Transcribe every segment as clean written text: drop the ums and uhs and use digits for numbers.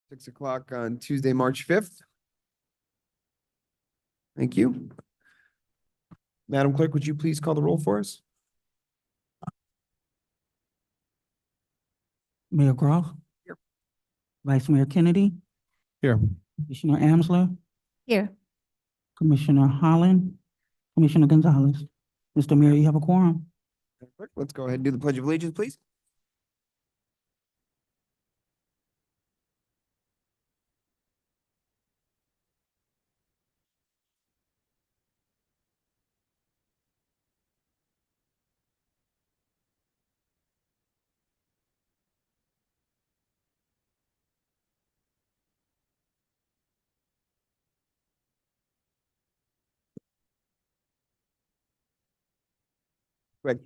6 o'clock on Tuesday, March 5th. Thank you. Madam Clerk, would you please call the roll for us? Mayor Groff. Here. Vice Mayor Kennedy, Here. Commissioner Amsler, Here. Commissioner Holland, Commissioner Gonzalez. Mr. Mayor, you have a quorum. Let's go ahead and do the Pledge of Allegiance, please. Greg.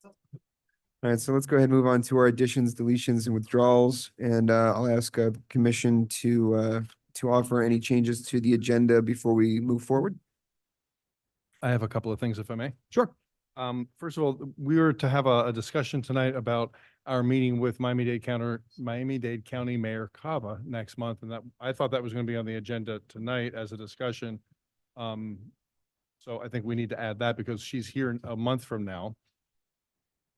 All right, so let's go ahead and move on to our additions, deletions, and withdrawals. And I'll ask Commission to offer any changes to the agenda before we move forward. I have a couple of things, if I may. Sure. First of all, we were to have a discussion tonight about our meeting with Miami-Dade County Mayor Cava next month, and that I thought that was going to be on the agenda tonight as a discussion. So I think we need to add that because she's here in a month from now.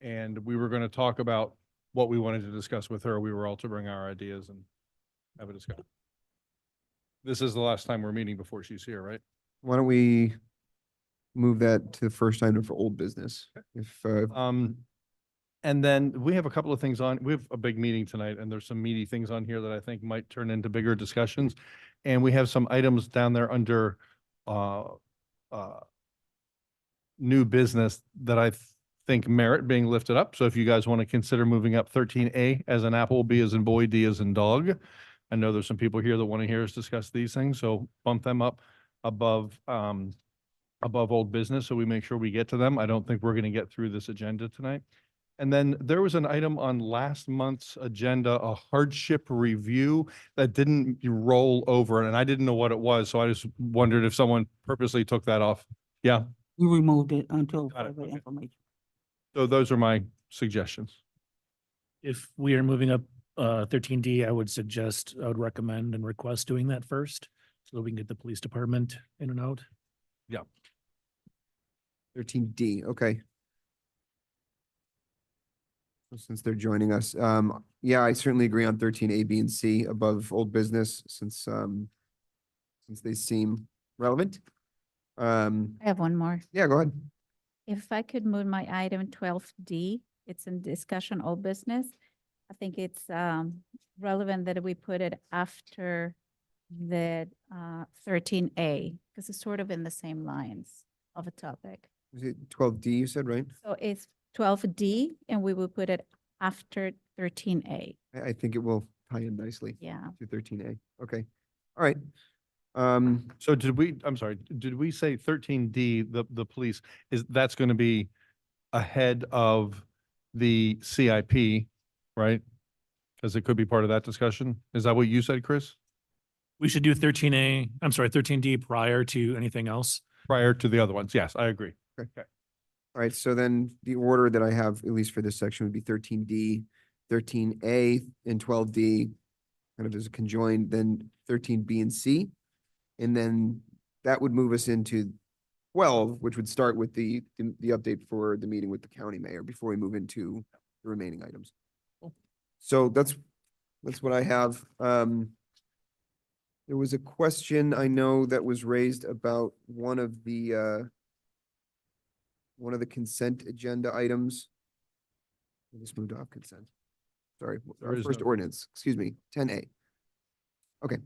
And we were going to talk about what we wanted to discuss with her. We were all to bring our ideas and have a discussion. This is the last time we're meeting before she's here, right? Why don't we move that to the first item for old business? If And then we have a couple of things on, we have a big meeting tonight and there's some meaty things on here that I think might turn into bigger discussions. And we have some items down there under new business that I think merit being lifted up. So if you guys want to consider moving up 13A as an apple, B as in boy, D as in dog. I know there's some people here that want to hear us discuss these things, so bump them up above old business so we make sure we get to them. I don't think we're going to get through this agenda tonight. And then there was an item on last month's agenda, a hardship review that didn't roll over, and I didn't know what it was, so I just wondered if someone purposely took that off. Yeah, We removed it until Got it, further okay. information. so those are my suggestions. If we are moving up 13D, I would recommend and request doing that first so that we can get the police department in and out. 13D, okay. Since they're joining us, yeah, I certainly agree on 13A, B, and C above old business since they seem relevant. I have one more. Yeah, go ahead. If I could move my item 12D, it's in discussion old business. I think it's relevant that we put it after the 13A because it's sort of in the same lines of a topic. Was it 12D you said, right? So it's 12D and we will put it after 13A. I think it will tie in nicely Yeah. to 13A. Okay. All right. So I'm sorry, did we say 13D, the police, that's going to be ahead of the CIP, right? Because it could be part of that discussion. Is that what you said, Chris? We should do 13D prior to anything else. Prior to the other ones? Yes, I agree. All right, so then the order that I have, at least for this section, would be 13D, 13A, and 12D, kind of as a conjoined, then 13B and C. And then that would move us into 12, which would start with the update for the meeting with the county mayor before we move into the remaining items. So that's what I have. There was a question I know that was raised about one of the consent agenda items. I just moved off consent. Sorry, There our is first no- ordinance, excuse me, 10A. Okay,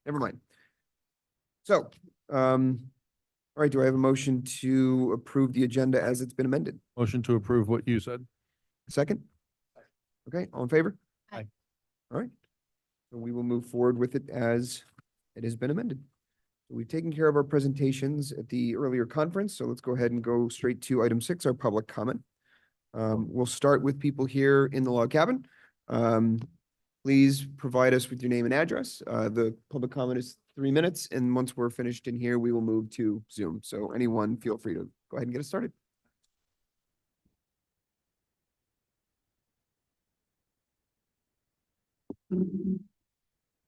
never mind. So, all right, do I have a motion to approve the agenda as it's been amended? Motion to approve what you said. Second? Okay, all in favor? Aye. All right. So we will move forward with it as it has been amended. We've taken care of our presentations at the earlier conference, so let's go ahead and go straight to item 6, our public comment. We'll start with people here in the log cabin. Please provide us with your name and address. The public comment is 3 minutes, and once we're finished in here, we will move to Zoom. So anyone, feel free to go ahead and get us started.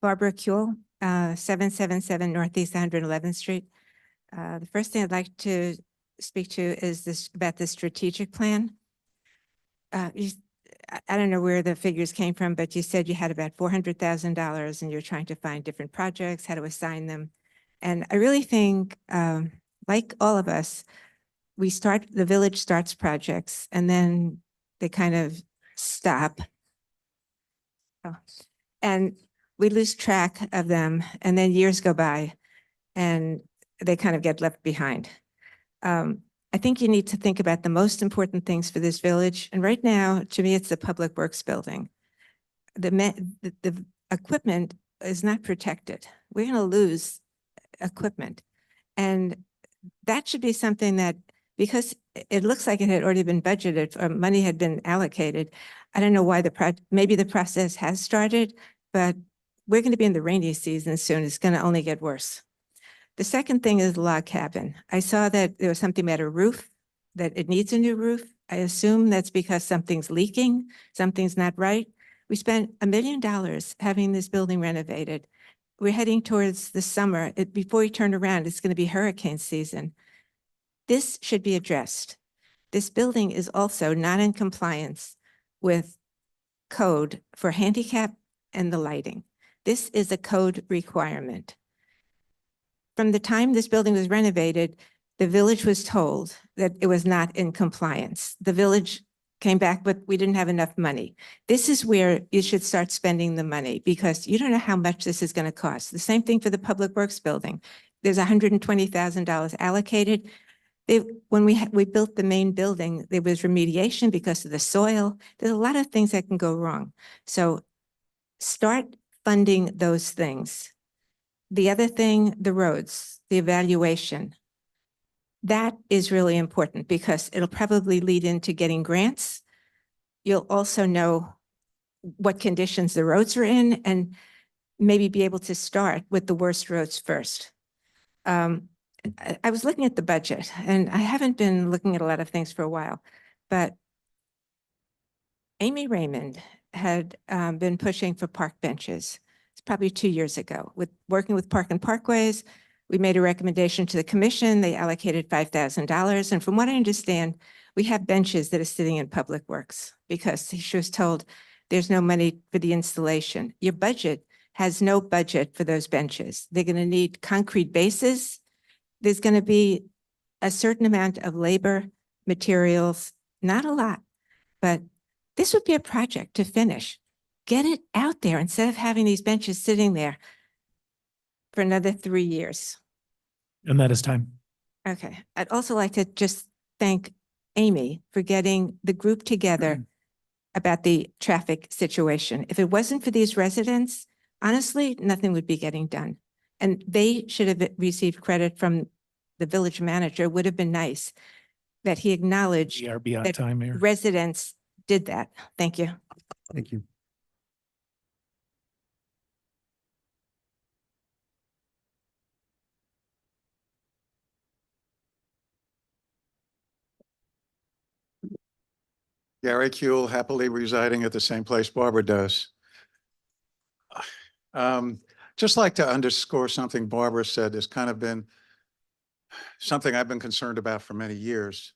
Barbara Kuhl, 777 Northeast 111th Street. The first thing I'd like to speak to is this, about the strategic plan. I don't know where the figures came from, but you said you had about $400,000 and you're trying to find different projects, how to assign them. And I really think, like all of us, the village starts projects and then they kind of stop. Oh. And we lose track of them, and then years go by and they kind of get left behind. I think you need to think about the most important things for this village. And right now, to me, it's the Public Works building. The equipment is not protected. We're going to lose equipment. And that should be something that, because it looks like it had already been budgeted, or money had been allocated. I don't know why maybe the process has started, but we're going to be in the rainy season soon. It's going to only get worse. The second thing is log cabin. I saw that there was something about a roof, that it needs a new roof. I assume that's because something's leaking, something's not right. We spent $1 million having this building renovated. We're heading towards the summer. Before we turn around, it's going to be hurricane season. This should be addressed. This building is also not in compliance with code for handicap and the lighting. This is a code requirement. From the time this building was renovated, the village was told that it was not in compliance. The village came back, but we didn't have enough money. This is where you should start spending the money, because you don't know how much this is going to cost. The same thing for the Public Works building. There's $120,000 allocated. When we built the main building, there was remediation because of the soil. There's a lot of things that can go wrong. So start funding those things. The other thing, the roads, the evaluation. That is really important because it'll probably lead into getting grants. You'll also know what conditions the roads are in and maybe be able to start with the worst roads first. I was looking at the budget, and I haven't been looking at a lot of things for a while, but Amy Raymond had been pushing for park benches. It's probably 2 years ago. Working with Park and Parkways, we made a recommendation to the commission. They allocated $5,000. And from what I understand, we have benches that are sitting in Public Works because she was told there's no money for the installation. Your budget has no budget for those benches. They're going to need concrete bases. There's going to be a certain amount of labor, materials, not a lot, but this would be a project to finish. Get it out there instead of having these benches sitting there for another 3 years. And that is time. Okay. I'd also like to just thank Amy for getting the group together about the traffic situation. If it wasn't for these residents, honestly, nothing would be getting done. And they should have received credit from the village manager. Would have been nice that he acknowledged We are beyond that time here. residents did that. Thank you. Thank you. Gary Kuhl, happily residing at the same place Barbara does. Just like to underscore something Barbara said. There's kind of been something I've been concerned about for many years,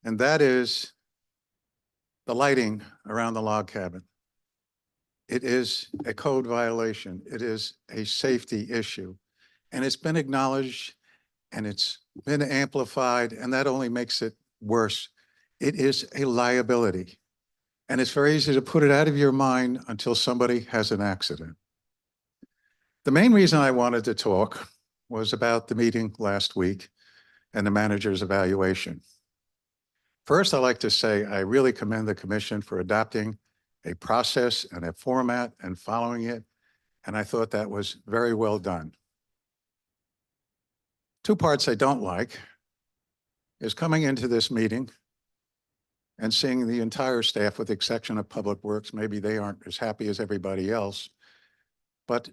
and that is the lighting around the log cabin. It is a code violation. It is a safety issue, and it's been acknowledged and it's been amplified, and that only makes it worse. It is a liability, and it's very easy to put it out of your mind until somebody has an accident. The main reason I wanted to talk was about the meeting last week and the manager's evaluation. First, I'd like to say I really commend the commission for adopting a process and a format and following it, and I thought that was very well done. Two parts I don't like is coming into this meeting and seeing the entire staff, with the exception of Public Works. Maybe they aren't as happy as everybody else. But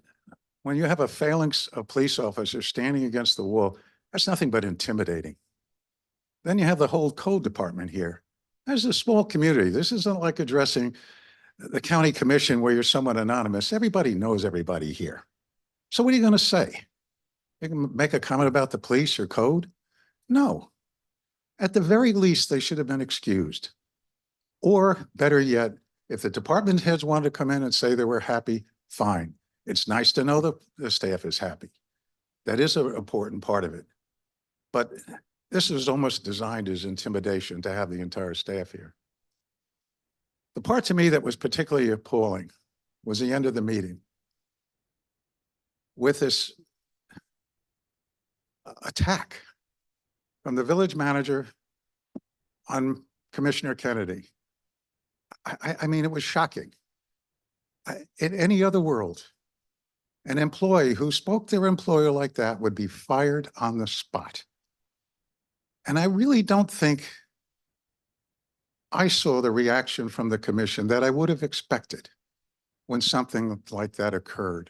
when you have a phalanx of police officers standing against the wall, that's nothing but intimidating. Then you have the whole code department here. This is a small community. This isn't like addressing the county commission where you're somewhat anonymous, everybody knows everybody here. So what are you going to say? You can make a comment about the police or code? No. At the very least, they should have been excused. Or better yet, if the department heads wanted to come in and say they were happy, fine. It's nice to know the staff is happy. That is an important part of it. But this is almost designed as intimidation to have the entire staff here. The part to me that was particularly appalling was the end of the meeting with this attack from the village manager on Commissioner Kennedy. I mean, it was shocking. In any other world, an employee who spoke to their employer like that would be fired on the spot. And I really don't think I saw the reaction from the commission that I would have expected when something like that occurred.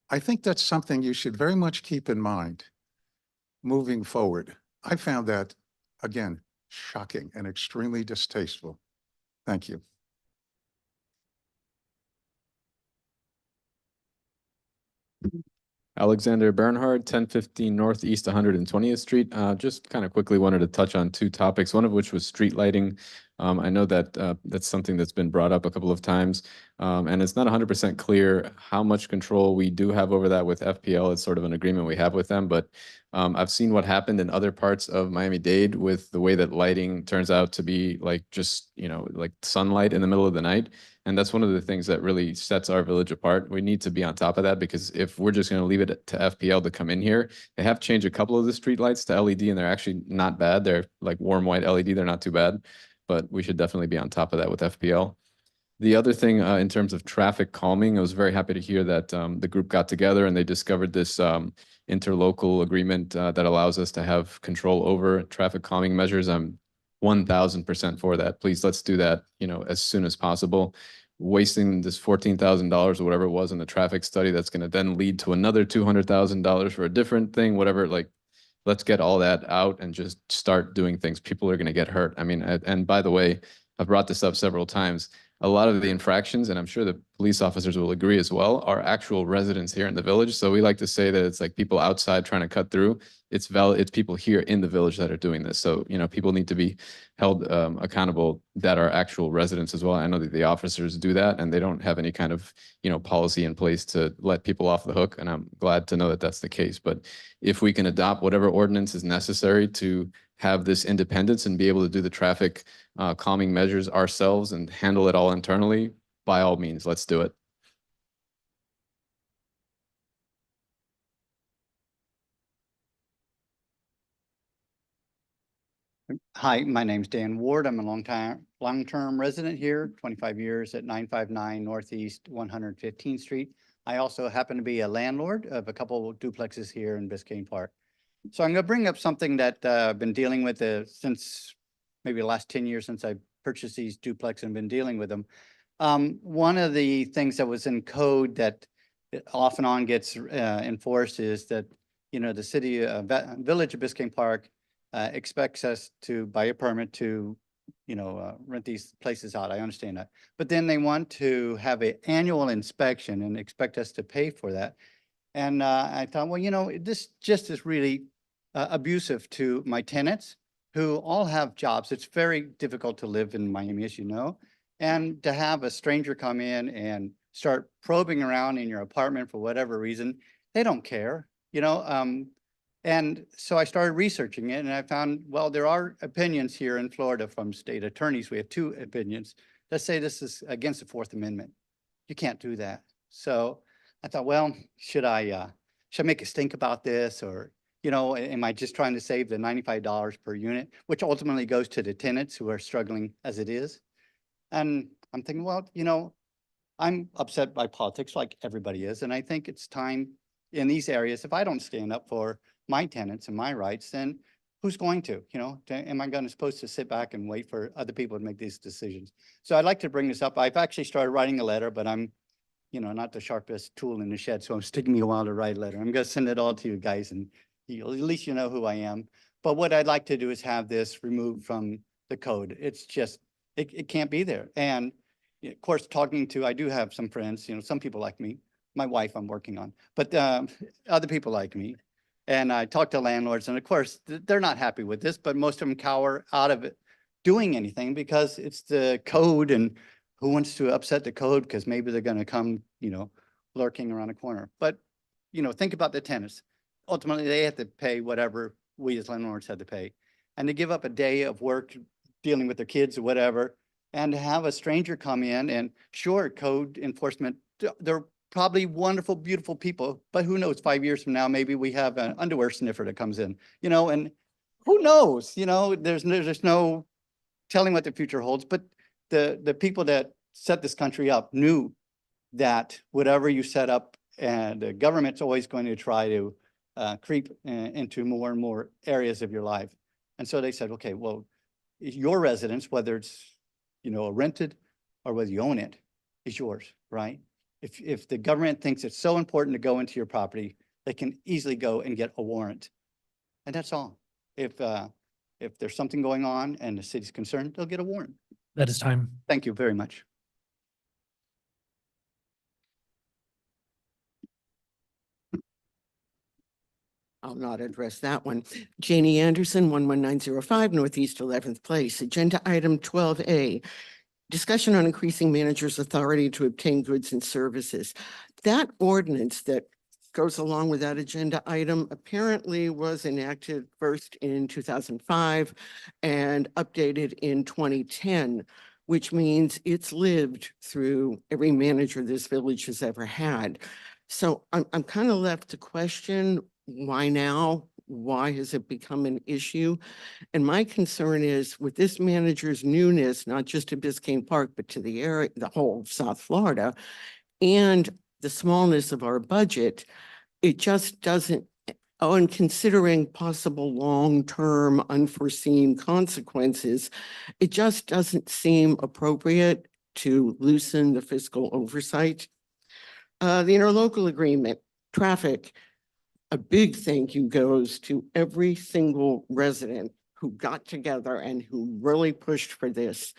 I think that's something you should very much keep in mind moving forward. I found that, again, shocking and extremely distasteful. Thank you. Alexander Bernhard, 1015 Northeast 120th Street. Just kind of quickly wanted to touch on two topics, one of which was street lighting. I know that that's something that's been brought up a couple of times, and it's not 100% clear how much control we do have over that with FPL. It's sort of an agreement we have with them, but I've seen what happened in other parts of Miami-Dade with the way that lighting turns out to be like just, you know, like sunlight in the middle of the night. And that's one of the things that really sets our village apart. We need to be on top of that, because if we're just going to leave it to FPL to come in here, they have changed a couple of the street lights to LED, and they're actually not bad. They're like warm white LED. They're not too bad, but we should definitely be on top of that with FPL. The other thing in terms of traffic calming, I was very happy to hear that the group got together and they discovered this interlocal agreement that allows us to have control over traffic calming measures. I'm 1000% for that. Please, let's do that, you know, as soon as possible. Wasting this $14,000 or whatever it was in the traffic study that's going to then lead to another $200,000 for a different thing, whatever, like, let's get all that out and just start doing things. People are going to get hurt. I mean, and by the way, I've brought this up several times. A lot of the infractions, and I'm sure the police officers will agree as well, are actual residents here in the village. So we like to say that it's like people outside trying to cut through. It's people here in the village that are doing this. So, you know, people need to be held accountable that are actual residents as well. I know that the officers do that, and they don't have any kind of, you know, policy in place to let people off the hook. And I'm glad to know that that's the case. But if we can adopt whatever ordinance is necessary to have this independence and be able to do the traffic calming measures ourselves and handle it all internally, by all means, let's do it. Hi, my name's Dan Ward. I'm a long-term resident here, 25 years at 959 Northeast 115th Street. I also happen to be a landlord of a couple of duplexes here in Biscayne Park. So I'm going to bring up something that I've been dealing with since maybe the last 10 years since I purchased these duplexes and been dealing with them. One of the things that was in code that off and on gets enforced is that, you know, the city, village of Biscayne Park expects us to buy a permit to, you know, rent these places out. I understand that. But then they want to have an annual inspection and expect us to pay for that. And I thought, well, you know, this just is really abusive to my tenants who all have jobs. It's very difficult to live in Miami, as you know, and to have a stranger come in and start probing around in your apartment for whatever reason, they don't care, you know. And so I started researching it, and I found, well, there are opinions here in Florida from state attorneys. We have two opinions that say this is against the Fourth Amendment. You can't do that. So I thought, well, should I make a stink about this, or, you know, am I just trying to save the $95 per unit, which ultimately goes to the tenants who are struggling as it is? And I'm thinking, well, you know, I'm upset by politics like everybody is. And I think it's time in these areas, if I don't stand up for my tenants and my rights, then who's going to, you know, am I supposed to sit back and wait for other people to make these decisions? So I'd like to bring this up. I've actually started writing a letter, but I'm, you know, not the sharpest tool in the shed. So it's taking me a while to write a letter. I'm going to send it all to you guys, and at least you know who I am. But what I'd like to do is have this removed from the code. It's just, it can't be there. And of course, I do have some friends, some people like me, my wife I'm working on, but other people like me. And I talk to landlords, and of course, they're not happy with this, but most of them cower out of it doing anything because it's the code, and who wants to upset the code because maybe they're gonna come, lurking around a corner. But, think about the tenants. Ultimately, they have to pay whatever we as landlords had to pay. And to give up a day of work dealing with their kids or whatever, and to have a stranger come in and sure, code enforcement, they're probably wonderful, beautiful people, but who knows, 5 years from now, maybe we have an underwear sniffer that comes in, and who knows, there's no telling what the future holds, but the people that set this country up knew that whatever you set up, and the government's always going to try to creep into more and more areas of your life. And so they said, okay, well, your residence, whether it's, a rented or whether you own it, is yours, right? If the government thinks it's so important to go into your property, they can easily go and get a warrant. And that's all. If there's something going on and the city's concerned, they'll get a warrant. That is time. Thank you very much. I'll not address that one. Janie Anderson, 11905 Northeast 11th Place. Agenda item 12A, discussion on increasing manager's authority to obtain goods and services. That ordinance that goes along with that agenda item apparently was enacted first in 2005 and updated in 2010, which means it's lived through every manager this village has ever had. So I'm kind of left to question, why now? Why has it become an issue? And my concern is with this manager's newness, not just to Biscayne Park, but to the area, the whole of South Florida, and the smallness of our budget, it just doesn't, and considering possible long-term unforeseen consequences, it just doesn't seem appropriate to loosen the fiscal oversight. The interlocal agreement, traffic, a big thank you goes to every single resident who got together and who really pushed for this.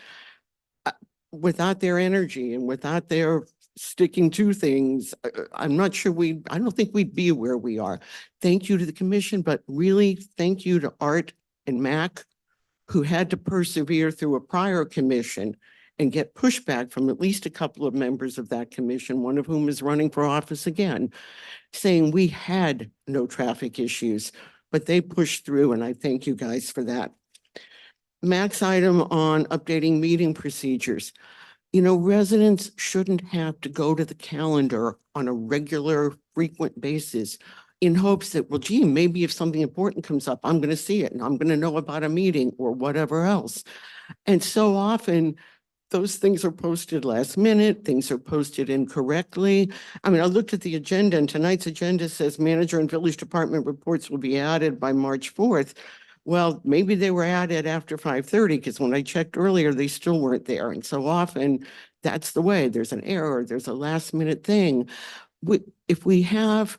Without their energy and without their sticking to things, I'm not sure I don't think we'd be where we are. Thank you to the commission, but really thank you to Art and Mac, who had to persevere through a prior commission and get pushback from at least a couple of members of that commission, one of whom is running for office again, saying we had no traffic issues, but they pushed through, and I thank you guys for that. Max item on updating meeting procedures. Residents shouldn't have to go to the calendar on a regular, frequent basis in hopes that, well, gee, maybe if something important comes up, I'm going to see it and I'm going to know about a meeting or whatever else. And so often, those things are posted last minute, things are posted incorrectly. I mean, I looked at the agenda, and tonight's agenda says manager and village department reports will be added by March 4th. Well, maybe they were added after 5:30, because when I checked earlier, they still weren't there. And so often that's the way. There's an error, there's a last minute thing. If we have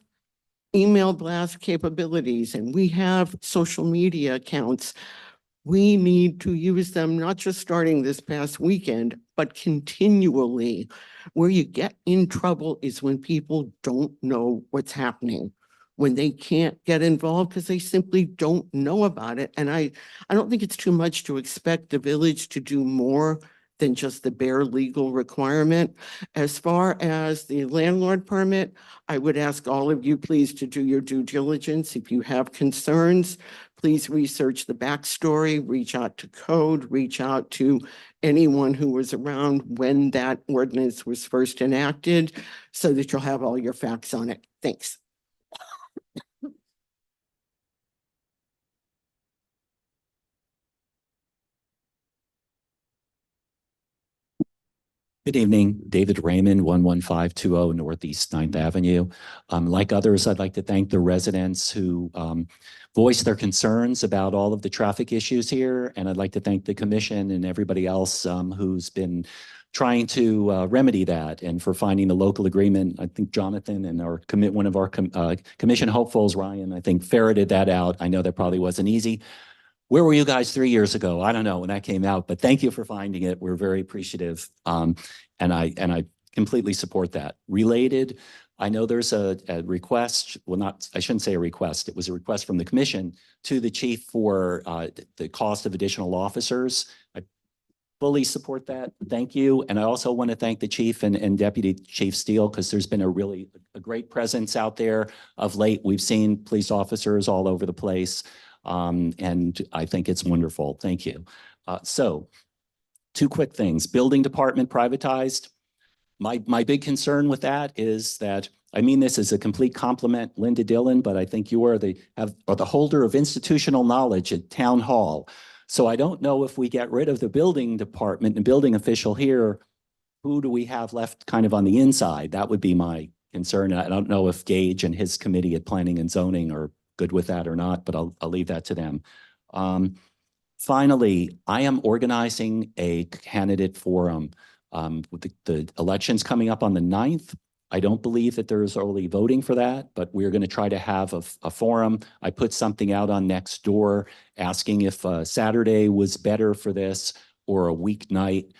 email blast capabilities and we have social media accounts, we need to use them, not just starting this past weekend, but continually. Where you get in trouble is when people don't know what's happening, when they can't get involved because they simply don't know about it. And I don't think it's too much to expect the village to do more than just the bare legal requirement. As far as the landlord permit, I would ask all of you please to do your due diligence. If you have concerns, please research the backstory, reach out to code, reach out to anyone who was around when that ordinance was first enacted so that you'll have all your facts on it. Thanks. Good evening, David Raymond, 11520 Northeast 9th Avenue. Like others, I'd like to thank the residents who voiced their concerns about all of the traffic issues here. And I'd like to thank the commission and everybody else who's been trying to remedy that and for finding the local agreement. I think Jonathan and one of our commission hopefuls, Ryan, I think ferreted that out. I know that probably wasn't easy. where were you guys 3 years ago? I don't know when that came out, but thank you for finding it. We're very appreciative. And I completely support that. Related, I know there's a request, well, not, I shouldn't say a request. It was a request from the commission to the chief for the cost of additional officers. I fully support that. Thank you. And I also want to thank the chief and Deputy Chief Steele, because there's been a great presence out there of late. We've seen police officers all over the place. And I think it's wonderful. Thank you. So two quick things. Building department privatized. My big concern with that is that, I mean this as a complete compliment, Linda Dillon, but I think you are the holder of institutional knowledge at Town Hall. So I don't know if we get rid of the building department and building official here, who do we have left kind of on the inside? That would be my concern. I don't know if Gage and his committee at Planning and Zoning are good with that or not, but I'll leave that to them. Finally, I am organizing a candidate forum. With the elections coming up on the 9th, I don't believe that there's early voting for that, but we're going to try to have a forum. I put something out on Nextdoor asking if Saturday was better for this or a weeknight.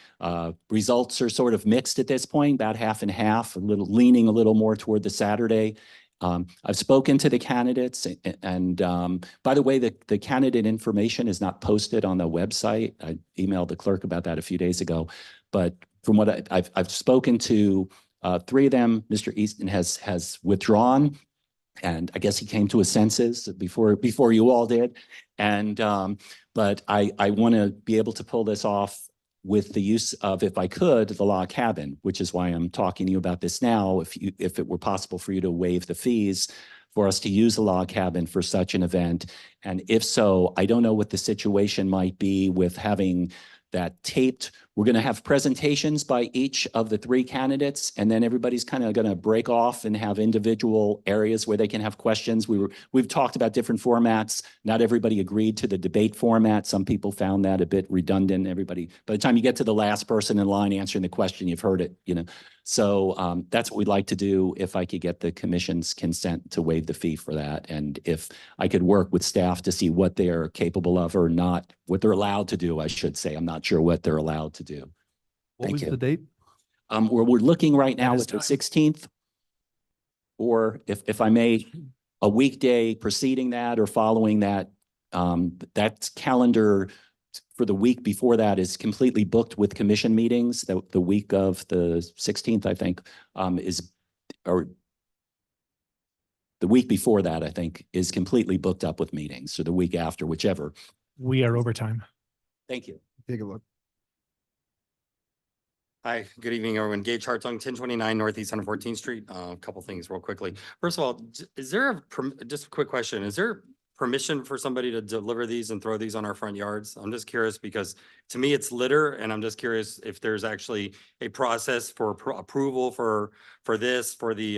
Results are sort of mixed at this point, about half and half, leaning a little more toward the Saturday. I've spoken to the candidates, and by the way, the candidate information is not posted on the website. I emailed the clerk about that a few days ago, but from what I've spoken to 3 of them, Mr. Easton has withdrawn, and I guess he came to his senses before you all did. And but I want to be able to pull this off with the use of, if I could, the log cabin, which is why I'm talking to you about this now. If it were possible for you to waive the fees for us to use the log cabin for such an event. And if so, I don't know what the situation might be with having that taped. We're going to have presentations by each of the 3 candidates, and then everybody's kind of going to break off and have individual areas where they can have questions. We've talked about different formats. Not everybody agreed to the debate format. Some people found that a bit redundant. Everybody, by the time you get to the last person in line answering the question, you've heard it, you know. So that's what we'd like to do, if I could get the commission's consent to waive the fee for that. And if I could work with staff to see what they're capable of or not, what they're allowed to do, I should say. I'm not sure what they're allowed to do. What was Thank you. the date? We're looking right now That is at the time. 16th. Or if I may, a weekday preceding that or following that. That calendar for the week before that is completely booked with commission meetings. The week of the 16th, I think, or the week before that, I think, is completely booked up with meetings, or the week after, whichever. We are overtime. Thank you. Take a look. Hi, good evening, everyone. Gage Hartung, 1029 Northeast 114th Street. A couple things real quickly. First of all, is there just a quick question. Is there permission for somebody to deliver these and throw these on our front yards? I'm just curious because to me it's litter, and I'm just curious if there's actually a process for approval for this, for the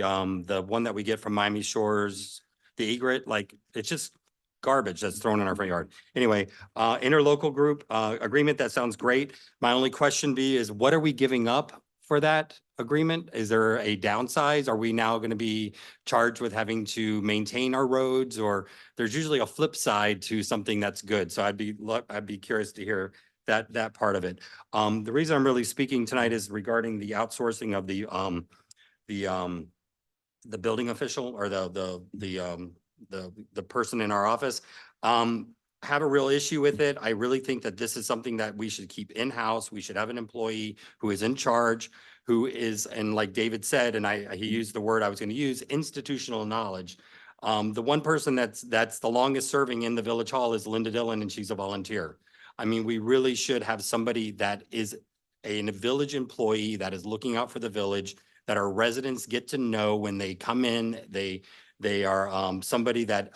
one that we get from Miami Shores, the egret. Like, it's just garbage that's thrown in our front yard. Anyway, interlocal group agreement, that sounds great. My only question is, what are we giving up for that agreement? Is there a downsize? Are we now going to be charged with having to maintain our roads? Or there's usually a flip side to something that's good. So I'd be curious to hear that part of it. The reason I'm really speaking tonight is regarding the outsourcing of the building official, or the person in our office. Have a real issue with it. I really think that this is something that we should keep in-house. We should have an employee who is in charge, who is, and like David said, and he used the word I was going to use, institutional knowledge. The one person that's the longest serving in the Village Hall is Linda Dillon, and she's a volunteer. I mean, we really should have somebody that is a village employee that is looking out for the village, that our residents get to know when they come in. They are somebody that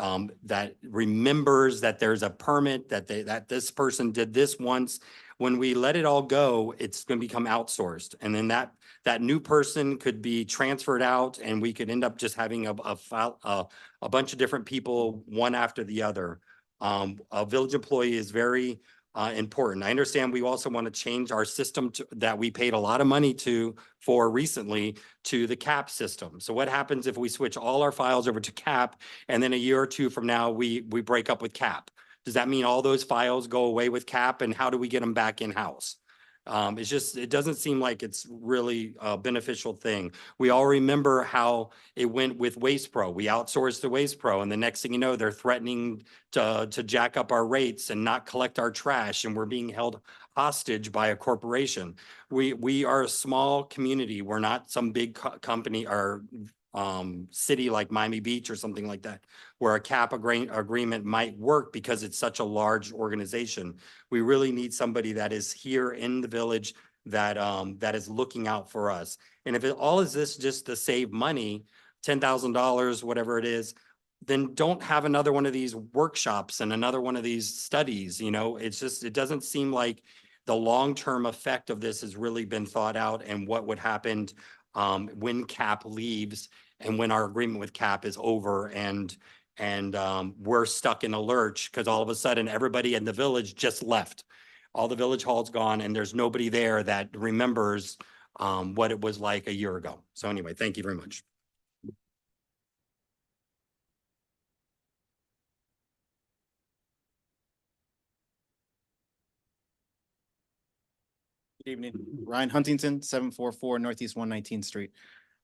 remembers that there's a permit, that this person did this once. When we let it all go, it's going to become outsourced, and then that new person could be transferred out, and we could end up just having a bunch of different people, one after the other. A village employee is very important. I understand we also want to change our system that we paid a lot of money for recently to the CAP system. So what happens if we switch all our files over to CAP, and then a year or two from now we break up with CAP? Does that mean all those files go away with CAP, and how do we get them back in-house? It's just, it doesn't seem like it's really a beneficial thing. We all remember how it went with Waste Pro. We outsourced to Waste Pro, and the next thing you know, they're threatening to jack up our rates and not collect our trash, and we're being held hostage by a corporation. We are a small community. We're not some big company or city like Miami Beach or something like that, where a CAP agreement might work because it's such a large organization. We really need somebody that is here in the village that that is looking out for us. And if all is this just to save money, $10,000, whatever it is, then don't have another one of these workshops and another one of these studies. You know, it's just, it doesn't seem like the long-term effect of this has really been thought out, and what would happen when CAP leaves and when our agreement with CAP is over, and we're stuck in a lurch because all of a sudden everybody in the village just left. All the village hall's gone, and there's nobody there that remembers what it was like a year ago. So anyway, thank you very much. Good evening, Ryan Huntington, 744 Northeast 119th Street.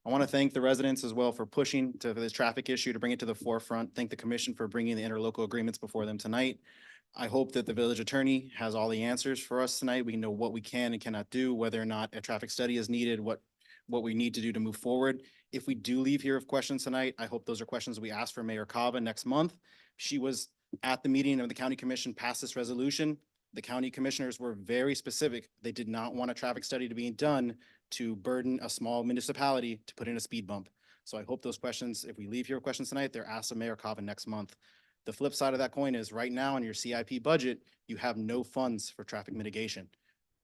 I want to thank the residents as well for pushing to this traffic issue to bring it to the forefront. Thank the commission for bringing the interlocal agreements before them tonight. I hope that the village attorney has all the answers for us tonight. We know what we can and cannot do, whether or not a traffic study is needed, what we need to do to move forward. If we do leave here with questions tonight, I hope those are questions we ask for Mayor Cava next month. She was at the meeting of the county commission, passed this resolution. The county commissioners were very specific. They did not want a traffic study to be done to burden a small municipality to put in a speed bump. So I hope those questions, if we leave here with questions tonight, they're asked of Mayor Cava next month. The flip side of that coin is right now in your CIP budget, you have no funds for traffic mitigation.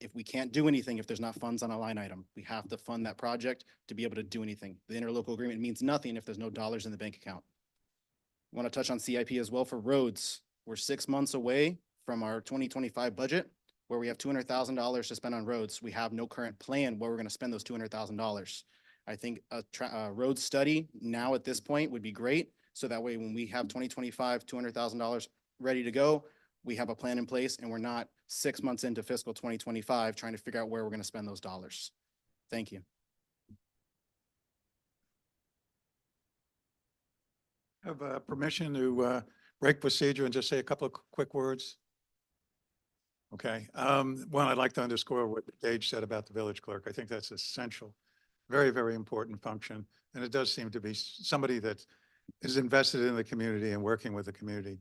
If we can't do anything, if there's not funds on a line item, we have to fund that project to be able to do anything. The interlocal agreement means nothing if there's no dollars in the bank account. I want to touch on CIP as well for roads. We're 6 months away from our 2025 budget, where we have $200,000 to spend on roads. We have no current plan where we're going to spend those $200,000. I think a road study now at this point would be great. So that way, when we have 2025, $200,000 ready to go, we have a plan in place, and we're not 6 months into fiscal 2025 trying to figure out where we're going to spend those dollars. Thank you. Have permission to break procedure and just say a couple of quick words? Okay. One, I'd like to underscore what Gage said about the village clerk. I think that's essential, very, very important function. And it does seem to be somebody that is invested in the community and working with the community.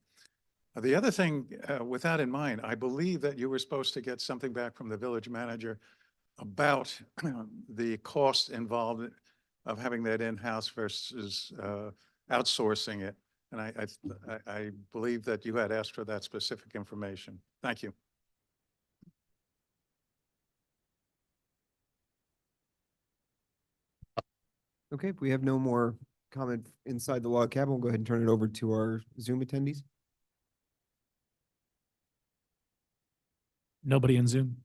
The other thing, with that in mind, I believe that you were supposed to get something back from the village manager about the cost involved of having that in-house versus outsourcing it. And I believe that you had asked for that specific information. Thank you. Okay, if we have no more comment inside the log cabin, we'll go ahead and turn it over to our Zoom attendees. Nobody in Zoom.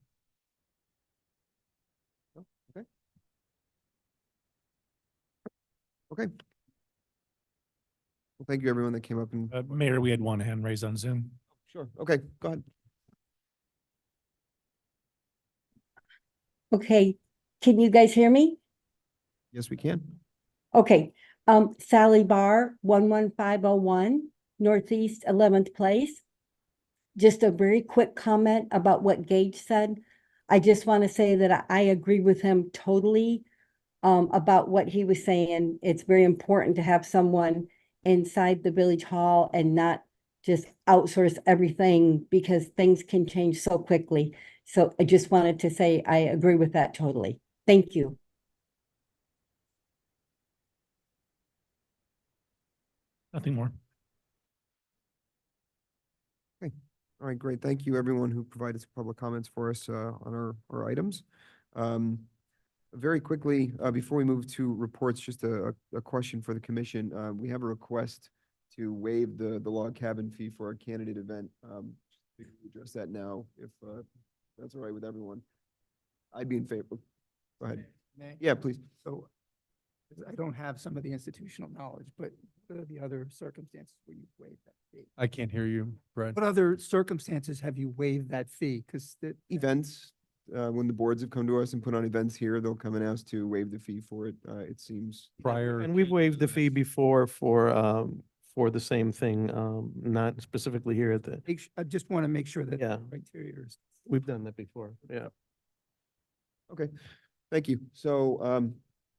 Okay. Okay. Well, thank you, everyone that came up and. Mayor, we had one hand raised on Zoom. Sure. Okay, go ahead. Okay, can you guys hear me? Yes, we can. Okay, Sally Barr, 11501 Northeast 11th Place. Just a very quick comment about what Gage said. I just want to say that I agree with him totally about what he was saying. It's very important to have someone inside the village hall and not just outsource everything, because things can change so quickly. So I just wanted to say I agree with that totally. Thank you. Nothing more. Okay. All right, great. Thank you, everyone who provided some public comments for us on our items. Very quickly, before we move to reports, just a question for the commission. We have a request to waive the log cabin fee for our candidate event. We can address that now if that's all right with everyone. I'd be in favor. Go ahead. Yeah, please. So 'Cause I don't have some of the institutional knowledge, but what are the other circumstances where you waive that fee? I can't hear you, Brad. What other circumstances have you waived that fee? Because the, Events, when the boards have come to us and put on events here, they'll come and ask to waive the fee for it. It seems. Prior. And we've waived the fee before for the same thing, not specifically here at the, I just want to make sure that Yeah. the criteria is. we've done that before, yeah. Okay, thank you. So,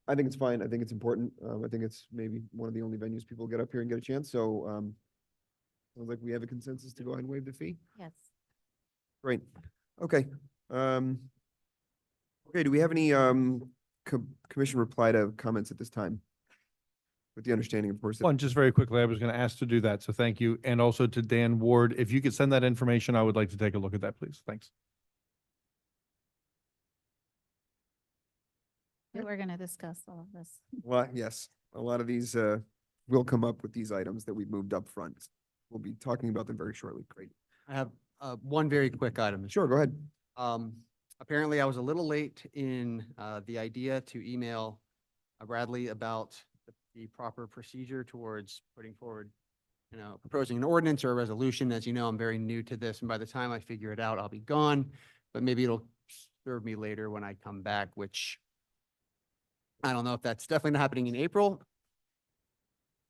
I think it's fine. I think it's important. I think it's maybe one of the only venues people get up here and get a chance. So, sounds like we have a consensus to go ahead and waive the fee. Yes. Great. Okay. Okay, do we have any, commission reply to comments at this time? With the understanding, of course, that One, just very quickly, I was going to ask to do that, so thank you. And also to Dan Ward, if you could send that information, I would like to take a look at that, please. Thanks. We're going to discuss all of this. well, yes, a lot of these, will come up with these items that we've moved up front. We'll be talking about them very shortly. Great. I have one very quick item. Sure, go ahead. Apparently I was a little late in the idea to email Bradley about the proper procedure towards putting forward, proposing an ordinance or a resolution. As you know, I'm very new to this, and by the time I figure it out, I'll be gone. But maybe it'll serve me later when I come back, which I don't know if that's definitely not happening in April.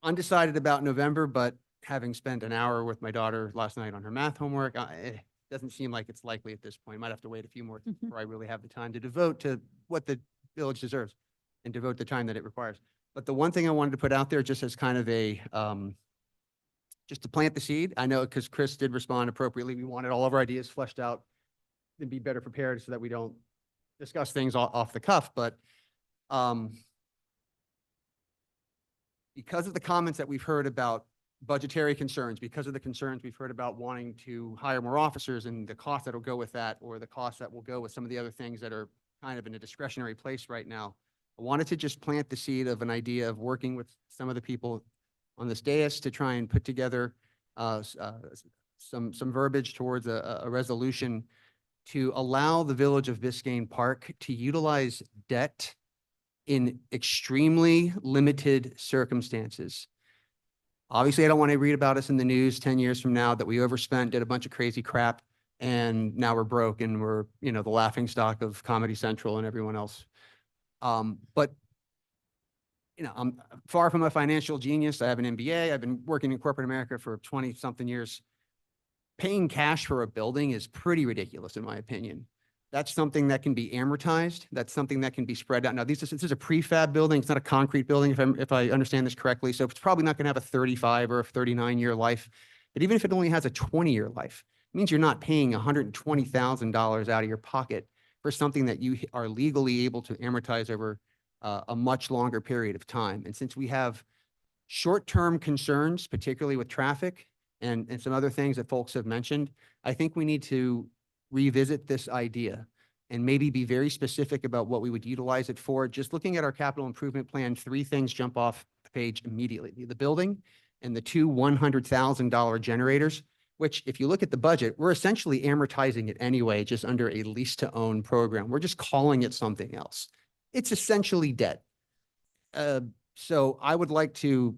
Undecided about November, but having spent an hour with my daughter last night on her math homework, it doesn't seem like it's likely at this point. Might have to wait a few more before I really have the time to devote to what the village deserves and devote the time that it requires. But the one thing I wanted to put out there just as kind of a, just to plant the seed, I know because Chris did respond appropriately. We wanted all of our ideas fleshed out and be better prepared so that we don't discuss things off the cuff, but because of the comments that we've heard about budgetary concerns, because of the concerns we've heard about wanting to hire more officers and the cost that'll go with that, or the cost that will go with some of the other things that are kind of in a discretionary place right now, I wanted to just plant the seed of an idea of working with some of the people on this dais to try and put together some verbiage towards a resolution to allow the Village of Biscayne Park to utilize debt in extremely limited circumstances. Obviously, I don't want to read about us in the news 10 years from now that we overspent, did a bunch of crazy crap, and now we're broke and we're, the laughing stock of Comedy Central and everyone else. But I'm far from a financial genius. I have an MBA. I've been working in corporate America for 20-something years. Paying cash for a building is pretty ridiculous, in my opinion. That's something that can be amortized. That's something that can be spread out. Now, this is a prefab building. It's not a concrete building, if I understand this correctly. So it's probably not going to have a 35 or a 39-year life. But even if it only has a 20-year life, it means you're not paying $120,000 out of your pocket for something that you are legally able to amortize over a much longer period of time. And since we have short-term concerns, particularly with traffic and some other things that folks have mentioned, I think we need to revisit this idea and maybe be very specific about what we would utilize it for. Just looking at our capital improvement plan, 3 things jump off the page immediately. The building and the 2 $100,000 generators, which if you look at the budget, we're essentially amortizing it anyway, just under a lease to own program. We're just calling it something else. It's essentially debt. So I would like to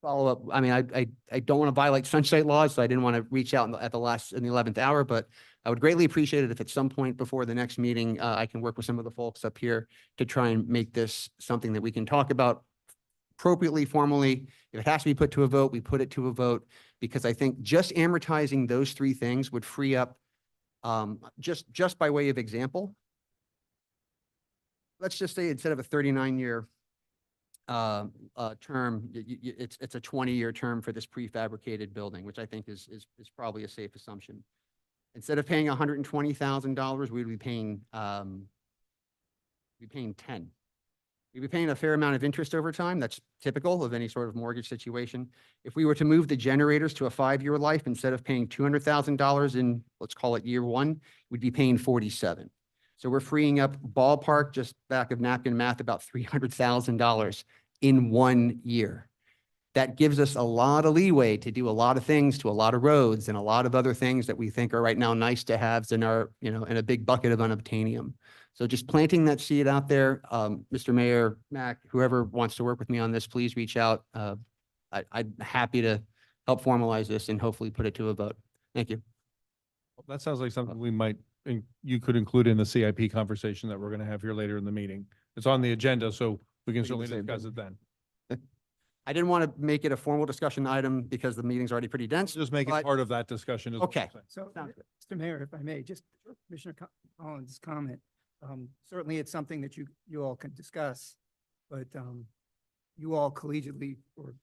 follow up. I mean, I don't want to violate sunshine laws, so I didn't want to reach out in the 11th hour, but I would greatly appreciate it if at some point before the next meeting, I can work with some of the folks up here to try and make this something that we can talk about appropriately, formally. If it has to be put to a vote, we put it to a vote, because I think just amortizing those 3 things would free up, just by way of example, let's just say instead of a 39-year term, it's a 20-year term for this prefabricated building, which I think is probably a safe assumption. Instead of paying $120,000, we'd be paying 10. We'd be paying a fair amount of interest over time. That's typical of any sort of mortgage situation. If we were to move the generators to a 5-year life, instead of paying $200,000 in, let's call it year 1, we'd be paying 47. So we're freeing up ballpark, just back of napkin math, about $300,000 in 1 year. that gives us a lot of leeway to do a lot of things to a lot of roads and a lot of other things that we think are right now nice to haves in our, in a big bucket of unobtainium. So just planting that seed out there, Mr. Mayor, Mac, whoever wants to work with me on this, please reach out. I'm happy to help formalize this and hopefully put it to a vote. Thank you. That sounds like something we might, you could include in the CIP conversation that we're going to have here later in the meeting. It's on the agenda, so we can Think certainly the same discuss thing. it then. I didn't want to make it a formal discussion item because the meeting's already pretty dense. Just make it but- part of that discussion. is what I'm Okay. saying. So, Sounds good. Mr. Mayor, if I may, just Commissioner Collins' comment. Certainly it's something that you all can discuss, but you all collegiately or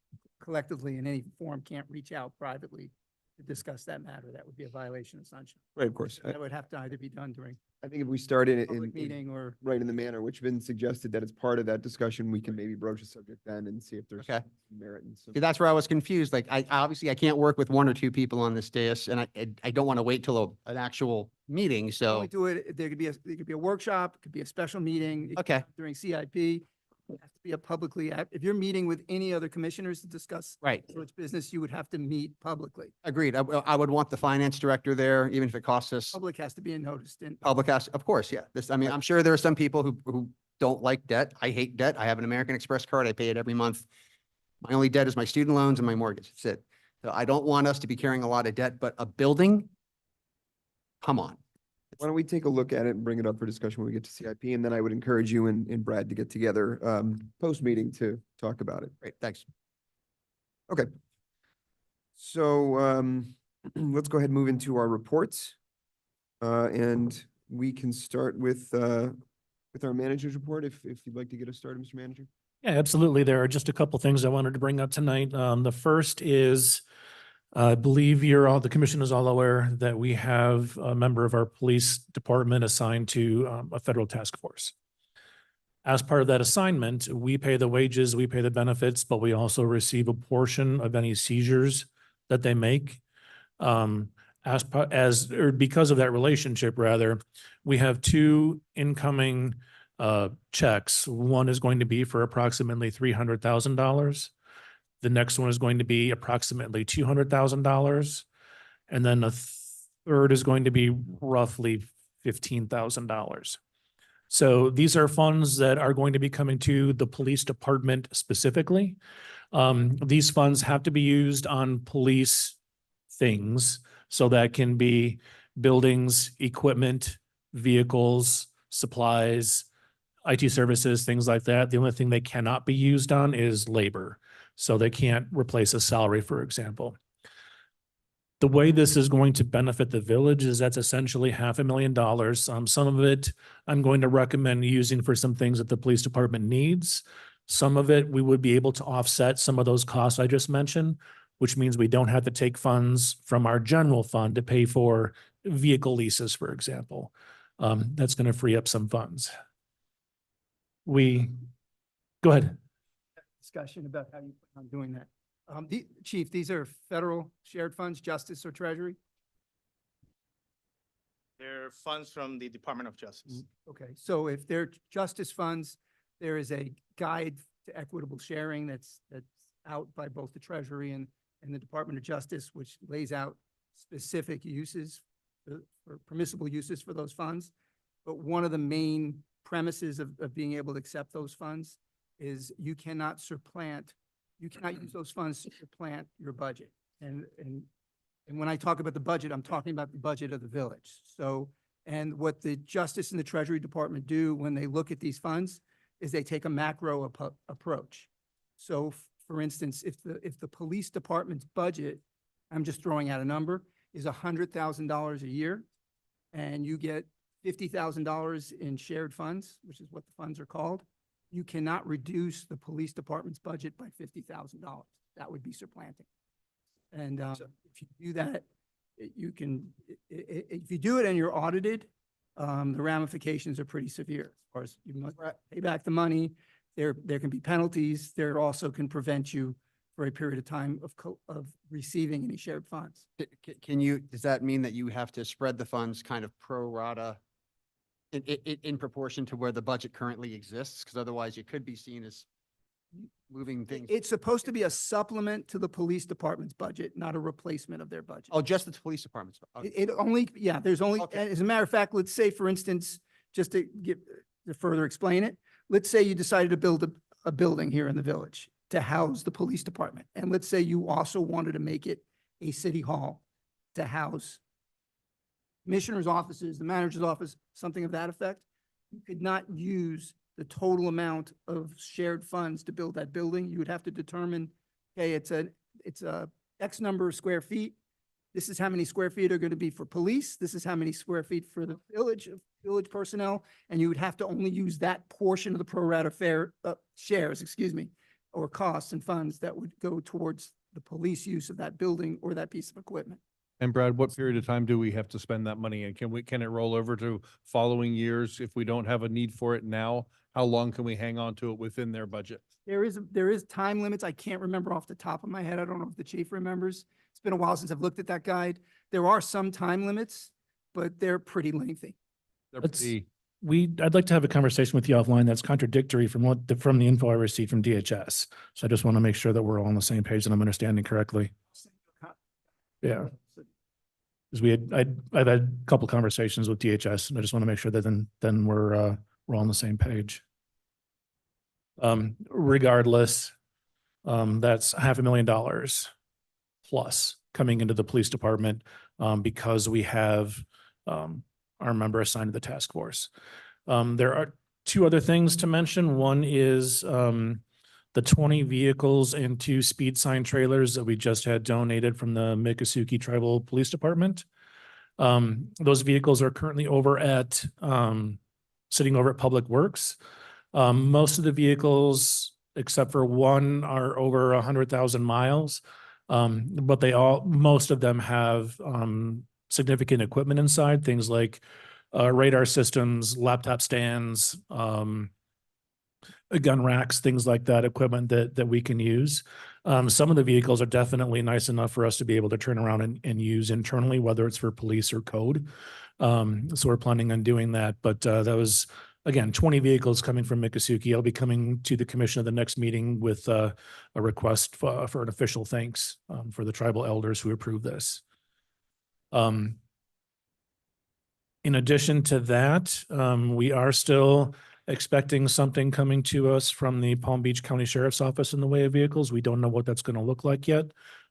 collectively in any form can't reach out privately to discuss that matter. That would be a violation of sunshine. Right, of course. That would have to either be done during I think if we start in, public meeting or. right in the manner which been suggested that it's part of that discussion, we can maybe broach the subject then and see if there's Okay. merit and some. See, that's where I was confused. Like, I can't work with one or two people on this dais and I don't want to wait till an actual meeting. So, Only do it, there could be a workshop, it could be a special meeting. it could okay, be During CIP, it has to be a publicly, if you're meeting with any other commissioners to discuss right. village business, you would have to meet publicly. Agreed. I would want the finance director there, even if it costs us. Public has to be noticed and. Public has, of course, yeah. This, I mean, I'm sure there are some people who don't like debt. I hate debt. I have an American Express card. I pay it every month. My only debt is my student loans and my mortgage. That's it. So I don't want us to be carrying a lot of debt, but a building, come on. Why don't we take a look at it and bring it up for discussion when we get to CIP? And then I would encourage you and Brad to get together post-meeting to talk about it. Great, thanks. Okay. So let's go ahead and move into our reports. And we can start with our manager's report, if you'd like to get us started, Mr. Manager. Yeah, absolutely. There are just a couple things I wanted to bring up tonight. The first is, I believe the commission is all aware that we have a member of our police department assigned to a federal task force. As part of that assignment, we pay the wages, we pay the benefits, but we also receive a portion of any seizures that they make. Because of that relationship, rather, we have two incoming checks. One is going to be for approximately $300,000. The next one is going to be approximately $200,000. And then the third is going to be roughly $15,000. So these are funds that are going to be coming to the police department specifically. These funds have to be used on police things. So that can be buildings, equipment, vehicles, supplies, IT services, things like that. The only thing they cannot be used on is labor. So they can't replace a salary, for example. The way this is going to benefit the village is that's essentially $500,000. Some of it I'm going to recommend using for some things that the police department needs. Some of it we would be able to offset some of those costs I just mentioned, which means we don't have to take funds from our general fund to pay for vehicle leases, for example. That's going to free up some funds. Go ahead. Discussion about how you plan on doing that. Chief, these are federal shared funds, justice or treasury? They're funds from the Department of Justice. Okay, so if they're justice funds, there is a guide to equitable sharing that's out by both the Treasury and the Department of Justice, which lays out specific uses or permissible uses for those funds. But one of the main premises of being able to accept those funds is you cannot use those funds to supplant your budget. And when I talk about the budget, I'm talking about the budget of the village. So, and what the Justice and the Treasury Department do when they look at these funds is they take a macro approach. So for instance, if the police department's budget, I'm just throwing out a number, is $100,000 a year, and you get $50,000 in shared funds, which is what the funds are called, you cannot reduce the police department's budget by $50,000. That would be supplanting. And if you do that, if you do it and you're audited, the ramifications are pretty severe. As far as you must pay back the money, there can be penalties. There also can prevent you for a period of time of receiving any shared funds. Does that mean that you have to spread the funds kind of pro rata in proportion to where the budget currently exists? Because otherwise it could be seen as moving things. It's supposed to be a supplement to the police department's budget, not a replacement of their budget. Oh, just the police departments. It only, yeah, there's only, Okay. as a matter of fact, let's say, for instance, just to further explain it, let's say you decided to build a building here in the village to house the police department. And let's say you also wanted to make it a city hall to house commissioner's offices, the manager's office, something of that effect. You could not use the total amount of shared funds to build that building. You would have to determine, okay, it's a X number of square feet. This is how many square feet are going to be for police. This is how many square feet for the village personnel. And you would have to only use that portion of the pro rata shares, or costs and funds that would go towards the police use of that building or that piece of equipment. And Brad, what period of time do we have to spend that money in? Can it roll over to following years if we don't have a need for it now? How long can we hang on to it within their budget? There is time limits. I can't remember off the top of my head. I don't know if the chief remembers. It's been a while since I've looked at that guide. There are some time limits, but they're pretty lengthy. They're Let's- pretty- I'd like to have a conversation with you offline that's contradictory from from the info I received from DHS. So I just want to make sure that we're all on the same page and I'm understanding correctly. Yeah. Because I've had a couple conversations with DHS and I just want to make sure that then we're all on the same page. Regardless, that's $500,000 plus coming into the police department because we have our member assigned to the task force. There are two other things to mention. One is the 20 vehicles and 2 speed sign trailers that we just had donated from the Miccosukee Tribal Police Department. Those vehicles are currently sitting over at Public Works. Most of the vehicles, except for one, are over 100,000 miles. But most of them have significant equipment inside, things like radar systems, laptop stands, gun racks, things like that, equipment that we can use. Some of the vehicles are definitely nice enough for us to be able to turn around and use internally, whether it's for police or code. So we're planning on doing that. But that was, again, 20 vehicles coming from Miccosukee. I'll be coming to the commission at the next meeting with a request for an official thanks for the tribal elders who approved this. In addition to that, we are still expecting something coming to us from the Palm Beach County Sheriff's Office in the way of vehicles. We don't know what that's going to look like yet.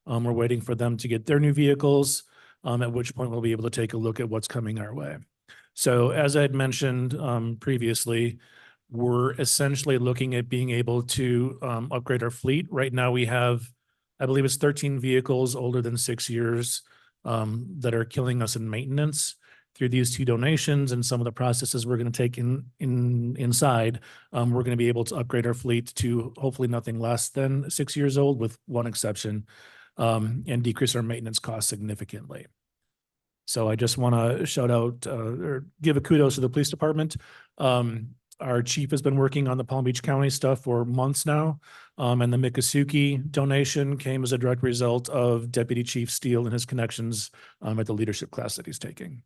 We're waiting for them to get their new vehicles, at which point we'll be able to take a look at what's coming our way. So as I had mentioned previously, we're essentially looking at being able to upgrade our fleet. Right now we have, I believe it's 13 vehicles older than 6 years that are killing us in maintenance. Through these 2 donations and some of the processes we're going to take inside, we're going to be able to upgrade our fleet to hopefully nothing less than 6 years old, with one exception, and decrease our maintenance costs significantly. So I just want to shout out or give a kudos to the police department. Our chief has been working on the Palm Beach County stuff for months now. And the Miccosukee donation came as a direct result of Deputy Chief Steele and his connections at the leadership class that he's taking.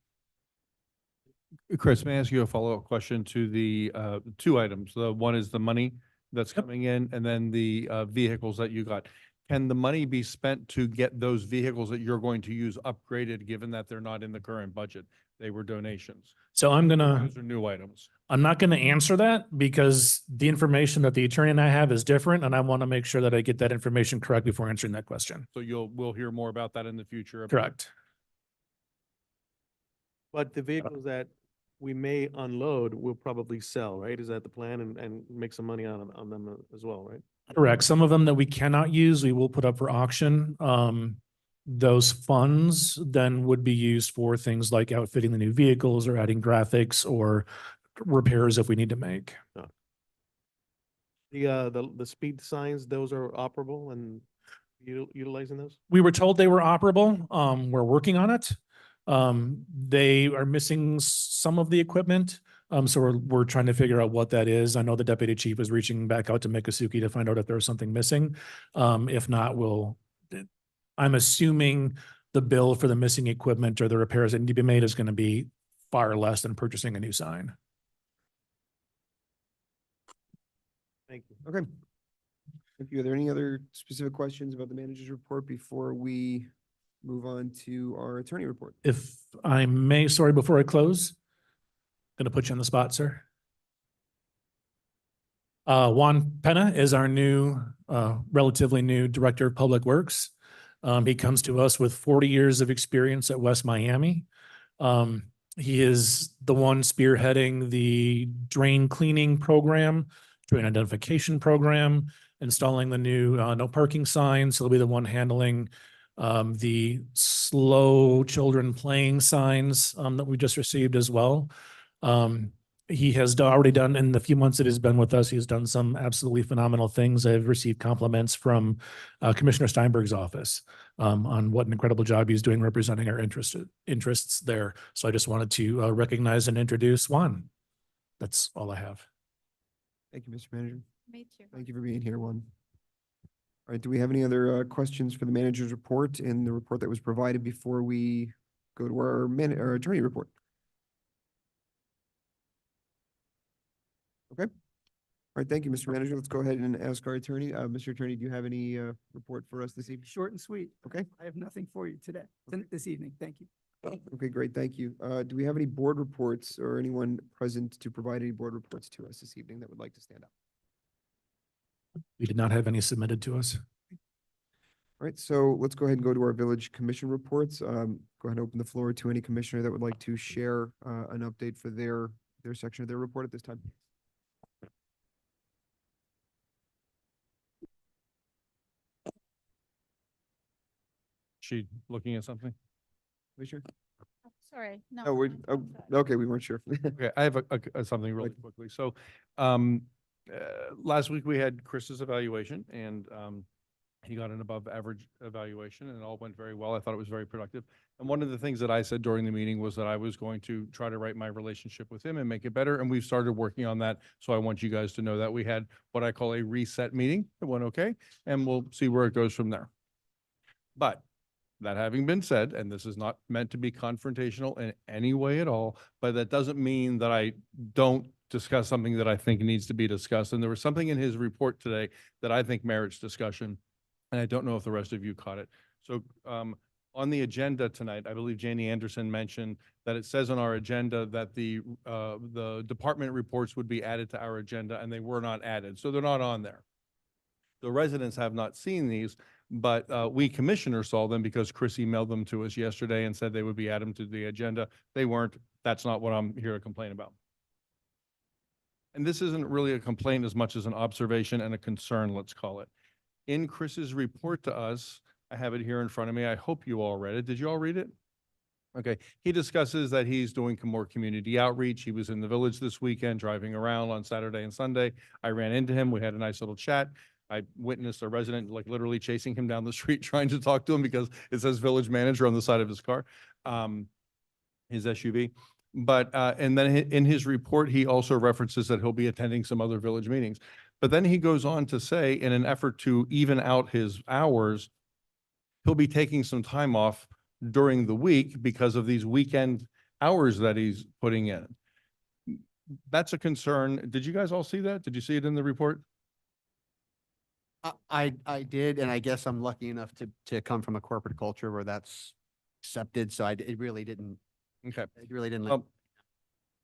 Chris, may I ask you a follow-up question to the 2 items? The one is the money that's coming in, and then the vehicles that you got. Can the money be spent to get those vehicles that you're going to use upgraded, given that they're not in the current budget? They were donations. So Those are new items. I'm not going to answer that because the information that the attorney and I have is different, and I want to make sure that I get that information correct before answering that question. So we'll hear more about that in the future. Correct. But the vehicles that we may unload, we'll probably sell, right? Is that the plan, and make some money on them as well, right? Correct. Some of them that we cannot use, we will put up for auction. Those funds then would be used for things like outfitting the new vehicles or adding graphics or repairs if we need to make. The speed signs, those are operable and utilizing those? We were told they were operable. We're working on it. They are missing some of the equipment. So we're trying to figure out what that is. I know the deputy chief is reaching back out to Miccosukee to find out if there's something missing. If not, I'm assuming the bill for the missing equipment or the repairs that need to be made is going to be far less than purchasing a new sign. Thank you. Okay. Thank you. Are there any other specific questions about the manager's report before we move on to our attorney report? If I may, sorry, before I close, going to put you on the spot, sir. Juan Penna is our new, relatively new Director of Public Works. He comes to us with 40 years of experience at West Miami. He is the one spearheading the drain cleaning program, drain identification program, installing the new no parking signs. He'll be the one handling the slow children playing signs that we just received as well. He has already done, in the few months that he's been with us, he's done some absolutely phenomenal things. I've received compliments from Commissioner Steinberg's office on what an incredible job he's doing representing our interests there. So I just wanted to recognize and introduce Juan. That's all I have. Thank you, Mr. Manager. Me too. Thank you for being here, Juan. All right, do we have any other questions for the manager's report and the report that was provided before we go to our attorney report? Okay. All right, thank you, Mr. Manager. Let's go ahead and ask our attorney. Mr. Attorney, do you have any report for us this evening? Short and sweet. Okay. I have nothing for you today, this evening. Thank you. Okay, great, thank you. Do we have any board reports or anyone present to provide any board reports to us this evening that would like to stand up? We did not have any submitted to us. All right, so let's go ahead and go to our village commission reports. Go ahead and open the floor to any commissioner that would like to share an update for their section of their report at this time. She looking at something? Commissioner? Sorry, no. Oh, we're, I'm oh, sorry. okay, we weren't sure. Okay, I have something really quickly. So, last week we had Chris's evaluation and, he got an above average evaluation and it all went very well. I thought it was very productive. And one of the things that I said during the meeting was that I was going to try to write my relationship with him and make it better. And we've started working on that. So I want you guys to know that we had what I call a reset meeting. It went okay. And we'll see where it goes from there. But that having been said, and this is not meant to be confrontational in any way at all, but that doesn't mean that I don't discuss something that I think needs to be discussed. And there was something in his report today that I think merits discussion. And I don't know if the rest of you caught it. So on the agenda tonight, I believe Janie Anderson mentioned that it says on our agenda that the department reports would be added to our agenda and they were not added. So they're not on there. The residents have not seen these, but we commissioners saw them because Chris emailed them to us yesterday and said they would be added to the agenda. They weren't. That's not what I'm here to complain about. And this isn't really a complaint as much as an observation and a concern, let's call it. In Chris's report to us, I have it here in front of me. I hope you all read it. Did you all read it? Okay. He discusses that he's doing more community outreach. He was in the village this weekend, driving around on Saturday and Sunday. I ran into him. We had a nice little chat. I witnessed a resident like literally chasing him down the street, trying to talk to him because it says village manager on the side of his car, his SUV. But, and then in his report, he also references that he'll be attending some other village meetings. But then he goes on to say, in an effort to even out his hours, he'll be taking some time off during the week because of these weekend hours that he's putting in. That's a concern. Did you guys all see that? Did you see it in the report? I did, and I guess I'm lucky enough to come from a corporate culture where that's accepted, so it really didn't, Okay. it really didn't.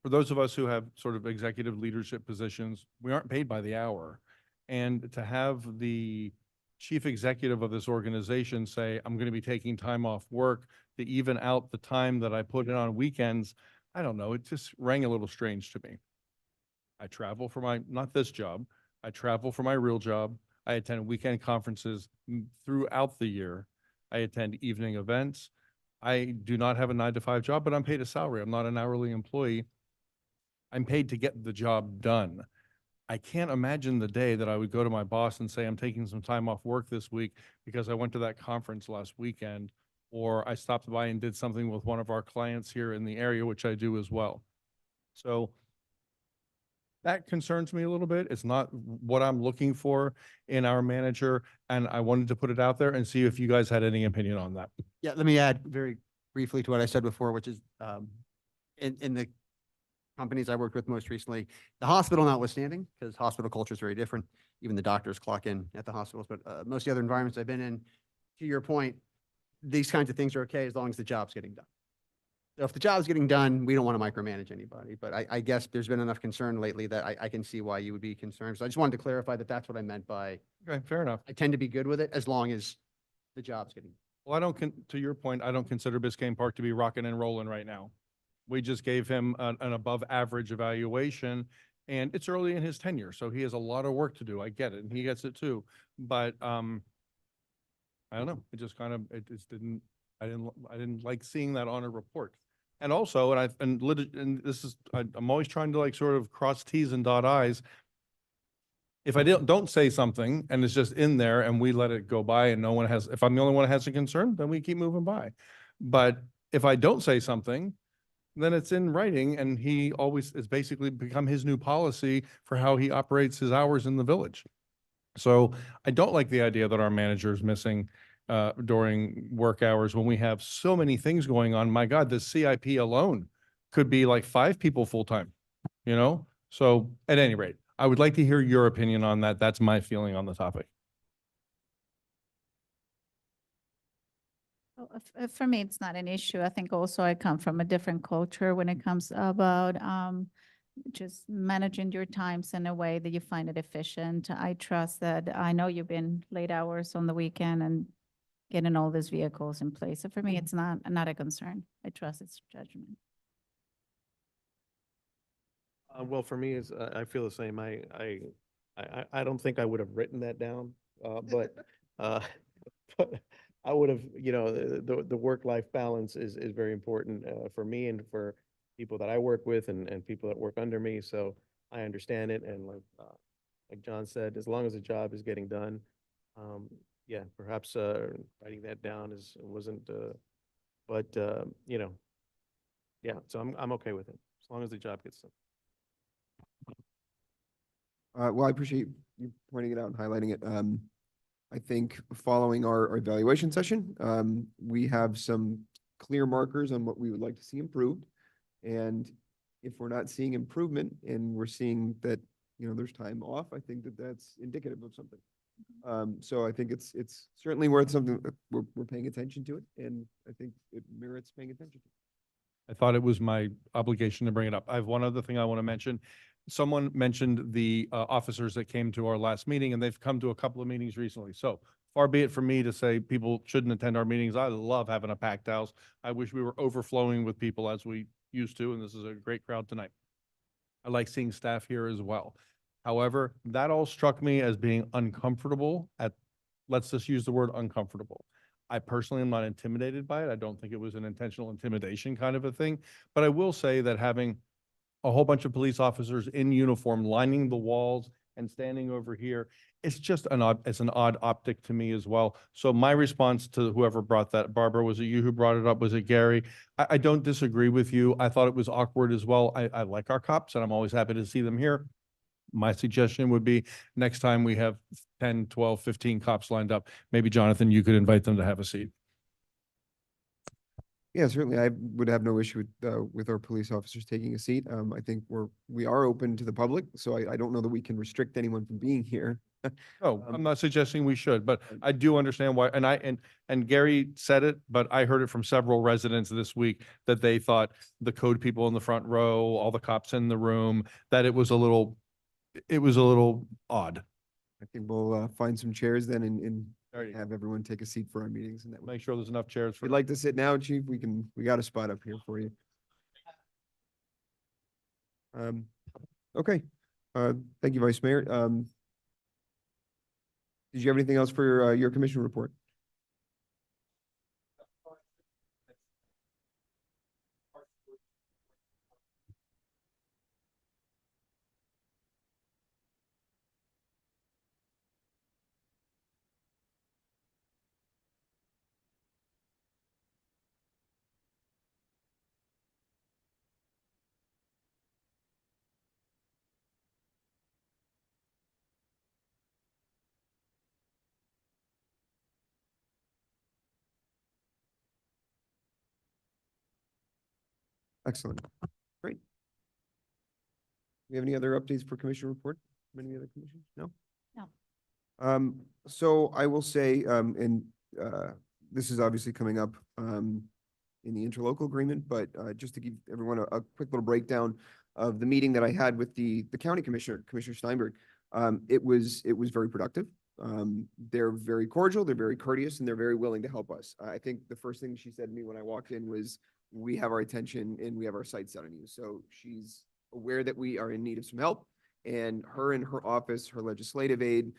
For those of us who have sort of executive leadership positions, we aren't paid by the hour. And to have the chief executive of this organization say, I'm going to be taking time off work to even out the time that I put in on weekends, I don't know, it just rang a little strange to me. I travel for not this job, I travel for my real job. I attend weekend conferences throughout the year. I attend evening events. I do not have a 9-to-5 job, but I'm paid a salary. I'm not an hourly employee. I'm paid to get the job done. I can't imagine the day that I would go to my boss and say, I'm taking some time off work this week because I went to that conference last weekend, or I stopped by and did something with one of our clients here in the area, which I do as well. So that concerns me a little bit. It's not what I'm looking for in our manager, and I wanted to put it out there and see if you guys had any opinion on that. Yeah, let me add very briefly to what I said before, which is in the companies I worked with most recently, the hospital notwithstanding, because hospital culture is very different. Even the doctors clock in at the hospitals, but most of the other environments I've been in, to your point, these kinds of things are okay as long as the job's getting done. So if the job's getting done, we don't want to micromanage anybody, but I guess there's been enough concern lately that I can see why you would be concerned. So I just wanted to clarify that that's what I meant by, Okay, fair enough. I tend to be good with it as long as the job's getting. Well, I don't, to your point, I don't consider Biscayne Park to be rocking and rolling right now. We just gave him an above average evaluation and it's early in his tenure, so he has a lot of work to do. I get it and he gets it too. But, I don't know, it just kind of, it just didn't, I didn't like seeing that on a report. And also, and this is, I'm always trying to like sort of cross Ts and dot Is. If I don't say something and it's just in there and we let it go by and no one has, if I'm the only one that has a concern, then we keep moving by. But if I don't say something, then it's in writing and he always, it's basically become his new policy for how he operates his hours in the village. So I don't like the idea that our manager is missing during work hours when we have so many things going on. My God, the CIP alone could be like 5 people full-time, you know? So at any rate, I would like to hear your opinion on that. That's my feeling on the topic. For me, it's not an issue. I think also I come from a different culture when it comes about just managing your times in a way that you find it efficient. I trust that, I know you've been late hours on the weekend and getting all these vehicles in place. So for me, it's not a concern. I trust its judgment. Well, for me, is I feel the same. I don't think I would have written that down, but but I would have, you know, the work-life balance is very important for me and for people that I work with and people that work under me. So I understand it, and like John said, as long as the job is getting done, yeah, perhaps writing that down wasn't, but you know, yeah. So I'm okay with it as long as the job gets done. Well, I appreciate you pointing it out and highlighting it. I think following our evaluation session, we have some clear markers on what we would like to see improved. And if we're not seeing improvement and we're seeing that, you know, there's time off, I think that that's indicative of something. So I think it's certainly worth something that we're paying attention to it, and I think it merits paying attention to. I thought it was my obligation to bring it up. I have one other thing I want to mention. Someone mentioned the officers that came to our last meeting, and they've come to a couple of meetings recently. So far be it from me to say people shouldn't attend our meetings. I love having a packed house. I wish we were overflowing with people as we used to, and this is a great crowd tonight. I like seeing staff here as well. However, that all struck me as being uncomfortable let's just use the word uncomfortable. I personally am not intimidated by it. I don't think it was an intentional intimidation kind of a thing. But I will say that having a whole bunch of police officers in uniform lining the walls and standing over here, it's just an odd optic to me as well. So my response to whoever brought that, Barbara, was it you who brought it up? Was it Gary? I don't disagree with you. I thought it was awkward as well. I like our cops and I'm always happy to see them here. My suggestion would be next time we have 10, 12, 15 cops lined up, maybe Jonathan, you could invite them to have a seat. Yeah, certainly. I would have no issue with our police officers taking a seat. I think we are open to the public, so I don't know that we can restrict anyone from being here. No, I'm not suggesting we should, but I do understand why, and Gary said it, but I heard it from several residents this week that they thought the code people in the front row, all the cops in the room, that it was a little odd. I think we'll find some chairs then and There you go. have everyone take a seat for our meetings, and that way. Make sure there's enough chairs If for. you'd like to sit now, Chief, we got a spot up here for you. Okay. Thank you, Vice Mayor. Did you have anything else for your commission report? Excellent. Great. we have any other updates for commission report? From any other commissions? No? No. So I will say, this is obviously coming up, in the interlocal agreement, but, just to give everyone a quick little breakdown of the meeting that I had with the county commissioner, Commissioner Steinberg. It was very productive. They're very cordial, they're very courteous, and they're very willing to help us. I think the first thing she said to me when I walked in was, we have our attention and we have our sights set on you. So she's aware that we are in need of some help. And her office, her legislative aide,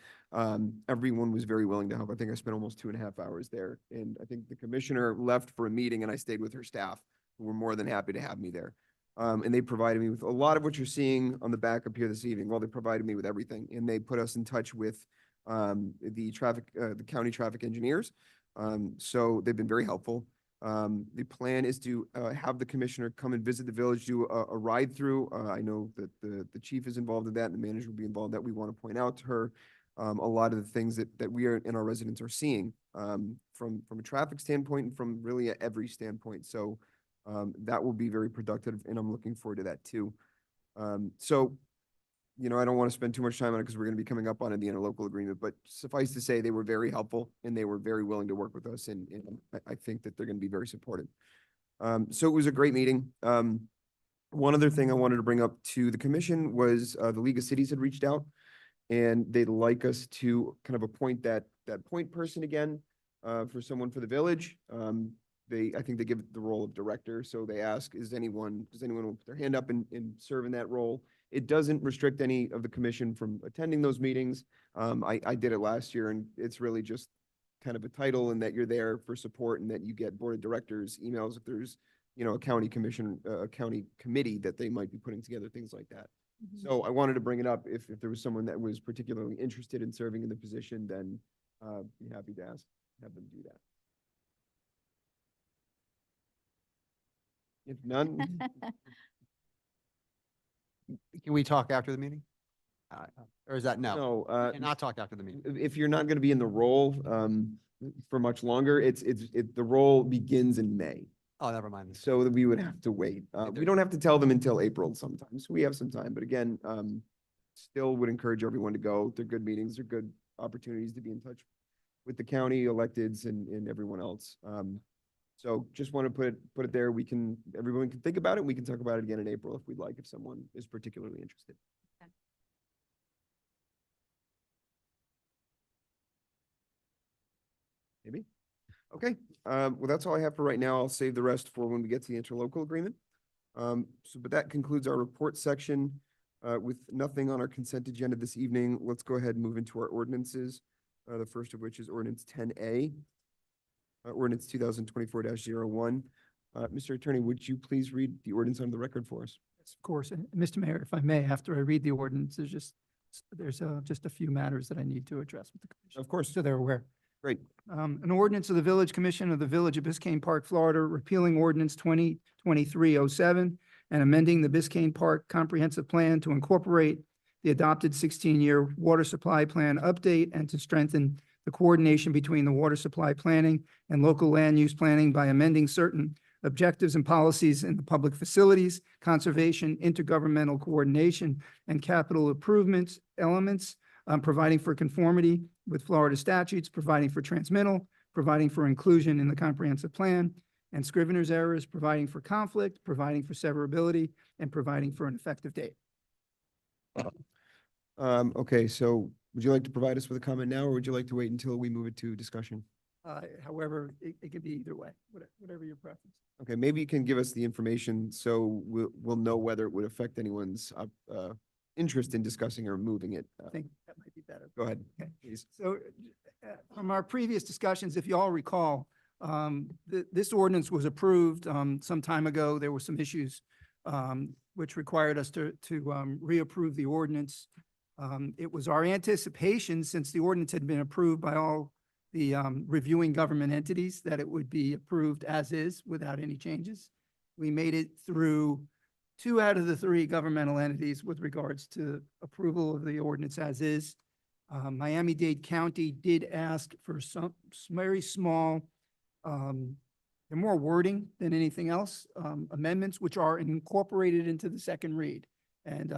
everyone was very willing to help. I think I spent almost 2.5 hours there. And I think the commissioner left for a meeting and I stayed with her staff, who were more than happy to have me there. And they provided me with a lot of what you're seeing on the back up here this evening. Well, they provided me with everything, and they put us in touch with the county traffic engineers. So they've been very helpful. The plan is to have the commissioner come and visit the village, do a ride through. I know that the chief is involved in that, and the manager will be involved. That we want to point out to her a lot of the things that we are and our residents are seeing from a traffic standpoint and from really every standpoint. So that will be very productive, and I'm looking forward to that too. So, you know, I don't want to spend too much time on it because we're going to be coming up on it, the interlocal agreement, but suffice to say, they were very helpful and they were very willing to work with us, and I think that they're going to be very supportive. So it was a great meeting. One other thing I wanted to bring up to the commission was the League of Cities had reached out, and they'd like us to kind of appoint that point person again for someone for the village. I think they give it the role of director, so they ask, does anyone want to put their hand up and serve in that role? It doesn't restrict any of the commission from attending those meetings. I did it last year, and it's really just kind of a title, and that you're there for support, and that you get board of directors emails if there's, you know, a county commission, a county committee that they might be putting together, things like that. So I wanted to bring it up. If there was someone that was particularly interested in serving in the position, then be happy to have them do that. If none, Can we talk after the meeting? Or is that no? no. We cannot talk after the meeting. If you're not going to be in the role for much longer, the role begins in May. Oh, never mind. So that we would have to wait. We don't have to tell them until April sometimes. We have some time, but again, still would encourage everyone to go. They're good meetings. They're good opportunities to be in touch with the county electeds and everyone else. So just want to put it there. Everyone can think about it. We can talk about it again in April if we'd like, if someone is particularly interested. Okay. Maybe. Okay. Well, that's all I have for right now. I'll save the rest for when we get to the interlocal agreement. But that concludes our report section. With nothing on our consent agenda this evening, let's go ahead and move into our ordinances. The first of which is ordinance 10A. Ordinance 2024-01. Mr. Attorney, would you please read the ordinance on the record for us? Yes, of course. And Mr. Mayor, if I may, after I read the ordinance, there's just a few matters that I need to address with the commission. Of course. So they're aware. Great. An ordinance of the Village Commission of the Village of Biscayne Park, Florida, repealing ordinance 2023-07 and amending the Biscayne Park Comprehensive Plan to incorporate the adopted 16-year water supply plan update and to strengthen the coordination between the water supply planning and local land use planning by amending certain objectives and policies in the public facilities, conservation, intergovernmental coordination, and capital improvements elements, providing for conformity with Florida statutes, providing for transmittal, providing for inclusion in the comprehensive plan, and Scrivener's errors, providing for conflict, providing for severability, and providing for an effective date. Okay, so would you like to provide us with a comment now, or would you like to wait until we move it to discussion? However, it could be either way, whatever your preference. Okay, maybe you can give us the information so we'll know whether it would affect anyone's interest in discussing or moving it. I think that might be better. Go ahead, Okay. please. So from our previous discussions, if you all recall, this ordinance was approved some time ago. There were some issues which required us to reapprove the ordinance. It was our anticipation, since the ordinance had been approved by all the reviewing government entities, that it would be approved as is without any changes. We made it through 2 out of the 3 governmental entities with regards to approval of the ordinance as is. Miami-Dade County did ask for some very small, they're more wording than anything else, amendments which are incorporated into the second read. And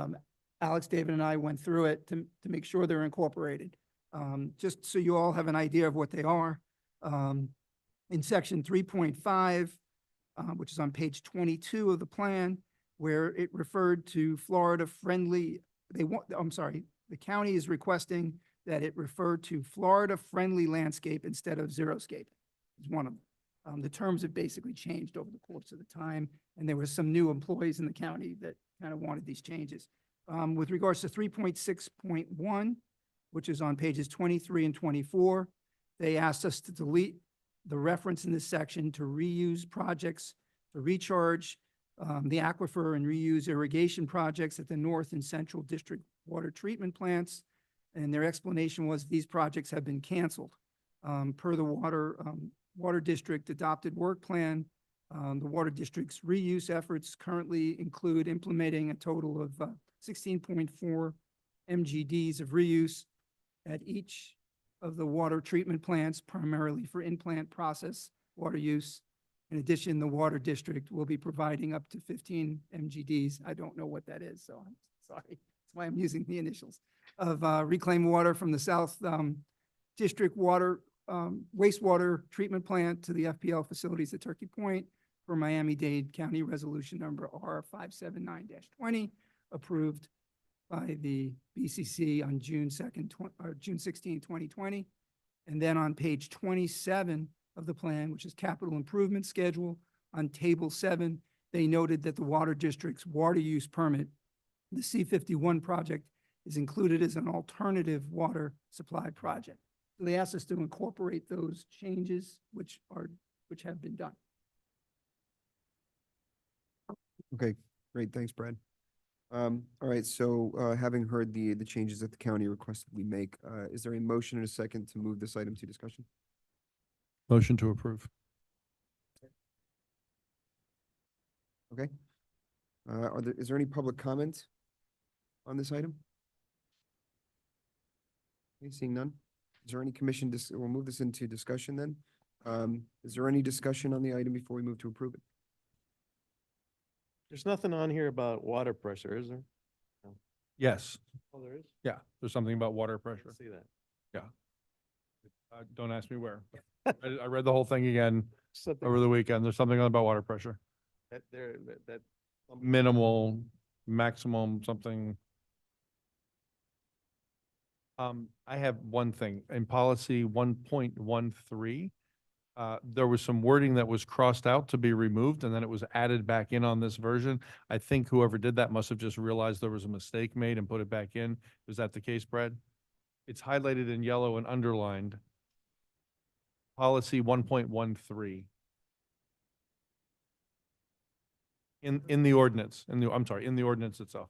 Alex, David, and I went through it to make sure they're incorporated. Just so you all have an idea of what they are. In section 3.5, which is on page 22 of the plan, where it referred to Florida-friendly, the county is requesting that it refer to Florida-friendly landscape instead of xeriscape. Is one of them. The terms have basically changed over the course of the time, and there were some new employees in the county that kind of wanted these changes. With regards to 3.6.1, which is on pages 23 and 24, they asked us to delete the reference in this section to reuse projects, to recharge the aquifer and reuse irrigation projects at the North and Central District water treatment plants. And their explanation was these projects have been canceled. Per the water district adopted work plan, the water district's reuse efforts currently include implementing a total of 16.4 MGDs of reuse at each of the water treatment plants, primarily for in-plant process water use. In addition, the water district will be providing up to 15 MGDs. I don't know what that is, so I'm sorry. That's why I'm using the initials of reclaimed water from the South District water wastewater treatment plant to the FPL facilities at Turkey Point for Miami-Dade County Resolution Number R579-20, approved by the BCC on June 16, 2020. And then on page 27 of the plan, which is capital improvement schedule, on table 7, they noted that the water district's water use permit, the C51 project, is included as an alternative water supply project. So they asked us to incorporate those changes, which have been done. Okay, great. Thanks, Brad. All right, so having heard the changes that the county requested we make, is there a motion and a second to move this item to discussion? Motion to approve. Okay. Is there any public comment on this item? Okay, seeing none. Is there any commission, we'll move this into discussion then. Is there any discussion on the item before we move to approve it? There's nothing on here about water pressure, is there? Yes. Oh, there is? Yeah, there's something about water pressure. See that. Don't ask me where. I read the whole thing again Something over the weekend. There's something about water pressure. that. Minimal, maximum, something. I have one thing. In policy 1.13, there was some wording that was crossed out to be removed, and then it was added back in on this version. I think whoever did that must have just realized there was a mistake made and put it back in. Was that the case, Brad? It's highlighted in yellow and underlined. Policy 1.13. In the ordinance, in the ordinance itself.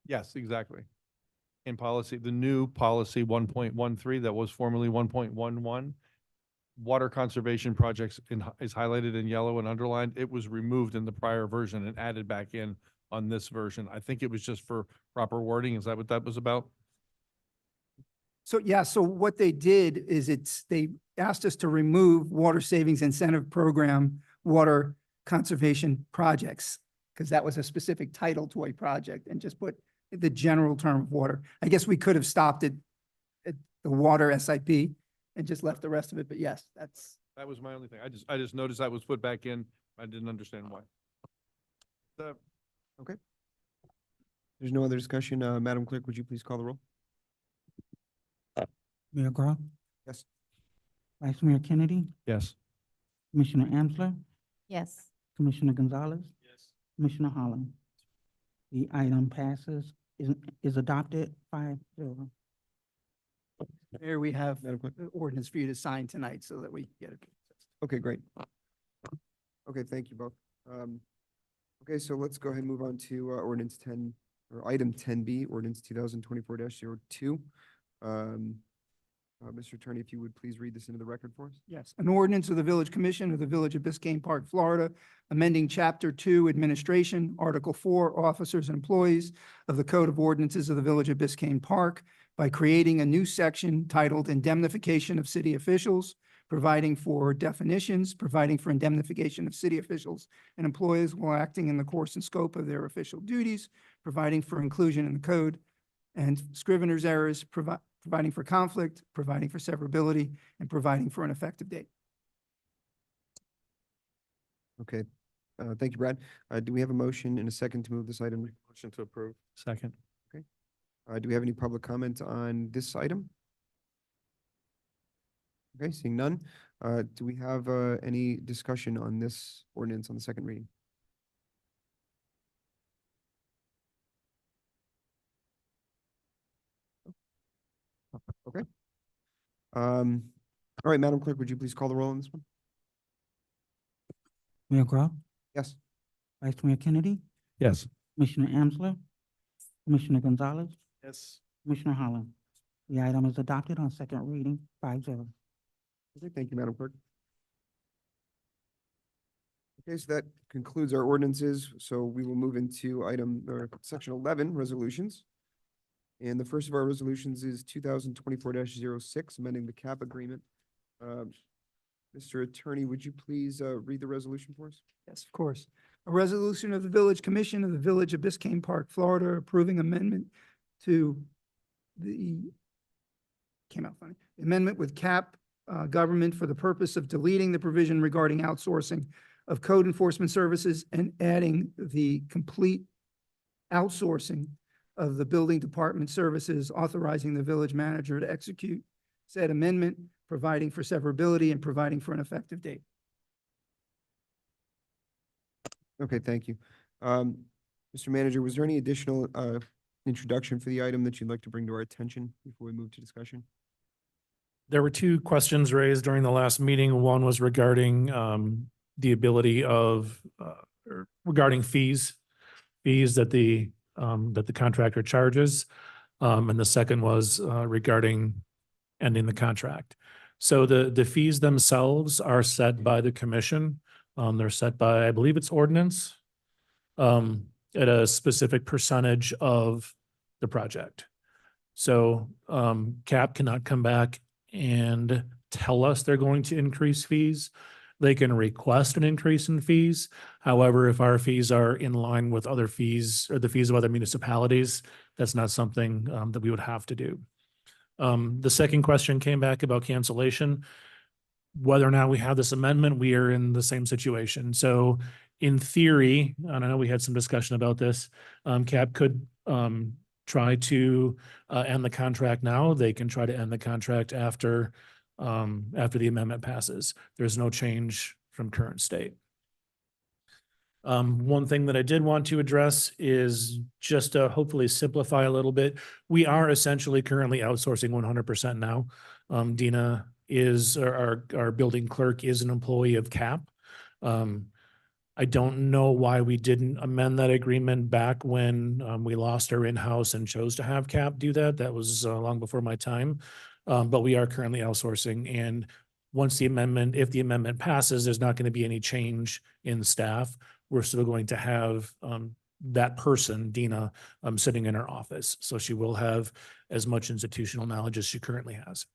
Yes, exactly. In policy, the new policy 1.13 that was formerly 1.11, water conservation projects is highlighted in yellow and underlined. It was removed in the prior version and added back in on this version. I think it was just for proper wording. Is that what that was about? So, yeah, so what they did is they asked us to remove water savings incentive program, water conservation projects, because that was a specific title to a project, and just put the general term of water. I guess we could have stopped it at the water SIP and just left the rest of it, but yes, That was my only thing. I just noticed that was put back in. I didn't understand why. Okay. There's no other discussion. Madam Clerk, would you please call the roll? Mayor Groff, Yes. Vice Mayor Kennedy, Yes. Commissioner Amsler, Yes. Commissioner Gonzalez, Yes. Commissioner Holland. The item passes, is adopted 5-0. there we have Madam Clerk? the ordinance for you to sign tonight so that we get it. Okay, great. Okay, thank you both. Okay, so let's go ahead and move on to ordinance 10, or item 10B, ordinance 2024-02. Mr. Attorney, if you would please read this into the record for us. Yes, an ordinance of the Village Commission of the Village of Biscayne Park, Florida, amending Chapter 2 Administration, Article 4 Officers and Employees of the Code of Ordinances of the Village of Biscayne Park by creating a new section titled Indemnification of City Officials, providing for definitions, providing for indemnification of city officials and employees while acting in the course and scope of their official duties, providing for inclusion in the code and scrivener's errors, providing for conflict, providing for severability, and providing for an effective date. Okay, thank you, Brad. Do we have a motion and a second to move this item? Motion to approve. Second. Do we have any public comment on this item? Okay, seeing none. Do we have any discussion on this ordinance on the second reading? Okay. All right, Madam Clerk, would you please call the roll on this one? Mayor Groff, Yes. Vice Mayor Kennedy, Yes. Commissioner Amsler, Commissioner Gonzalez, Yes. Commissioner Holland. The item is adopted on second reading, 5-0. Okay, thank you, Madam Clerk. Okay, so that concludes our ordinances. So we will move into section 11, resolutions. And the first of our resolutions is 2024-06, amending the CAP agreement. Mr. Attorney, would you please read the resolution for us? Yes, of course. A resolution of the Village Commission of the Village of Biscayne Park, Florida, approving amendment to amendment with CAP government for the purpose of deleting the provision regarding outsourcing of code enforcement services and adding the complete outsourcing of the building department services, authorizing the village manager to execute said amendment, providing for severability and providing for an effective date. Okay, thank you. Mr. Manager, was there any additional introduction for the item that you'd like to bring to our attention before we move to discussion? There were two questions raised during the last meeting. One was regarding the ability of, or regarding fees that the contractor charges. And the second was regarding ending the contract. So the fees themselves are set by the commission. They're set by, I believe it's ordinance, at a specific percentage of the project. So CAP cannot come back and tell us they're going to increase fees. They can request an increase in fees. However, if our fees are in line with other fees or the fees of other municipalities, that's not something that we would have to do. The second question came back about cancellation. Whether or not we have this amendment, we are in the same situation. So in theory, and I know we had some discussion about this, CAP could try to end the contract now. They can try to end the contract after the amendment passes. There's no change from current state. One thing that I did want to address is just to hopefully simplify a little bit. We are essentially currently outsourcing 100% now. Dina is, our building clerk is an employee of CAP. I don't know why we didn't amend that agreement back when we lost our in-house and chose to have CAP do that. That was long before my time. But we are currently outsourcing, and once the amendment, if the amendment passes, there's not going to be any change in staff. We're still going to have that person, Dina, sitting in her office. So she will have as much institutional knowledge as she currently has.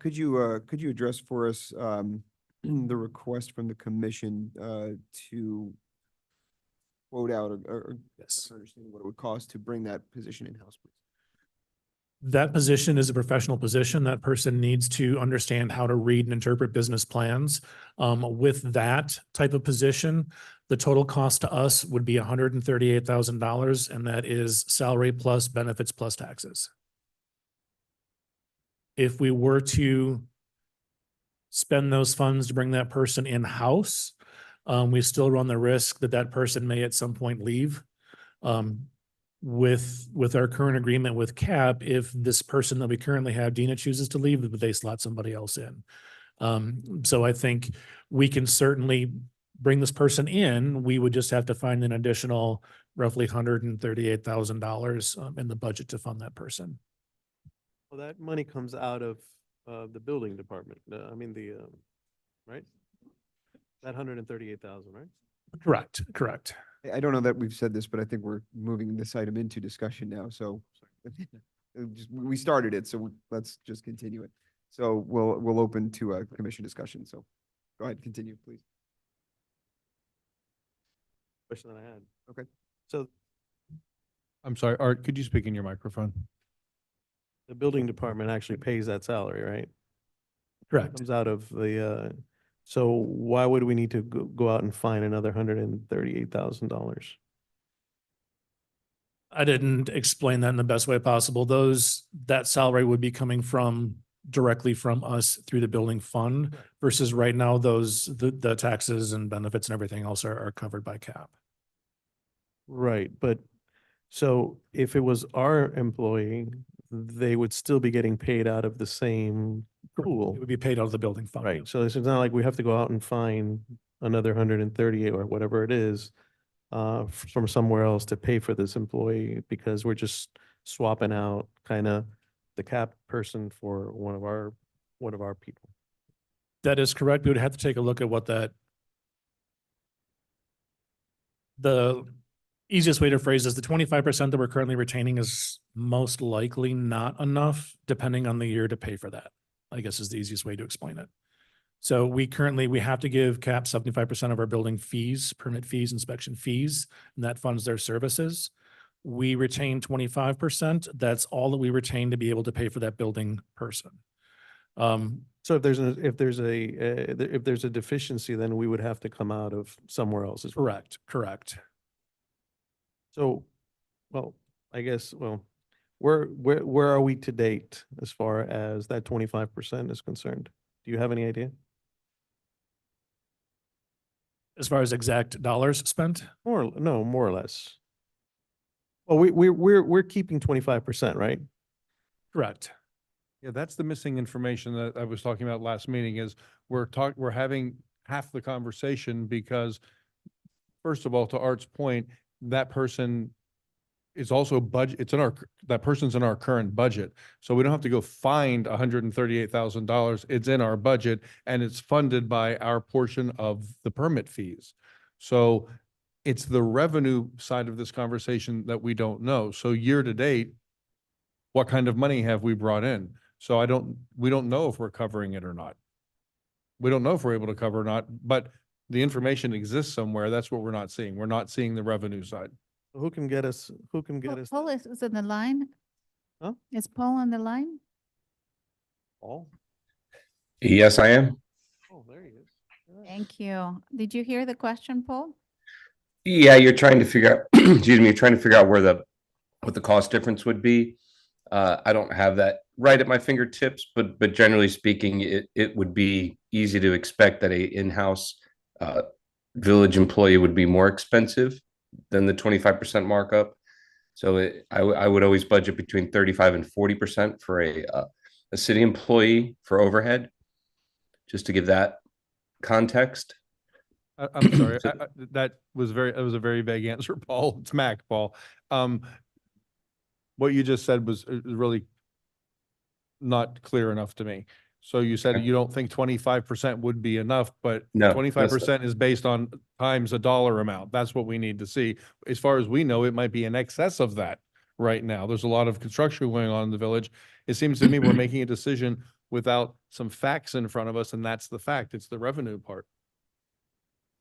Could you address for us the request from the commission to quote out or Yes. understand what it would cost to bring that position in-house, please? That position is a professional position. That person needs to understand how to read and interpret business plans. With that type of position, the total cost to us would be $138,000, and that is salary plus benefits plus taxes. If we were to spend those funds to bring that person in-house, we still run the risk that that person may at some point leave. With our current agreement with CAP, if this person that we currently have, Dina, chooses to leave, they slot somebody else in. So I think we can certainly bring this person in. We would just have to find an additional roughly $138,000 in the budget to fund that person. Well, that money comes out of the building department. Right? That 138,000, right? Correct. I don't know that we've said this, but I think we're moving this item into discussion now. So We started it, so let's just continue it. So we'll open to a commission discussion. So go ahead, continue, please. Question that I had. Okay. So I'm sorry, Art, could you speak in your microphone? the building department actually pays that salary, right? Correct. Comes out of the, so why would we need to go out and find another $138,000? I didn't explain that in the best way possible. That salary would be coming directly from us through the building fund versus right now, the taxes and benefits and everything else are covered by CAP. Right, but so if it was our employee, they would still be getting paid out of the same pool. It would be paid out of the building fund. Right, so it's not like we have to go out and find another 138 or whatever it is from somewhere else to pay for this employee because we're just swapping out kind of the CAP person for one of our people. That is correct. We would have to take a look at what the easiest way to phrase is the 25% that we're currently retaining is most likely not enough, depending on the year, to pay for that, I guess is the easiest way to explain it. So we have to give CAP 75% of our building fees, permit fees, inspection fees, and that funds their services. We retain 25%. That's all that we retain to be able to pay for that building person. So if there's a deficiency, then we would have to come out of somewhere else. Correct. So, well, I guess, where are we to date as far as that 25% is concerned? Do you have any idea? As far as exact dollars spent? More or less. Well, we're keeping 25%, right? Correct. Yeah, that's the missing information that I was talking about last meeting is we're having half the conversation because first of all, to Art's point, that person is also that person's in our current budget. So we don't have to go find $138,000. It's in our budget and it's funded by our portion of the permit fees. So it's the revenue side of this conversation that we don't know. So year to date, what kind of money have we brought in? So we don't know if we're covering it or not. We don't know if we're able to cover or not, but the information exists somewhere. That's what we're not seeing. We're not seeing the revenue side. Who can get us? Paul is on the line? Huh? Is Paul on the line? Paul? Yes, I am. Oh, there he is. Thank you. Did you hear the question, Paul? Yeah, you're trying to figure out, excuse me, you're trying to figure out what the cost difference would be. I don't have that right at my fingertips, but generally speaking, it would be easy to expect that a in-house village employee would be more expensive than the 25% markup. So I would always budget between 35 and 40% for a city employee for overhead, just to give that context. I'm sorry, that was a very vague answer, Paul. It's Mac, Paul. What you just said was really not clear enough to me. So you said you don't think 25% would be enough, but No, 25% is based on times a dollar amount. That's what we need to see. As far as we know, it might be in excess of that right now. There's a lot of construction going on in the village. It seems to me we're making a decision without some facts in front of us, and that's the fact. It's the revenue part.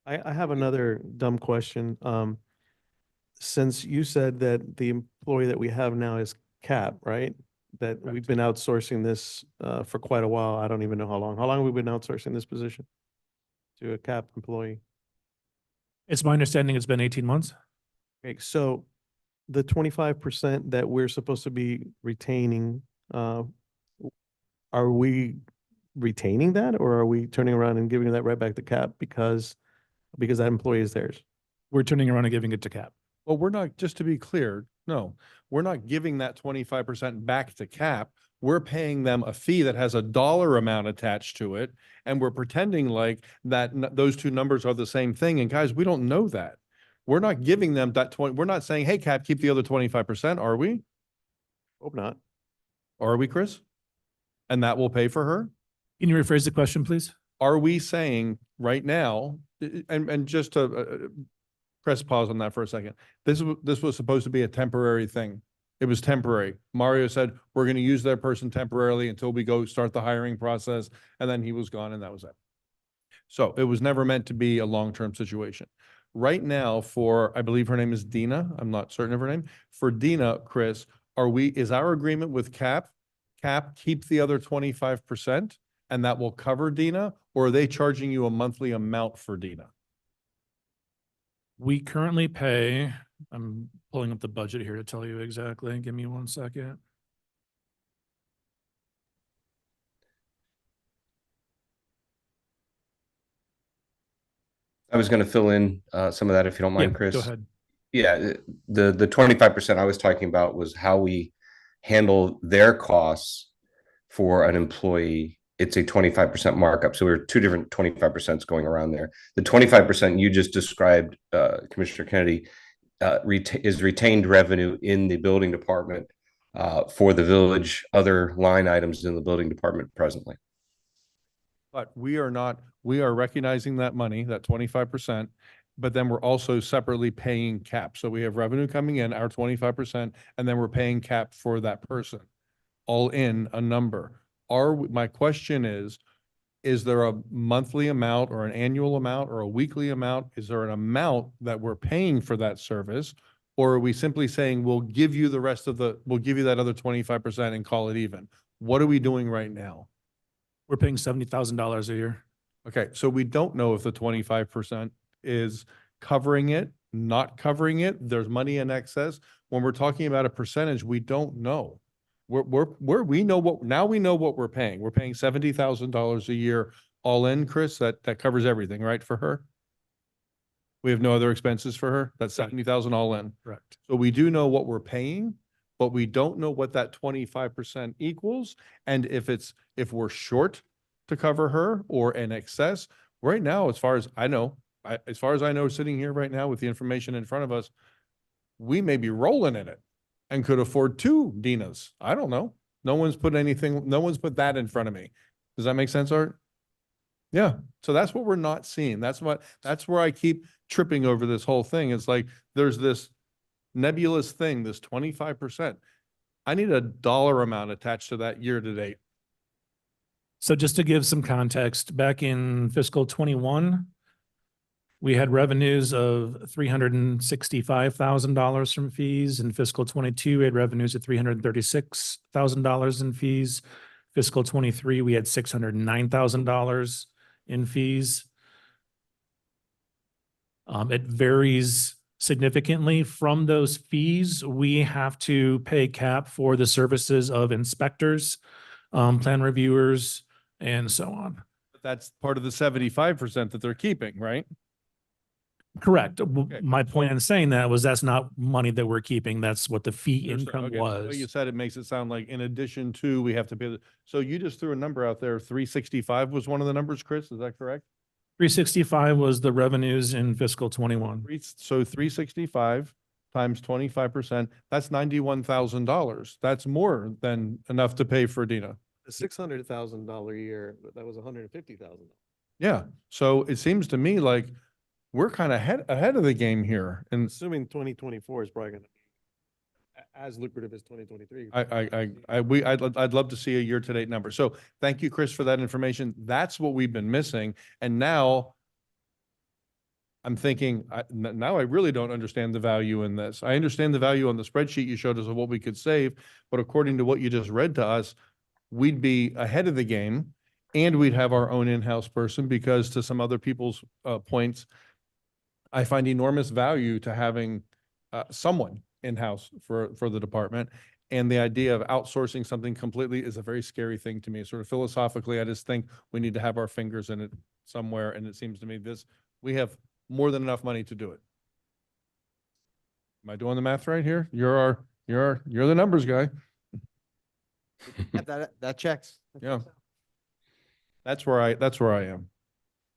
I have another dumb question. Since you said that the employee that we have now is CAP, right? That we've been outsourcing this for quite a while. I don't even know how long. How long have we been outsourcing this position to a CAP employee? It's my understanding it's been 18 months. Okay, so the 25% that we're supposed to be retaining, are we retaining that or are we turning around and giving that right back to CAP because that employee is theirs? We're turning around and giving it to CAP. Well, we're not, just to be clear, no, we're not giving that 25% back to CAP. We're paying them a fee that has a dollar amount attached to it. And we're pretending like those two numbers are the same thing. And guys, we don't know that. We're not giving them that we're not saying, hey, CAP, keep the other 25%, are we? Hope not. Are we, Chris? And that will pay for her? Can you rephrase the question, please? Are we saying right now, and just to press pause on that for a second, this was supposed to be a temporary thing. It was temporary. Mario said, we're going to use that person temporarily until we go start the hiring process. And then he was gone and that was it. So it was never meant to be a long-term situation. Right now for, I believe her name is Dina. I'm not certain of her name. For Dina, Chris, is our agreement with CAP, keep the other 25% and that will cover Dina? Or are they charging you a monthly amount for Dina? We currently pay, I'm pulling up the budget here to tell you exactly. Give me 1 second. I was going to fill in some of that if you don't mind, Yeah, Chris. go ahead. Yeah, the 25% I was talking about was how we handle their costs for an employee. It's a 25% markup. So we're two different 25% going around there. The 25% you just described, Commissioner Kennedy, is retained revenue in the building department for the village, other line items in the building department presently. But we are recognizing that money, that 25%, but then we're also separately paying CAP. So we have revenue coming in, our 25%, and then we're paying CAP for that person, all in a number. My question is there a monthly amount or an annual amount or a weekly amount? Is there an amount that we're paying for that service? Or are we simply saying, we'll give you we'll give you that other 25% and call it even? What are we doing right now? We're paying $70,000 a year. Okay, so we don't know if the 25% is covering it, not covering it. There's money in excess. When we're talking about a percentage, we don't know. We know what we're paying. We're paying $70,000 a year all in, Chris. That covers everything, right, for her? We have no other expenses for her. That's 70,000 all in. Correct. So we do know what we're paying, but we don't know what that 25% equals. And if we're short to cover her or in excess, right now, as far as I know, sitting here right now with the information in front of us, we may be rolling in it and could afford 2 Dinas. I don't know. No one's put that in front of me. Does that make sense, Art? Yeah. So that's what we're not seeing. That's where I keep tripping over this whole thing. It's like, there's this nebulous thing, this 25%. I need a dollar amount attached to that year to date. So just to give some context, back in fiscal 21, we had revenues of $365,000 from fees. In fiscal 22, we had revenues of $336,000 in fees. Fiscal 23, we had $609,000 in fees. It varies significantly from those fees. We have to pay CAP for the services of inspectors, plan reviewers, and so on. But that's part of the 75% that they're keeping, right? Correct. Okay. My point in saying that was that's not money that we're keeping. That's what the fee income Okay, so the way you was. said it makes it sound like in addition to, we have to pay so you just threw a number out there. 365 was one of the numbers, Chris, is that correct? 365 was the revenues in fiscal 21. So 365 times 25%, that's $91,000. That's more than enough to pay for Dina. The $600,000 a year, that was $150,000. Yeah. So it seems to me like we're kind of ahead of the game here. And Assuming 2024 is probably going to be as lucrative as 2023. I'd love to see a year-to-date number. So thank you, Chris, for that information. That's what we've been missing. And now I'm thinking, now I really don't understand the value in this. I understand the value on the spreadsheet you showed us of what we could save, but according to what you just read to us, we'd be ahead of the game and we'd have our own in-house person because to some other people's points, I find enormous value to having someone in-house for the department. And the idea of outsourcing something completely is a very scary thing to me. Sort of philosophically, I just think we need to have our fingers in it somewhere. And it seems to me we have more than enough money to do it. Am I doing the math right here? You're the numbers guy. Yeah, that checks. Yeah. That's where I am.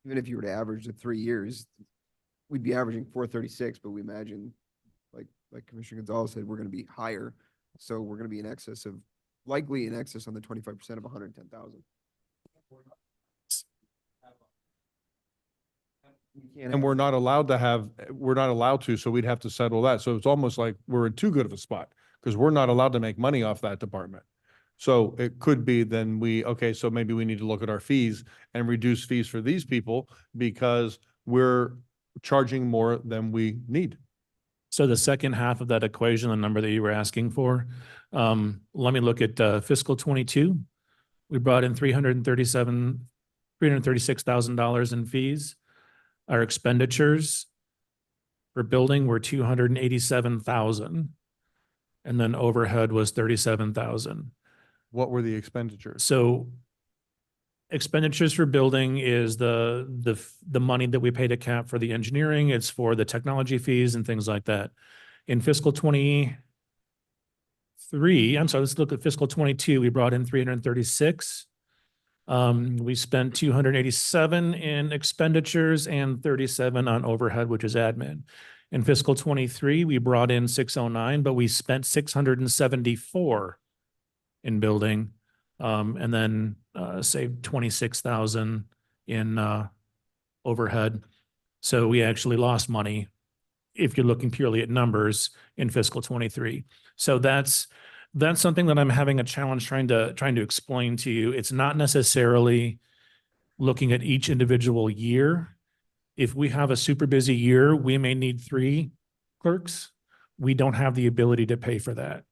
Even if you were to average the 3 years, we'd be averaging 436, but we imagine, like Commissioner Gonzalez said, we're going to be higher. So we're going to be likely in excess on the 25% of 110,000. And we're not allowed to, so we'd have to settle that. So it's almost like we're in too good of a spot because we're not allowed to make money off that department. So it could be then okay, so maybe we need to look at our fees and reduce fees for these people because we're charging more than we need. So the second half of that equation, the number that you were asking for, let me look at fiscal 22. We brought in $336,000 in fees. Our expenditures for building were 287,000. And then overhead was 37,000. What were the expenditures? So expenditures for building is the money that we pay to CAP for the engineering. It's for the technology fees and things like that. In fiscal 23, let's look at fiscal 22. We brought in 336. We spent 287 in expenditures and 37 on overhead, which is admin. In fiscal 23, we brought in 609, but we spent 674 in building, and then saved 26,000 in overhead. So we actually lost money if you're looking purely at numbers in fiscal 23. So that's something that I'm having a challenge trying to explain to you. It's not necessarily looking at each individual year. If we have a super busy year, we may need 3 clerks. We don't have the ability to pay for that.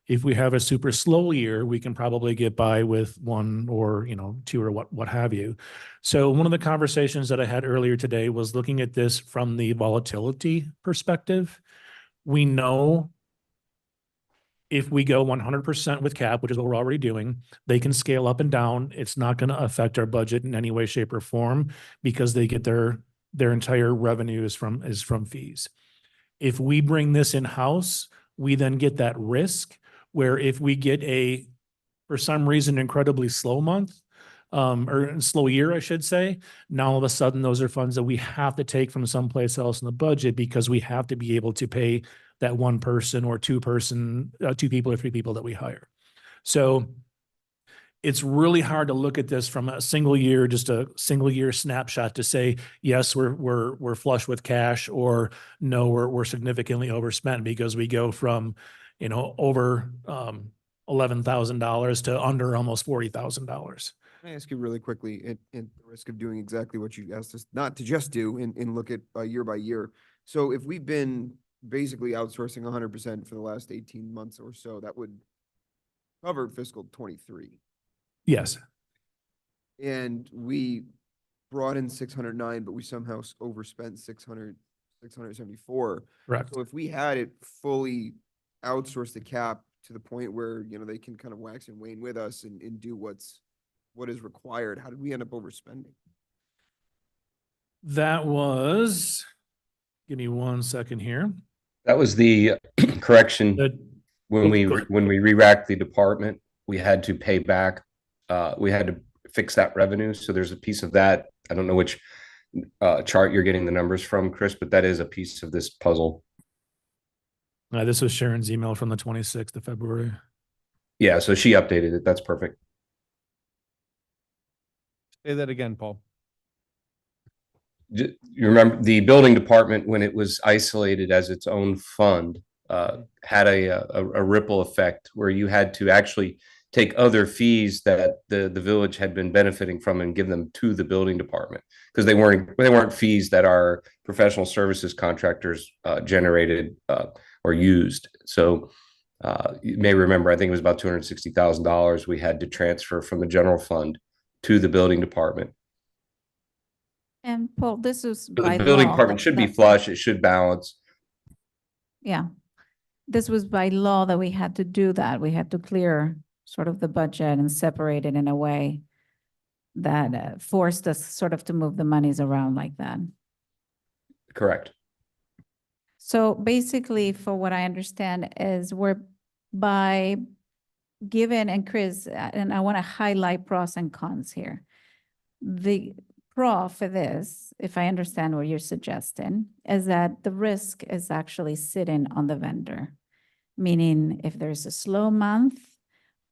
If we have a super slow year, we can probably get by with 1 or 2 or what have you. So one of the conversations that I had earlier today was looking at this from the volatility perspective. We know if we go 100% with CAP, which is what we're already doing, they can scale up and down. It's not going to affect our budget in any way, shape, or form because they get their entire revenue is from fees. If we bring this in-house, we then get that risk where if we get for some reason, incredibly slow month, or slow year, I should say, now all of a sudden, those are funds that we have to take from someplace else in the budget because we have to be able to pay that 1 person or 2 people or 3 people that we hire. So it's really hard to look at this from a single year, just a single year snapshot to say, yes, we're flush with cash, or no, we're significantly overspent because we go from, over $11,000 to under almost $40,000. Can I ask you really quickly, at the risk of doing exactly what you asked us not to just do and look at year by year? So if we've been basically outsourcing 100% for the last 18 months or so, that would cover fiscal 23. Yes. And we brought in 609, but we somehow overspent 674. Correct. So if we had it fully outsourced the CAP to the point where, they can kind of wax and wane with us and do what is required, how did we end up overspending? That was, give me 1 second here. That was the correction. When Go ahead. we re-racked the department, we had to pay back. We had to fix that revenue. So there's a piece of that. I don't know which chart you're getting the numbers from, Chris, but that is a piece of this puzzle. This was Sharon's email from the 26th of February. Yeah, so she updated it. That's perfect. Say that again, Paul. You remember the building department, when it was isolated as its own fund, had a ripple effect where you had to actually take other fees that the village had been benefiting from and give them to the building department because they weren't fees that our professional services contractors generated or used. So you may remember, I think it was about $260,000 we had to transfer from the general fund to the building department. And Paul, this was So by the building law. department should be flush. It should balance. Yeah. This was by law that we had to do that. We had to clear sort of the budget and separate it in a way that forced us sort of to move the monies around like that. Correct. So basically, for what I understand is we're by given, and Chris, and I want to highlight pros and cons here. The pro for this, if I understand what you're suggesting, is that the risk is actually sitting on the vendor. Meaning if there's a slow month,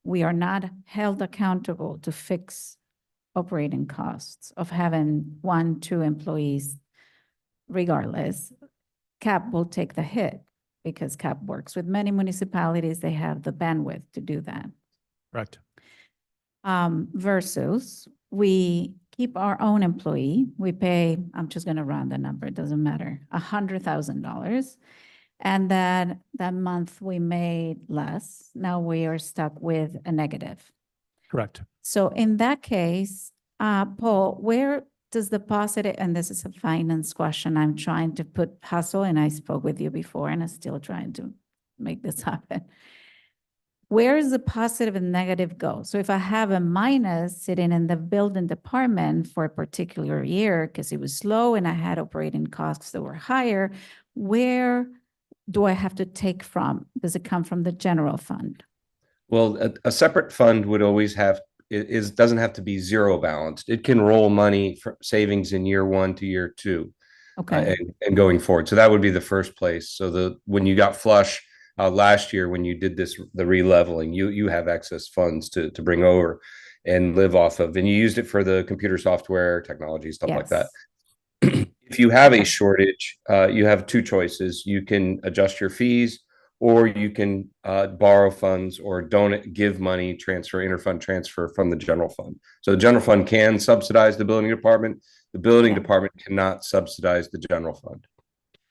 we are not held accountable to fix operating costs of having 1, 2 employees. Regardless, CAP will take the hit because CAP works with many municipalities. They have the bandwidth to do that. Correct. Versus we keep our own employee. We pay, I'm just going to round the number, it doesn't matter, $100,000. And then that month we made less. Now we are stuck with a negative. Correct. So in that case, Paul, where does the positive, and this is a finance question, I'm trying to put hustle, and I spoke with you before, and I'm still trying to make this happen. Where is the positive and negative go? So if I have a minus sitting in the building department for a particular year, because it was slow and I had operating costs that were higher, where do I have to take from? Does it come from the general fund? Well, a separate fund would always have, doesn't have to be zero balanced. It can roll money for savings in year 1 to year 2. Okay. And going forward. So that would be the first place. So when you got flush last year, when you did the re-leveling, you have excess funds to bring over and live off of, and you used it for the computer software, technology, stuff like that. If you have a shortage, you have two choices. You can adjust your fees, or you can borrow funds or give money, interfund transfer from the general fund. So the general fund can subsidize the building department. The building department cannot subsidize the general fund.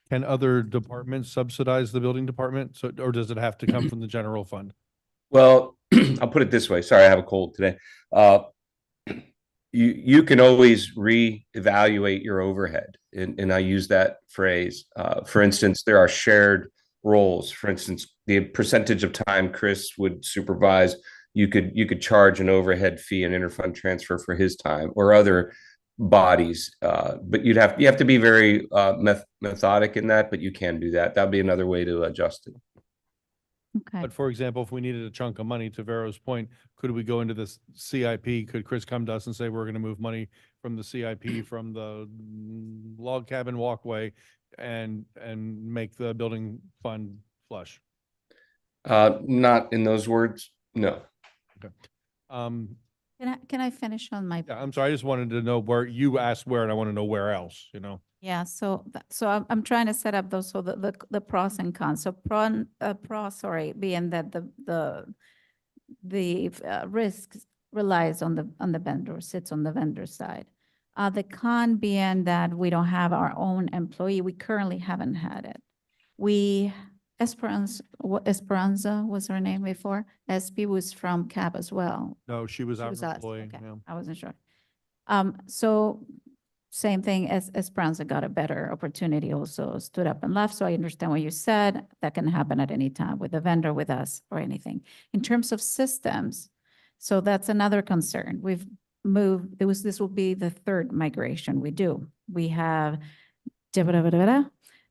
Can other departments subsidize the building department? So, or does it have to come from the general fund? Well, I'll put it this way. Sorry, I have a cold today. You can always reevaluate your overhead, and I use that phrase. For instance, there are shared roles. For instance, the percentage of time Chris would supervise, you could charge an overhead fee and interfund transfer for his time, or other bodies. But you have to be very methodic in that, but you can do that. That'd be another way to adjust it. Okay. But for example, if we needed a chunk of money, to Vero's point, could we go into this CIP? Could Chris come to us and say, we're going to move money from the CIP, from the log cabin walkway, and make the building fund flush? Not in those words, no. Okay. Can I finish on my? Yeah, I'm sorry. I just wanted to know where you asked where, and I want to know where else, you know? Yeah, so I'm trying to set up those, so the pros and cons. So being that the risk relies on the vendor, sits on the vendor side. The con being that we don't have our own employee. We currently haven't had it. Esperanza was her name before. SB was from CAP as well. No, she was our us. employee. Okay. Yeah. I wasn't sure. So same thing as Esperanza got a better opportunity, also stood up and left. So I understand what you said. That can happen at any time with the vendor, with us, or anything. In terms of systems, so that's another concern. We've moved, this will be the third migration we do. We have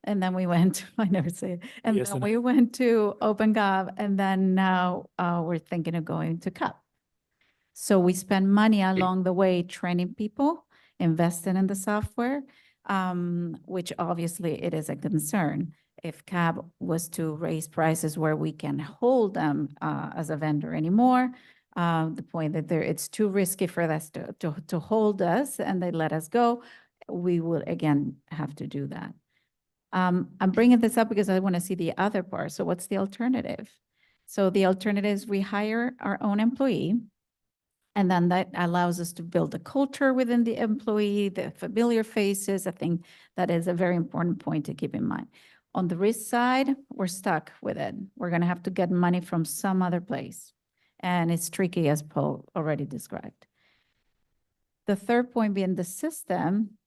and then we went, I never say it, and Yes, then and- we went to OpenGov, and then now we're thinking of going to CAP. So we spend money along the way training people, investing in the software, which obviously it is a concern. If CAP was to raise prices where we can hold them as a vendor anymore, the point that it's too risky for us to hold us and they let us go, we will again have to do that. I'm bringing this up because I want to see the other part. So what's the alternative? So the alternative is we hire our own employee, and then that allows us to build a culture within the employee, the familiar faces. I think that is a very important point to keep in mind. On the risk side, we're stuck with it. We're going to have to get money from some other place. And it's tricky, as Paul already described. The third point being the system,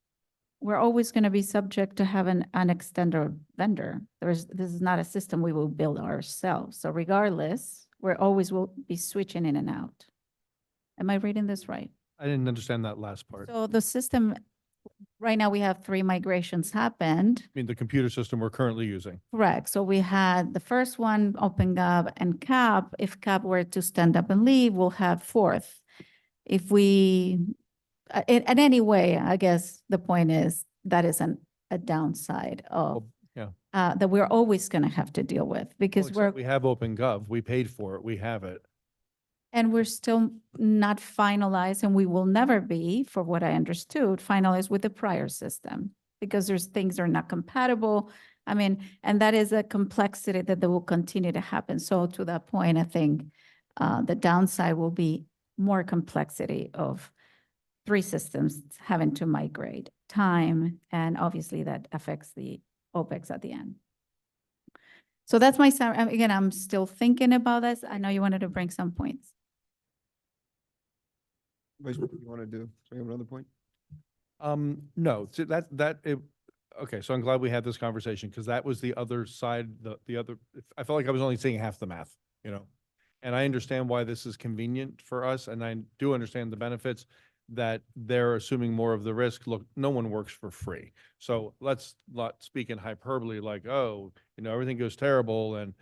we're always going to be subject to having an extender vendor. This is not a system we will build ourselves. So regardless, we're always will be switching in and out. Am I reading this right? I didn't understand that last part. So the system, right now we have 3 migrations happened. I mean, the computer system we're currently using. Correct. So we had the first one, OpenGov and CAP. If CAP were to stand up and leave, we'll have 4th. If we, in any way, I guess the point is that is a downside of that we're always going to have to deal with, because We have OpenGov. We paid for it. We have it. and we're still not finalized, and we will never be, for what I understood, finalized with the prior system. because there's things are not compatible. I mean, and that is a complexity that will continue to happen. So to that point, I think the downside will be more complexity of 3 systems having to migrate, time, and obviously that affects the OpEx at the end. So that's my, again, I'm still thinking about this. I know you wanted to bring some points. Vice Mayor, you want to do, so you have another point? No, so okay, so I'm glad we had this conversation because that was the other side, the other, I felt like I was only seeing half the math, you know? And I understand why this is convenient for us, and I do understand the benefits that they're assuming more of the risk. Look, no one works for free. So let's not speak in hyperbole like, oh, you know, everything goes terrible and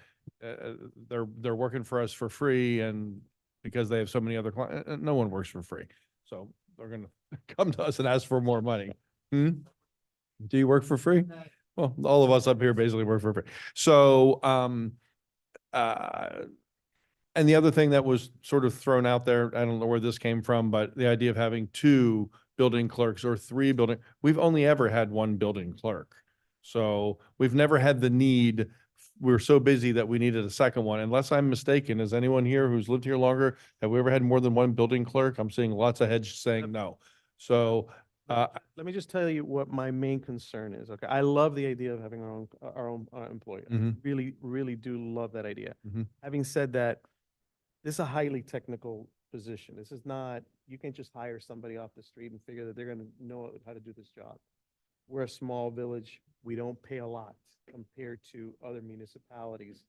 they're working for us for free and because they have so many other clients, no one works for free. So they're going to come to us and ask for more money. Do you work for free? Well, all of us up here basically work for free. So, and the other thing that was sort of thrown out there, I don't know where this came from, but the idea of having 2 building clerks or 3 we've only ever had 1 building clerk. So we've never had the need. We're so busy that we needed a second one. Unless I'm mistaken, is anyone here who's lived here longer, have we ever had more than 1 building clerk? I'm seeing lots of heads saying no. So, Let me just tell you what my main concern is, okay? I love the idea of having our own employee. I Mhm. really, really do love that idea. Mhm. Having said that, this is a highly technical position. This is not, you can't just hire somebody off the street and figure that they're gonna know how to do this job. We're a small village. We don't pay a lot compared to other municipalities.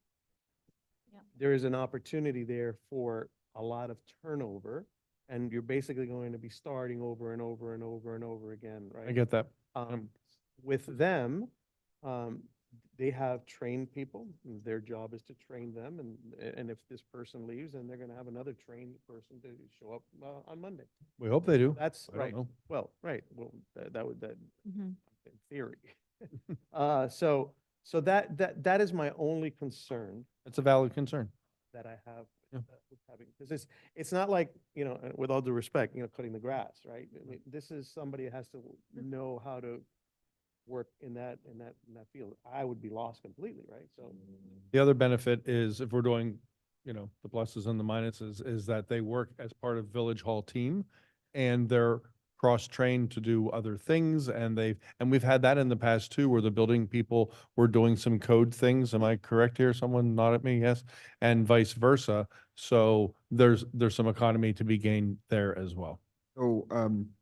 Yep. There is an opportunity there for a lot of turnover, and you're basically going to be starting over and over and over and over again, right? I get that. With them, they have trained people. Their job is to train them, and if this person leaves, then they're going to have another trained person to show up on Monday. We hope they do. That's I don't right. know. Well, right. Well, that would Mhm. in theory. So that is my only concern It's a valid concern. that I have Yeah. with having, because it's not like, you know, with all due respect, you know, cutting the grass, right? I mean, this is somebody that has to know how to work in that field. I would be lost completely, right? So The other benefit is if we're doing, you know, the pluses and the minuses, is that they work as part of Village Hall team and they're cross-trained to do other things and we've had that in the past too, where the building people were doing some code things. Am I correct here? Someone nod at me, yes? And vice versa. So there's some economy to be gained there as well. So,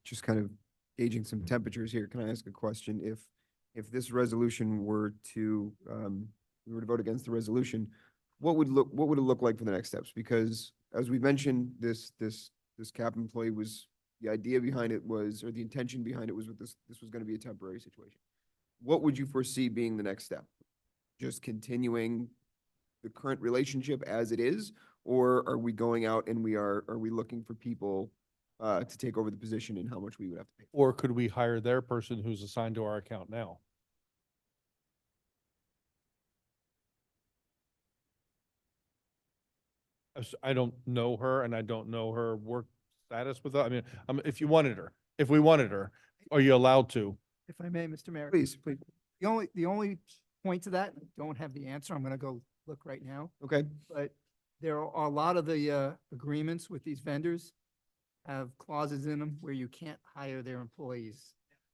just kind of gauging some temperatures here, can I ask a question? If this resolution were to, we were to vote against the resolution, what would it look like for the next steps? Because as we mentioned, this CAP employee was, the idea behind it was, or the intention behind it was with this was gonna be a temporary situation. What would you foresee being the next step? Just continuing the current relationship as it is? Or are we going out and are we looking for people to take over the position and how much we would have to pay? Or could we hire their person who's assigned to our account now? I don't know her and I don't know her work status with, I mean, if we wanted her, are you allowed to? If I may, Mr. Mayor. Please. The only point to that, I don't have the answer. I'm gonna go look right now. Okay. But there are a lot of the agreements with these vendors have clauses in them where you can't hire their employees.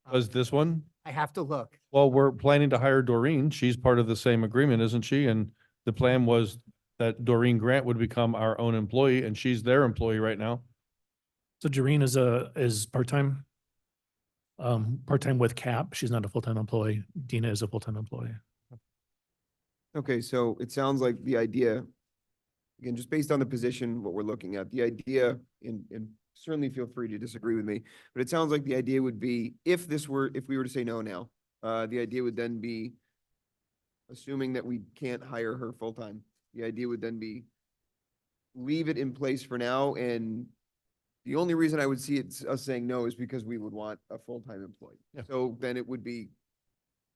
Was this one? I have to look. Well, we're planning to hire Doreen. She's part of the same agreement, isn't she? And the plan was that Doreen Grant would become our own employee and she's their employee right now. So Doreen is part-time. Part-time with CAP. She's not a full-time employee. Dina is a full-time employee. Okay, so it sounds like the idea, again, just based on the position, what we're looking at, the idea, and certainly feel free to disagree with me, but it sounds like the idea would be, if we were to say no now, the idea would then be, assuming that we can't hire her full-time, the idea would then be leave it in place for now, and the only reason I would see us saying no is because we would want a full-time employee. Yeah. So then it would be,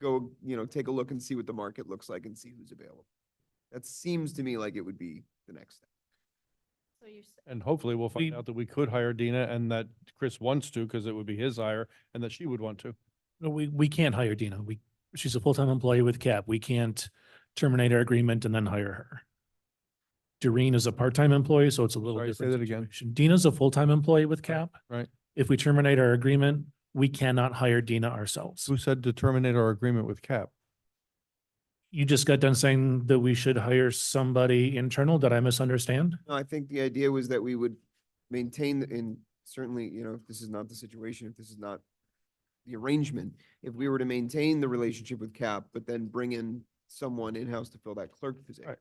go, take a look and see what the market looks like and see who's available. That seems to me like it would be the next step. So you're And hopefully we'll find out that we could hire Dina and that Chris wants to, because it would be his hire, and that she would want to. No, we can't hire Dina. She's a full-time employee with CAP. We can't terminate our agreement and then hire her. Doreen is a part-time employee, so it's a little Sorry, say different that again. situation. Dina's a full-time employee with CAP. Right. If we terminate our agreement, we cannot hire Dina ourselves. Who said to terminate our agreement with CAP? You just got done saying that we should hire somebody internal. Did I misunderstand? No, I think the idea was that we would maintain, and certainly, you know, if this is not the situation, if this is not the arrangement, if we were to maintain the relationship with CAP, but then bring in someone in-house to fill that clerk position. Right.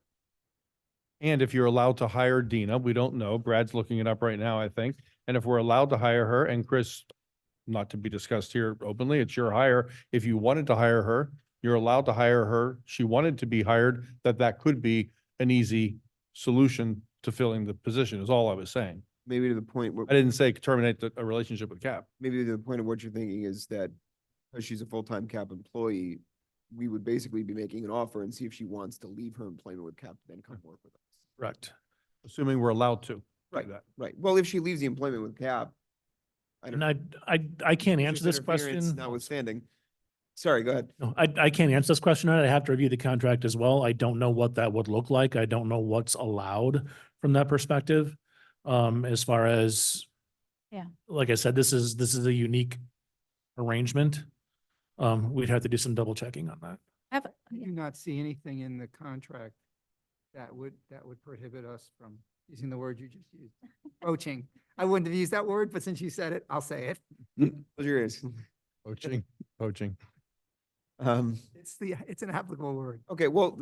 And if you're allowed to hire Dina, we don't know. Brad's looking it up right now, I think. And if we're allowed to hire her, and Chris, not to be discussed here openly, it's your hire. If you wanted to hire her, you're allowed to hire her. She wanted to be hired, that could be an easy solution to filling the position is all I was saying. Maybe to the point where, I didn't say terminate a relationship with CAP. maybe to the point of what you're thinking is that because she's a full-time CAP employee, we would basically be making an offer and see if she wants to leave her employment with CAP, then come work with us. Correct. Assuming we're allowed to. do Right, that. right. Well, if she leaves the employment with CAP, I don't And know. I can't answer Interest this interference question. Notwithstanding. Sorry, go ahead. No, I can't answer this question. I have to review the contract as well. I don't know what that would look like. I don't know what's allowed from that perspective. As far as, Yeah. like I said, this is a unique arrangement. We'd have to do some double checking on that. Have, I do not see anything in the contract that would prohibit us from using the word you just used, poaching. I wouldn't have used that word, but since you said it, I'll say it. Close your ears. Poaching. It's an applicable word. Okay, well,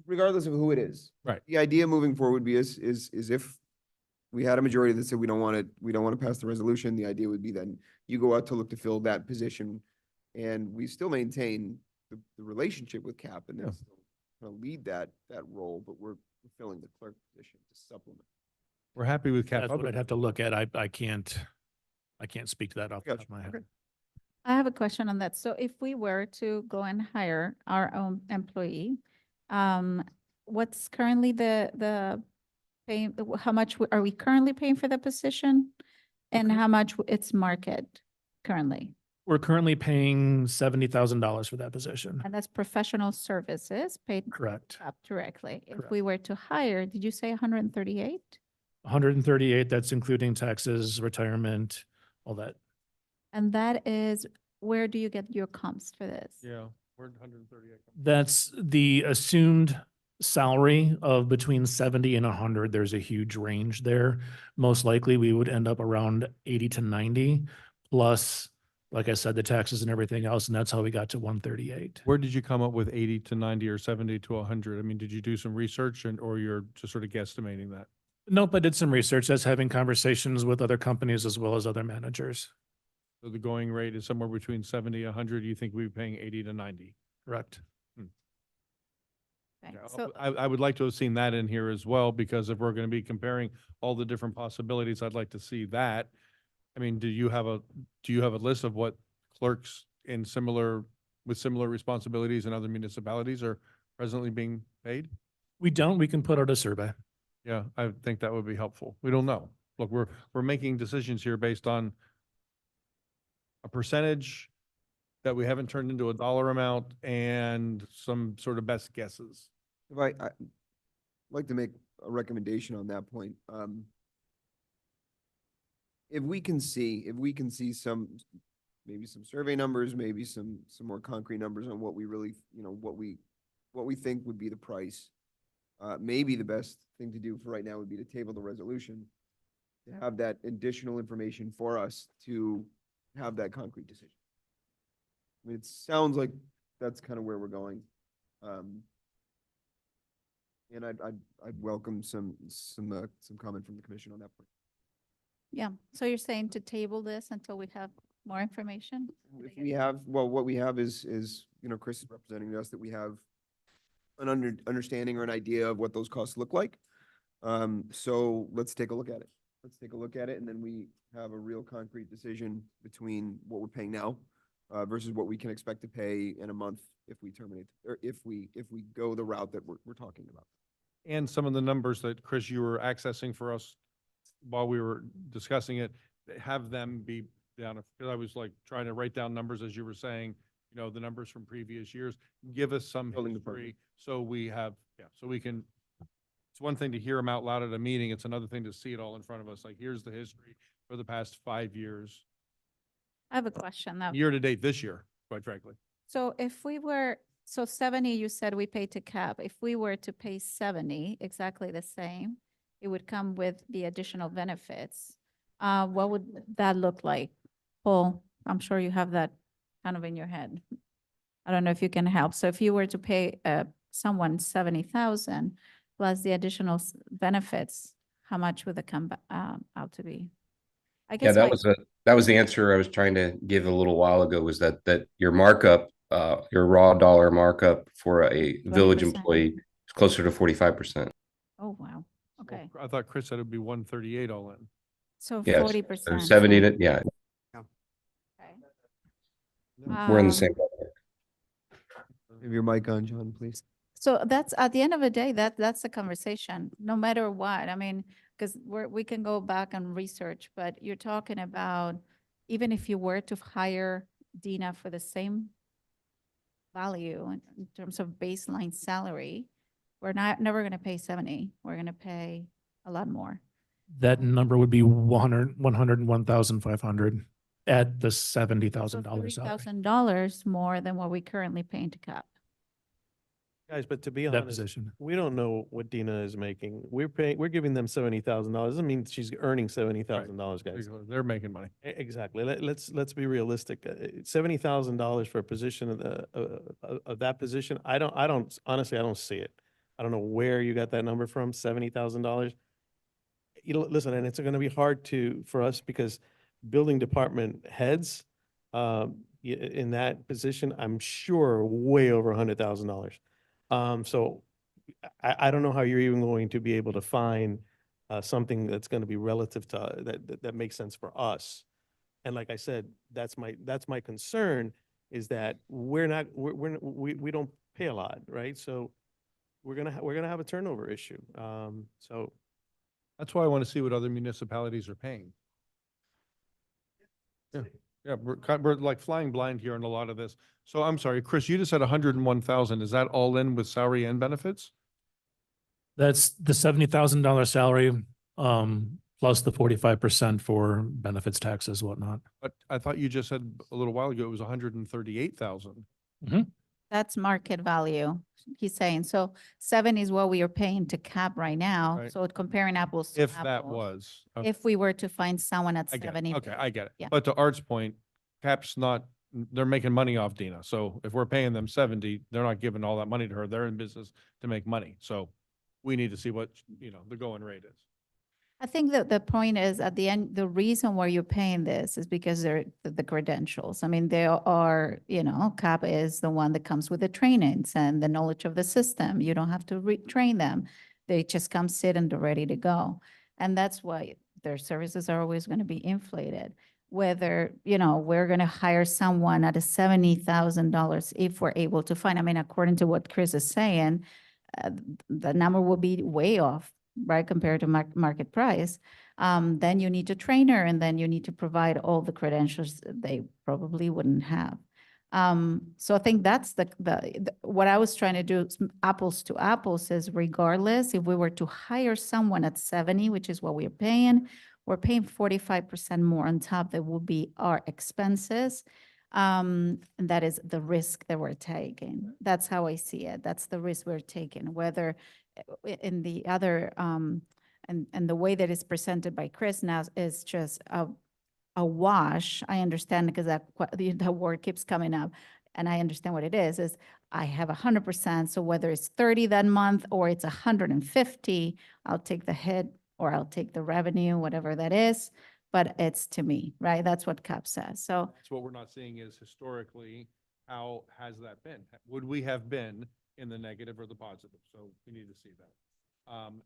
regardless of who it is. Right. The idea moving forward would be is if we had a majority that said we don't want to pass the resolution, the idea would be then you go out to look to fill that position. And we still maintain the relationship with CAP and then Yeah. still kind of lead that role, but we're filling the clerk position to supplement. We're happy with CAP. That's what I'd have to look at. I can't speak to that off the top Gotcha. of my head. Okay. I have a question on that. So if we were to go and hire our own employee, what's currently the pay, how much are we currently paying for the position? And how much it's market currently? We're currently paying $70,000 for that position. And that's professional services paid Correct. up directly. If Correct. we were to hire, did you say 138? 138, that's including taxes, retirement, all that. And that is, where do you get your comps for this? Yeah, we're 138. That's the assumed salary of between 70 and 100. There's a huge range there. Most likely, we would end up around 80 to 90, plus, like I said, the taxes and everything else, and that's how we got to 138. Where did you come up with 80 to 90 or 70 to 100? I mean, did you do some research or you're just sort of guesstimating that? Nope, I did some research. That's having conversations with other companies as well as other managers. So the going rate is somewhere between 70, 100. You think we'd be paying 80 to 90? Correct. Okay, Yeah, so I would like to have seen that in here as well, because if we're going to be comparing all the different possibilities, I'd like to see that. I mean, do you have a list of what clerks with similar responsibilities in other municipalities are presently being paid? We don't, we can put out a survey. Yeah, I think that would be helpful. We don't know. Look, we're making decisions here based on a percentage that we haven't turned into a dollar amount and some sort of best guesses. If I'd like to make a recommendation on that point. If we can see maybe some survey numbers, maybe some more concrete numbers on what we really, what we think would be the price. Maybe the best thing to do for right now would be to table the resolution, to have that additional information for us to have that concrete decision. I mean, it sounds like that's kind of where we're going. And I'd welcome some comment from the commission on that point. yeah, so you're saying to table this until we have more information? If we have, well, what we have is, Chris is representing us, that we have an understanding or an idea of what those costs look like. So let's take a look at it. Let's take a look at it, and then we have a real concrete decision between what we're paying now versus what we can expect to pay in a month if we terminate, or if we go the route that we're talking about. And some of the numbers that, Chris, you were accessing for us while we were discussing it, have them be down, because I was like trying to write down numbers as you were saying, you know, the numbers from previous years. Give us some Building department. history so we have, so we can, it's one thing to hear them out loud at a meeting. It's another thing to see it all in front of us. Like, here's the history for the past 5 years, I have a question now. year to date this year, quite frankly. So if we were, so 70, you said we pay to cap. If we were to pay 70, exactly the same, it would come with the additional benefits. What would that look like? Paul, I'm sure you have that kind of in your head. I don't know if you can help. So if you were to pay someone 70,000 plus the additional benefits, how much would it come out to be? I Yeah, guess my- that was the answer I was trying to give a little while ago, was that your markup, your raw dollar markup for a village 20%. employee is closer to 45%. Oh, wow. Okay. I thought Chris said it'd be 138 all in. So Yes, 40%. so 70 to, yeah, Okay. we're in the Um, same. ballpark. Have your mic on, John, please. So that's, at the end of the day, that's the conversation, no matter what. I mean, because we can go back and research, but you're talking about, even if you were to hire Dina for the same value in terms of baseline salary, we're never going to pay 70. We're going to pay a lot more. That number would be 101,500 at the $70,000 salary. $3,000 more than what we currently pay to cap. Guys, but to be That honest, position. we don't know what Dina is making. We're giving them $70,000. Doesn't mean she's earning $70,000, guys. They're making money. Exactly. Let's be realistic. $70,000 for a position of that position. I don't honestly, I don't see it. I don't know where you got that number from, $70,000. You know, listen, and it's going to be hard for us because building department heads, in that position, I'm sure way over $100,000. So I don't know how you're even going to be able to find something that's going to be relative to that makes sense for us. And like I said, that's my concern, is that we don't pay a lot, right? So we're gonna have a turnover issue. So That's why I want to see what other municipalities are paying. Yeah, yeah, we're like flying blind here on a lot of this. So I'm sorry, Chris, you just said 101,000. Is that all in with salary and benefits? That's the $70,000 salary, plus the 45% for benefits, taxes, whatnot. But I thought you just said a little while ago it was 138,000. That's market value, he's saying. So 7 is what we are paying to cap right now. Right. So comparing apples to If that apples, was. Okay, if we were to find someone at I get it. 70. Okay, I get it. Yeah. But to Art's point, Cap's not, they're making money off Dina. So if we're paying them 70, they're not giving all that money to her. They're in business to make money. So we need to see what, the going rate is. I think that the point is, at the end, the reason why you're paying this is because they're the credentials. I mean, they are, CAP is the one that comes with the trainings and the knowledge of the system. You don't have to retrain them. They just come sit and they're ready to go. And that's why their services are always going to be inflated. Whether, we're going to hire someone at a $70,000 if we're able to find, I mean, according to what Chris is saying, the number will be way off, right, compared to market price. Then you need a trainer, and then you need to provide all the credentials that they probably wouldn't have. So I think that's what I was trying to do, apples to apples, is regardless, if we were to hire someone at 70, which is what we're paying 45% more on top. That will be our expenses. And that is the risk that we're taking. That's how I see it. That's the risk we're taking, whether in the other, and the way that it's presented by Chris now is just a wash. I understand, because that word keeps coming up, and I understand what it is I have 100%. So whether it's 30 that month or it's 150, I'll take the hit or I'll take the revenue, whatever that is. But it's to me, right? That's what CAP says. So That's what we're not seeing is historically, how has that been? Would we have been in the negative or the positive? So we need to see that.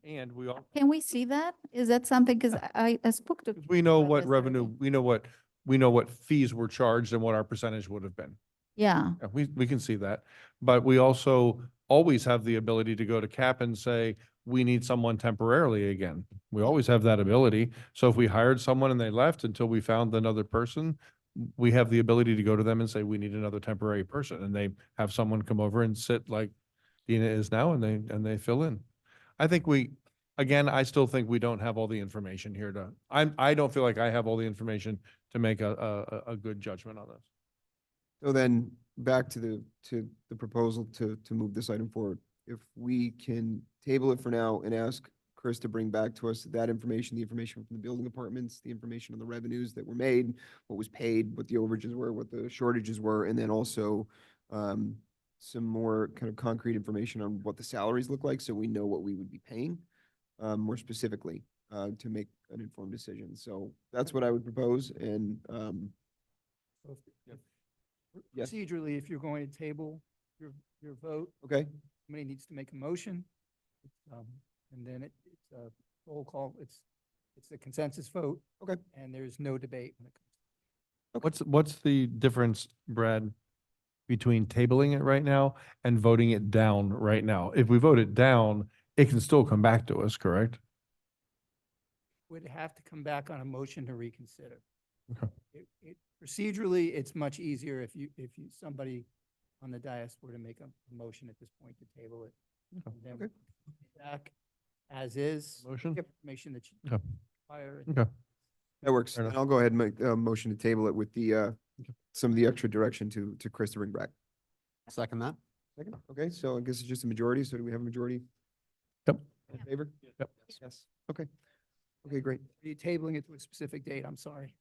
And we all, can we see that? Is that something, because I spoke to. we know about what this revenue, already. we know what fees were charged and what our percentage would have been. Yeah, Yeah, we can see that. But we also always have the ability to go to CAP and say, we need someone temporarily again. We always have that ability. So if we hired someone and they left until we found another person, we have the ability to go to them and say, we need another temporary person. And they have someone come over and sit like Dina is now, and they fill in. I think again, I still think we don't have all the information here I don't feel like I have all the information to make a good judgment on this. So then back to the proposal to move this item forward. If we can table it for now and ask Chris to bring back to us that information, the information from the building departments, the information on the revenues that were made, what was paid, what the overages were, what the shortages were, and then also some more kind of concrete information on what the salaries look like, so we know what we would be paying more specifically to make an informed decision. So that's what I would propose, and yes. Procedurally, if you're going to table your vote, Okay, somebody needs to make a motion. And then it's a roll call. It's a consensus vote. Okay. And there's no debate when it comes. What's the difference, Brad, between tabling it right now and voting it down right now? If we vote it down, it can still come back to us, correct? Would have to come back on a motion to reconsider. Okay. Procedurally, it's much easier if somebody on the dais were to make a motion at this point to table it. And then Okay. back as is. Motion? Information that you Okay. require. Okay. that works. Fair And enough. I'll go ahead and make a motion to table it with the some of the extra direction to Chris to bring back. Second that. Second, okay, so I guess it's just a majority, so do we have a majority Yep. in favor? Yep. Yes, okay. Okay, great. Are you tabling it to a specific date? I'm sorry.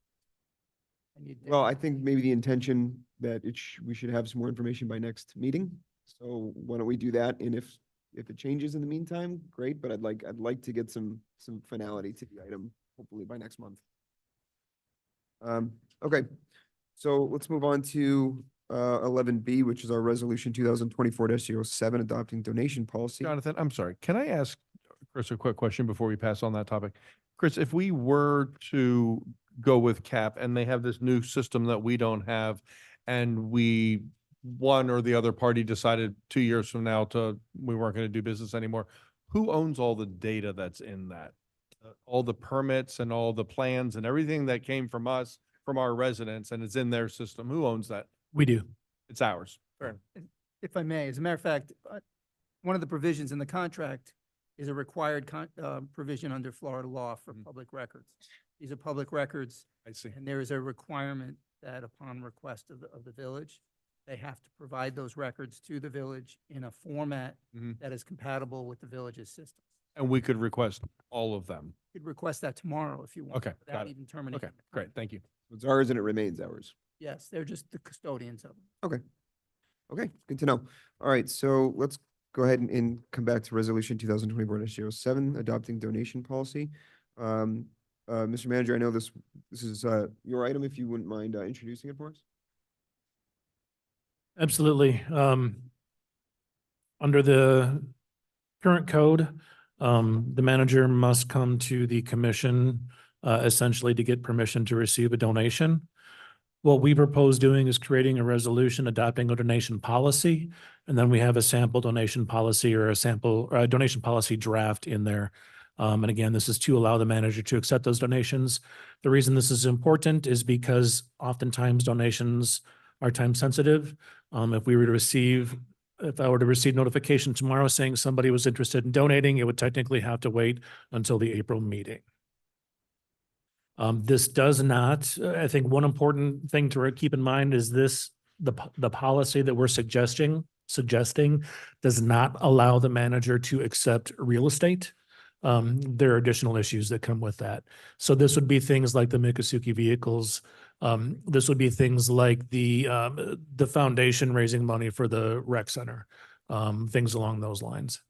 I need Well, I think maybe the intention that we should have some more information by next meeting. So why don't we do that? And if it changes in the meantime, great, but I'd like to get some finality to the item, hopefully by next month. Okay, so let's move on to 11B, which is our resolution 2024-07, adopting donation policy. Jonathan, I'm sorry. Can I ask Chris a quick question before we pass on that topic? Chris, if we were to go with CAP and they have this new system that we don't have, and one or the other party decided 2 years from now we weren't going to do business anymore, who owns all the data that's in that? All the permits and all the plans and everything that came from us, from our residents, and it's in their system. Who owns that? We do. It's ours. If I may, as a matter of fact, one of the provisions in the contract is a required provision under Florida law for public records. These are public records. I see. And there is a requirement that upon request of the village, they have to provide those records to the village in a format Mhm. that is compatible with the village's systems. And we could request all of them. You could request that tomorrow if you want. Okay, got Without it. even terminating. Okay, the great. contract. Thank you. It's ours and it remains ours. Yes, they're just the custodians of them. Okay. Okay, good to know. All right, so let's go ahead and come back to resolution 2024-07, adopting donation policy. Mr. Manager, I know this is your item, if you wouldn't mind introducing it for us. Absolutely. Under the current code, the manager must come to the commission essentially to get permission to receive a donation. What we propose doing is creating a resolution adopting a donation policy, and then we have a sample donation policy or a donation policy draft in there. And again, this is to allow the manager to accept those donations. The reason this is important is because oftentimes donations are time sensitive. If I were to receive notification tomorrow saying somebody was interested in donating, it would technically have to wait until the April meeting. This does not, I think one important thing to keep in mind is the policy that we're suggesting does not allow the manager to accept real estate. There are additional issues that come with that. So this would be things like the Miccosukee vehicles. This would be things like the foundation raising money for the rec center, things along those lines.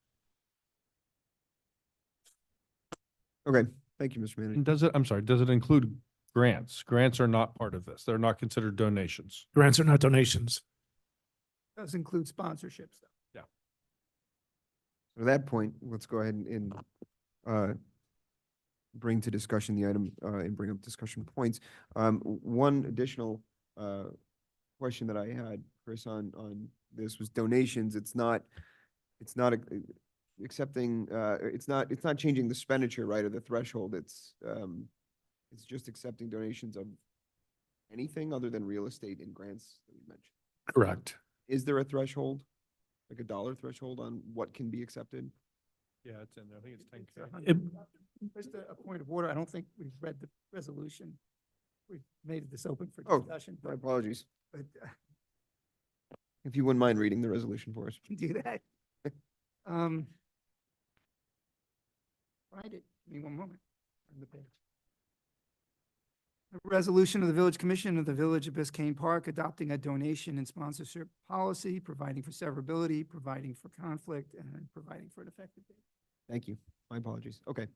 Okay, thank you, Mr. Manager. And does it include grants? Grants are not part of this. They're not considered donations. Grants are not donations. Does include sponsorships though. At that point, let's go ahead and bring to discussion the item and bring up discussion points. One additional question that I had, Chris, on this was donations. It's not accepting, it's not changing the expenditure, right, or the threshold. It's just accepting donations of anything other than real estate and grants that we mentioned. Correct. Is there a threshold, like a dollar threshold on what can be accepted? Yeah, it's in there. I think it's 10K. Just a point of order, I don't think we've read the resolution. We've made this open for Oh, discussion, my but, apologies. but If you wouldn't mind reading the resolution for us. can do that. Find it, give me one moment. Find the page. A resolution of the Village Commission of the Village of Biscayne Park adopting a donation and sponsorship policy, providing for severability, providing for conflict, and providing for an effective date. Thank you. My apologies. Okay.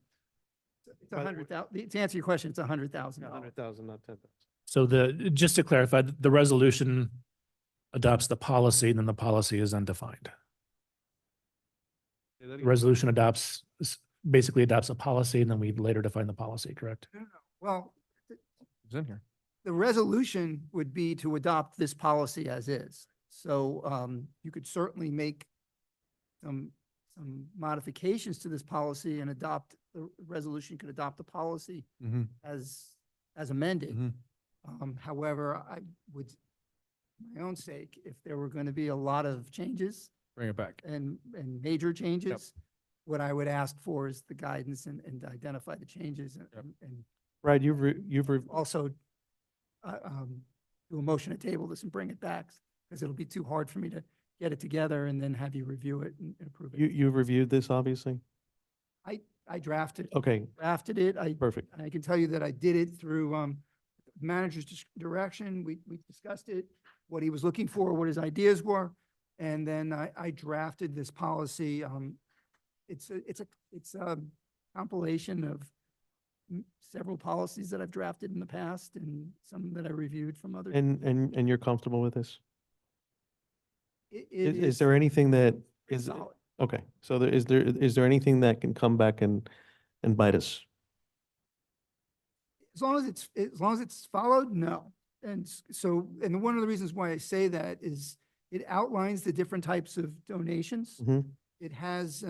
It's $100,000, to answer your question, it's $100,000. 100,000, not 10,000. So just to clarify, the resolution adopts the policy, and then the policy is undefined. The resolution basically adopts a policy, and then we later define the policy, correct? No, no, no. Well, It's in here. the resolution would be to adopt this policy as is. So you could certainly make some modifications to this policy and adopt, the resolution could adopt the policy Mm-hmm. as amended. Mm-hmm. However, I would, for my own sake, if there were going to be a lot of changes Bring it back. and major changes, what I would ask for is the guidance and identify the changes and Right, you've also do a motion to table this and bring it back, because it'll be too hard for me to get it together and then have you review it and approve it. you've reviewed this, obviously? I drafted Okay, it. perfect. I can tell you that I did it through manager's direction. We discussed it, what he was looking for, what his ideas were. And then I drafted this policy. It's a compilation of several policies that I've drafted in the past and some that I reviewed from other. And you're comfortable with this? It Is there anything that is, solid. okay, so is there anything that can come back and bite us? As long as it's followed, no. And and one of the reasons why I say that is it outlines the different types of donations. Mhm. It has,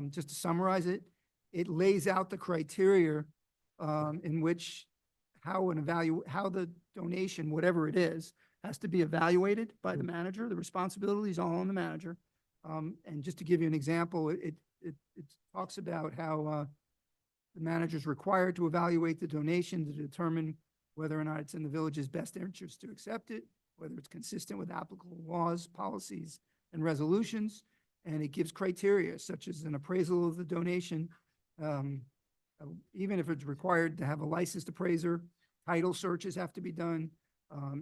just to summarize it, it lays out the criteria in which how the donation, whatever it is, has to be evaluated by the manager. The responsibility is all on the manager. And just to give you an example, it talks about how the manager is required to evaluate the donation to determine whether or not it's in the village's best interest to accept it, whether it's consistent with applicable laws, policies, and resolutions. And it gives criteria such as an appraisal of the donation, even if it's required to have a licensed appraiser, title searches have to be done,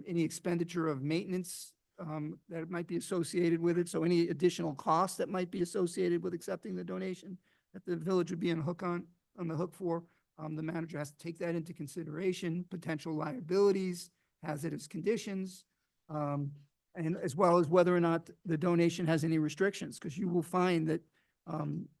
any expenditure of maintenance that might be associated with it. So any additional costs that might be associated with accepting the donation that the village would be on the hook for. The manager has to take that into consideration, potential liabilities, hazardous conditions, and as well as whether or not the donation has any restrictions, because you will find that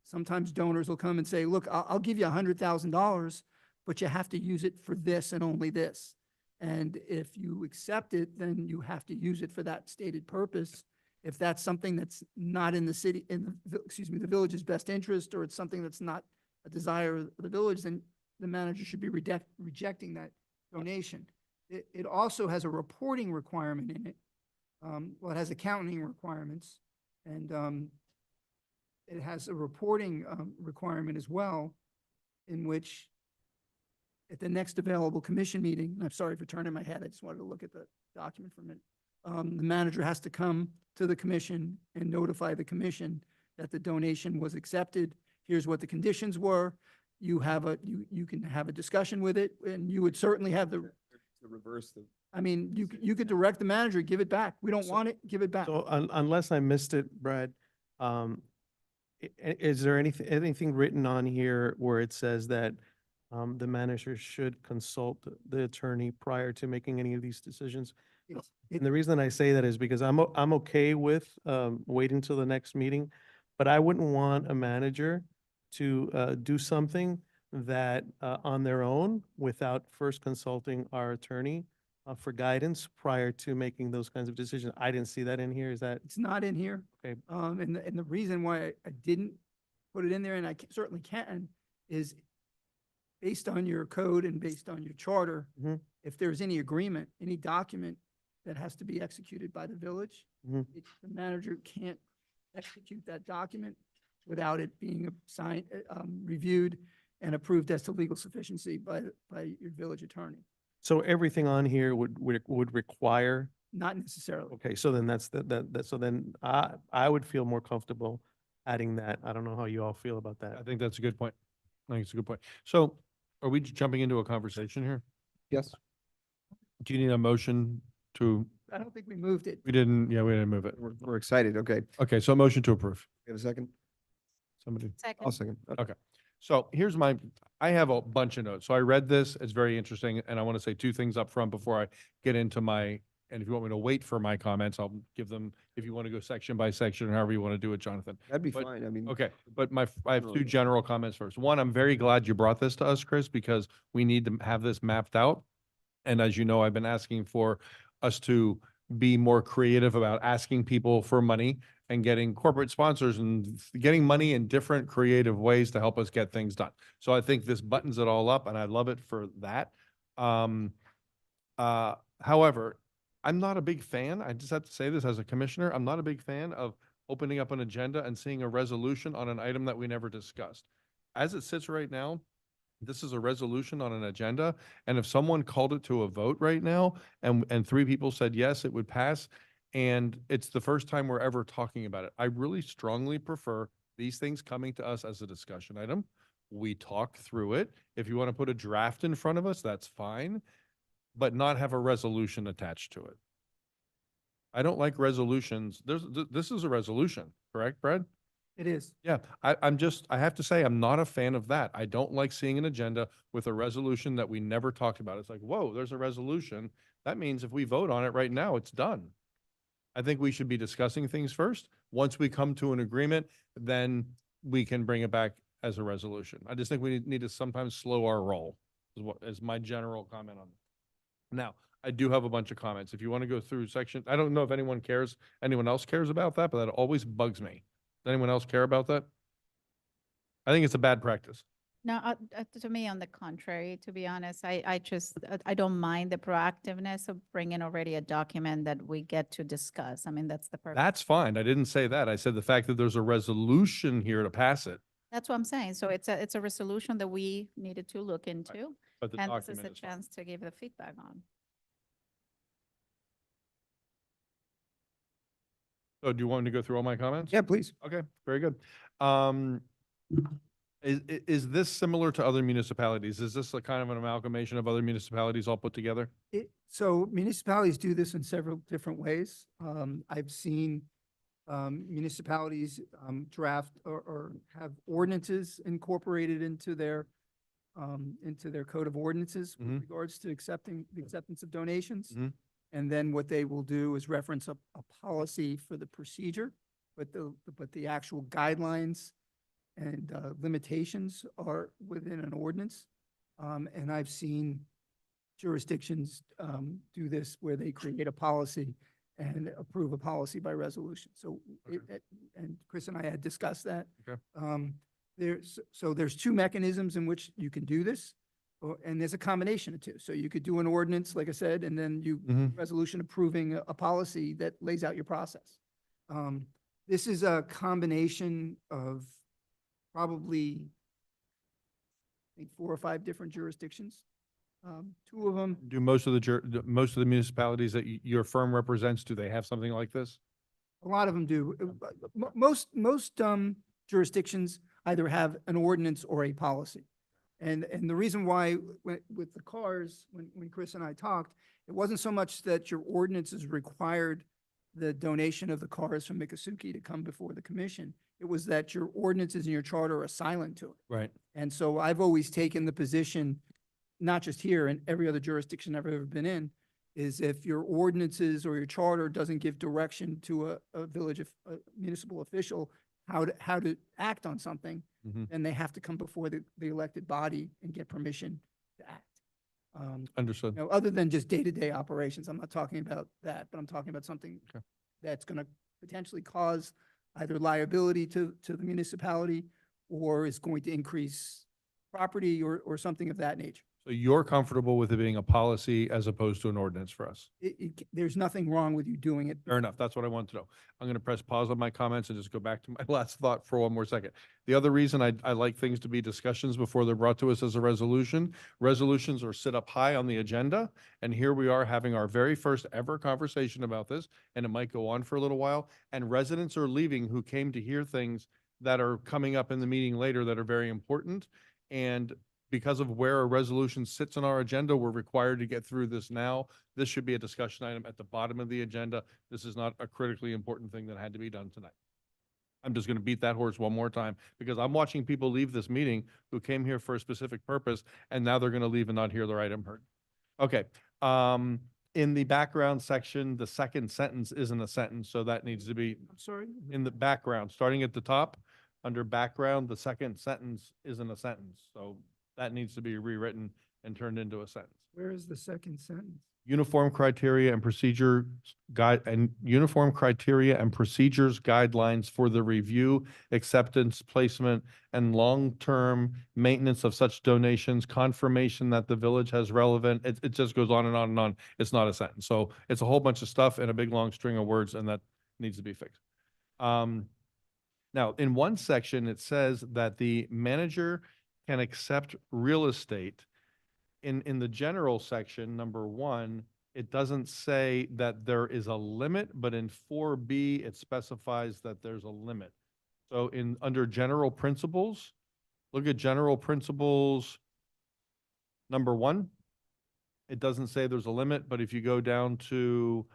sometimes donors will come and say, look, I'll give you $100,000, but you have to use it for this and only this. And if you accept it, then you have to use it for that stated purpose. If that's something that's not in the village's best interest, or it's something that's not a desire of the village, then the manager should be rejecting that donation. It also has a reporting requirement in it. Well, it has accounting requirements, and it has a reporting requirement as well, in which at the next available commission meeting, and I'm sorry for turning my head, I just wanted to look at the document for a minute. The manager has to come to the commission and notify the commission that the donation was accepted. Here's what the conditions were. You can have a discussion with it, and you would certainly have the reverse the. I mean, you could direct the manager, give it back. We don't want it, give it back. So unless I missed it, Brad, is there anything written on here where it says that the manager should consult the attorney prior to making any of these decisions? And the reason I say that is because I'm okay with waiting till the next meeting, but I wouldn't want a manager to do something that on their own without first consulting our attorney for guidance prior to making those kinds of decisions. I didn't see that in here. Is that? It's not in here. Okay. And the reason why I didn't put it in there, and I certainly can, is based on your code and based on your charter, Mhm. if there's any agreement, any document that has to be executed by the village, Mhm. the manager can't execute that document without it being signed, reviewed and approved as to legal sufficiency by your village attorney. So everything on here would require, Not necessarily. okay, so then so then I would feel more comfortable adding that. I don't know how you all feel about I that. think that's a good point. I think it's a good point. So are we jumping into a conversation here? Yes. Do you need a motion to, I don't think we moved it. we didn't move it. We're excited. Okay. Okay, so a motion to approve. You have a second? Somebody? I'll Second. second. Okay. So here's I have a bunch of notes. So I read this, it's very interesting, and I want to say two things up front before I get into and if you want me to wait for my comments, I'll give them, if you want to go section by section, or however you want to do it, Jonathan. That'd be But- fine. I mean. Okay, but I have two Generally. general comments first. One, I'm very glad you brought this to us, Chris, because we need to have this mapped out. And as you know, I've been asking for us to be more creative about asking people for money and getting corporate sponsors and getting money in different creative ways to help us get things done. So I think this buttons it all up, and I love it for that. However, I'm not a big fan, I just have to say this as a commissioner, I'm not a big fan of opening up an agenda and seeing a resolution on an item that we never discussed. As it sits right now, this is a resolution on an agenda, and if someone called it to a vote right now, and three people said yes, it would pass, and it's the first time we're ever talking about it. I really strongly prefer these things coming to us as a discussion item. We talk through it. If you want to put a draft in front of us, that's fine, but not have a resolution attached to it. I don't like resolutions. This is a resolution, correct, Brad? It is. Yeah, I have to say, I'm not a fan of that. I don't like seeing an agenda with a resolution that we never talked about. It's like, whoa, there's a resolution. That means if we vote on it right now, it's done. I think we should be discussing things first. Once we come to an agreement, then we can bring it back as a resolution. I just think we need to sometimes slow our roll, is my general comment on it. Now, I do have a bunch of comments. If you want to go through section, I don't know if anyone else cares about that, but that always bugs me. Does anyone else care about that? I think it's a bad practice. No, to me, on the contrary, to be honest, I don't mind the proactiveness of bringing already a document that we get to discuss. I mean, that's the purpose. That's fine. I didn't say that. I said the fact that there's a resolution here to pass it, That's what I'm saying. So it's a resolution that we needed to look into. but the And this is document a is fine. chance to give the feedback on. So do you want me to go through all my comments? Yeah, please. Okay, very good. Is this similar to other municipalities? Is this a kind of an amalgamation of other municipalities all put together? So municipalities do this in several different ways. I've seen municipalities draft or have ordinances incorporated into their code of ordinances with Mhm. regards to the acceptance of donations. Mhm. And then what they will do is reference a policy for the procedure, but the actual guidelines and limitations are within an ordinance. And I've seen jurisdictions do this where they create a policy and approve a policy by resolution. So, and Chris and I had discussed that. Okay. There's two mechanisms in which you can do this, and there's a combination of two. So you could do an ordinance, like I said, and then Mhm. resolution approving a policy that lays out your process. This is a combination of probably, I think, 4 or 5 different jurisdictions. Two of them, Do most of the municipalities that your firm represents, do they have something like this? a lot of them do. Most jurisdictions either have an ordinance or a policy. And the reason why with the cars, when Chris and I talked, it wasn't so much that your ordinances required the donation of the cars from Miccosukee to come before the commission. It was that your ordinances and your charter are silent to it. Right. And so I've always taken the position, not just here, in every other jurisdiction I've ever been in, is if your ordinances or your charter doesn't give direction to a municipal official, how to act on something, Mhm. then they have to come before the elected body and get permission to act. Understood. Other than just day-to-day operations, I'm not talking about that, but I'm talking about something that's going to potentially cause either liability to the municipality or is going to increase property or something of that nature. So you're comfortable with it being a policy as opposed to an ordinance for us? There's nothing wrong with you doing it. Fair enough. That's what I wanted to know. I'm going to press pause on my comments and just go back to my last thought for one more second. The other reason I like things to be discussions before they're brought to us as a resolution. Resolutions are sit up high on the agenda. And here we are having our very first ever conversation about this, and it might go on for a little while. And residents are leaving who came to hear things that are coming up in the meeting later that are very important. And because of where a resolution sits on our agenda, we're required to get through this now. This should be a discussion item at the bottom of the agenda. This is not a critically important thing that had to be done tonight. I'm just going to beat that horse one more time because I'm watching people leave this meeting who came here for a specific purpose, and now they're going to leave and not hear their item heard. Okay. In the background section, the second sentence isn't a sentence, so that needs to be I'm sorry? in the background, starting at the top, under background, the second sentence isn't a sentence. So that needs to be rewritten and turned into a sentence. Where is the second sentence? Uniform criteria and procedure uniform criteria and procedures guidelines for the review, acceptance, placement, and long-term maintenance of such donations, confirmation that the village has relevant. It just goes on and on and on. It's not a sentence. So it's a whole bunch of stuff in a big, long string of words, and that needs to be fixed. Now, in one section, it says that the manager can accept real estate. In the general section, number 1, it doesn't say that there is a limit, but in 4B, it specifies that there's a limit. So under general principles, look at general principles, number 1. It doesn't say there's a limit, but if you go down to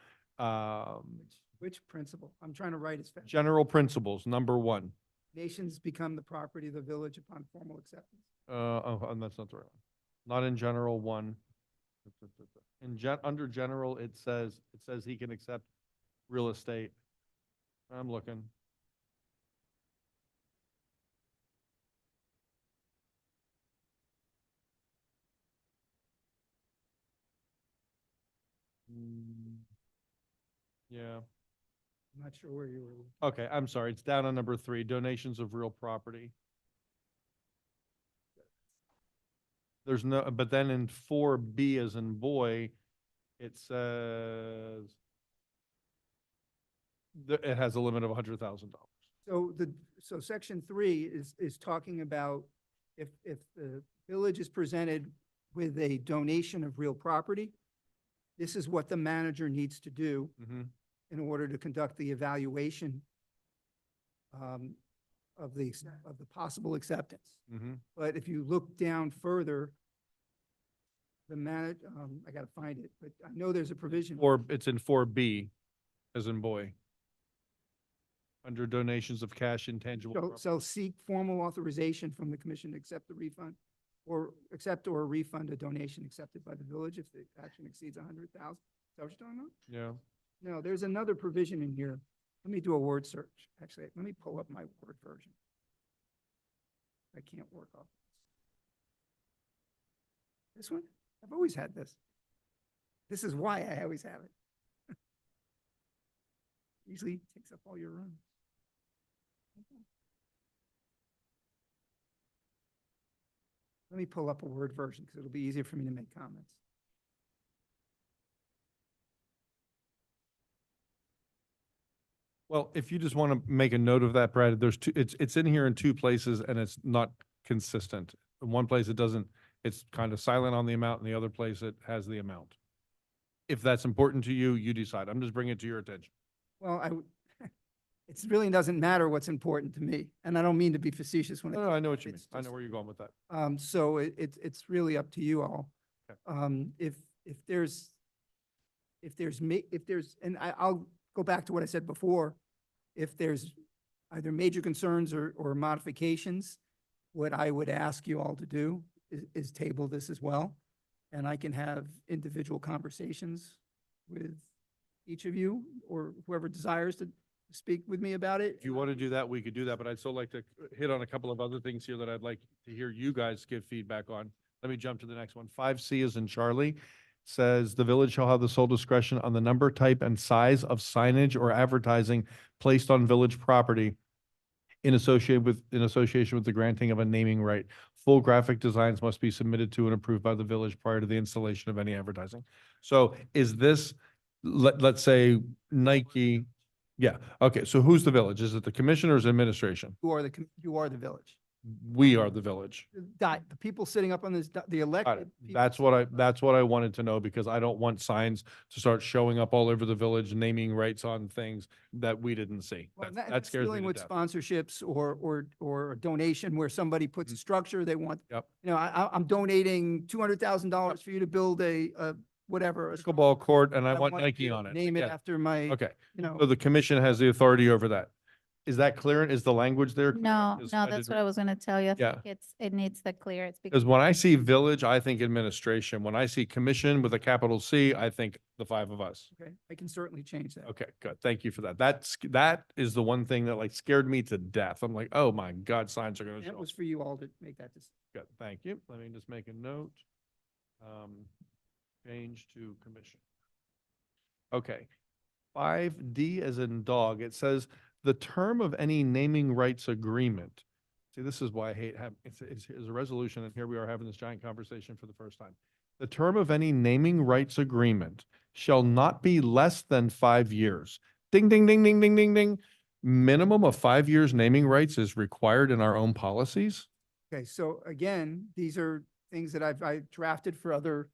Which principle? I'm trying to write as fast. general principles, number 1. Nations become the property of the village upon formal acceptance. And that's not the right one. Not in general 1. Under general, it says he can accept real estate. I'm looking. Yeah. I'm not sure where you were. Okay, I'm sorry. It's down on number 3, donations of real property. There's no, but then in 4B as in boy, it says it has a limit of $100,000. So section 3 is talking about if the village is presented with a donation of real property, this is what the manager needs to do in order to conduct the evaluation of the possible acceptance. But if you look down further, I gotta find it, but I know there's a provision. Or it's in 4B as in boy. Under donations of cash, intangible. So seek formal authorization from the commission to accept the refund or accept or refund a donation accepted by the village if the action exceeds 100,000. Is that what you're talking about? Yeah. No, there's another provision in here. Let me do a word search. Actually, let me pull up my Word version. I can't work off this one. I've always had this. This is why I always have it. Usually takes up all your room. Let me pull up a Word version because it'll be easier for me to make comments. Well, if you just want to make a note of that, Brad, there's two, it's in here in 2 places and it's not consistent. In one place it doesn't, it's kind of silent on the amount, and the other place it has the amount. If that's important to you, you decide. I'm just bringing it to your attention. Well, it really doesn't matter what's important to me, and I don't mean to be facetious when No, I know what you mean. it's I know just- where you're going with that. So it's really up to you all. Okay. If there's, and I'll go back to what I said before. If there's either major concerns or modifications, what I would ask you all to do is table this as well. And I can have individual conversations with each of you or whoever desires to speak with me about it. If you want to do that, we could do that, but I'd still like to hit on a couple of other things here that I'd like to hear you guys give feedback on. Let me jump to the next one. 5C is in Charlie. Says the village shall have the sole discretion on the number, type, and size of signage or advertising placed on village property in association with the granting of a naming right. Full graphic designs must be submitted to and approved by the village prior to the installation of any advertising. So is this, let's say Nike, yeah, okay, so who's the village? Is it the commissioner's administration? You are you are the village. We are the village. The people sitting up on this, the Got elected. it. people That's what I wanted to know, because I don't want signs to start showing up all over the village, naming rights on things that we didn't see. Well, That scares me dealing to with death. sponsorships or a donation where somebody puts a structure, they want, Yep. you know, I'm donating $200,000 for you to build a whatever. a Pickleball court, and I I want want Nike you to on it. Name it Yeah. after my, Okay, you know. so the commission has the authority over that. Is that clear? Is the language there? clear? No, 'Cause no, I that's didn't- what I was gonna tell you. I Yeah. think it needs the clear. It's Because because when I see village, I think administration. When I see commission with a capital C, I think the five of us. Okay, I can certainly change that. Okay, good. Thank you for that. That is the one thing that like scared me to death. I'm like, oh my God, signs are gonna And it show. was for you all to make that decision. Good, thank you. Let me just make a note. Change to commission. Okay. 5D as in dog, it says the term of any naming rights agreement. See, this is why I hate having, it's a resolution, and here we are having this giant conversation for the first time. The term of any naming rights agreement shall not be less than 5 years. Ding, ding, ding, ding, ding, ding, ding. Minimum of 5 years naming rights is required in our own policies. Okay, so again, these are things that I drafted for other,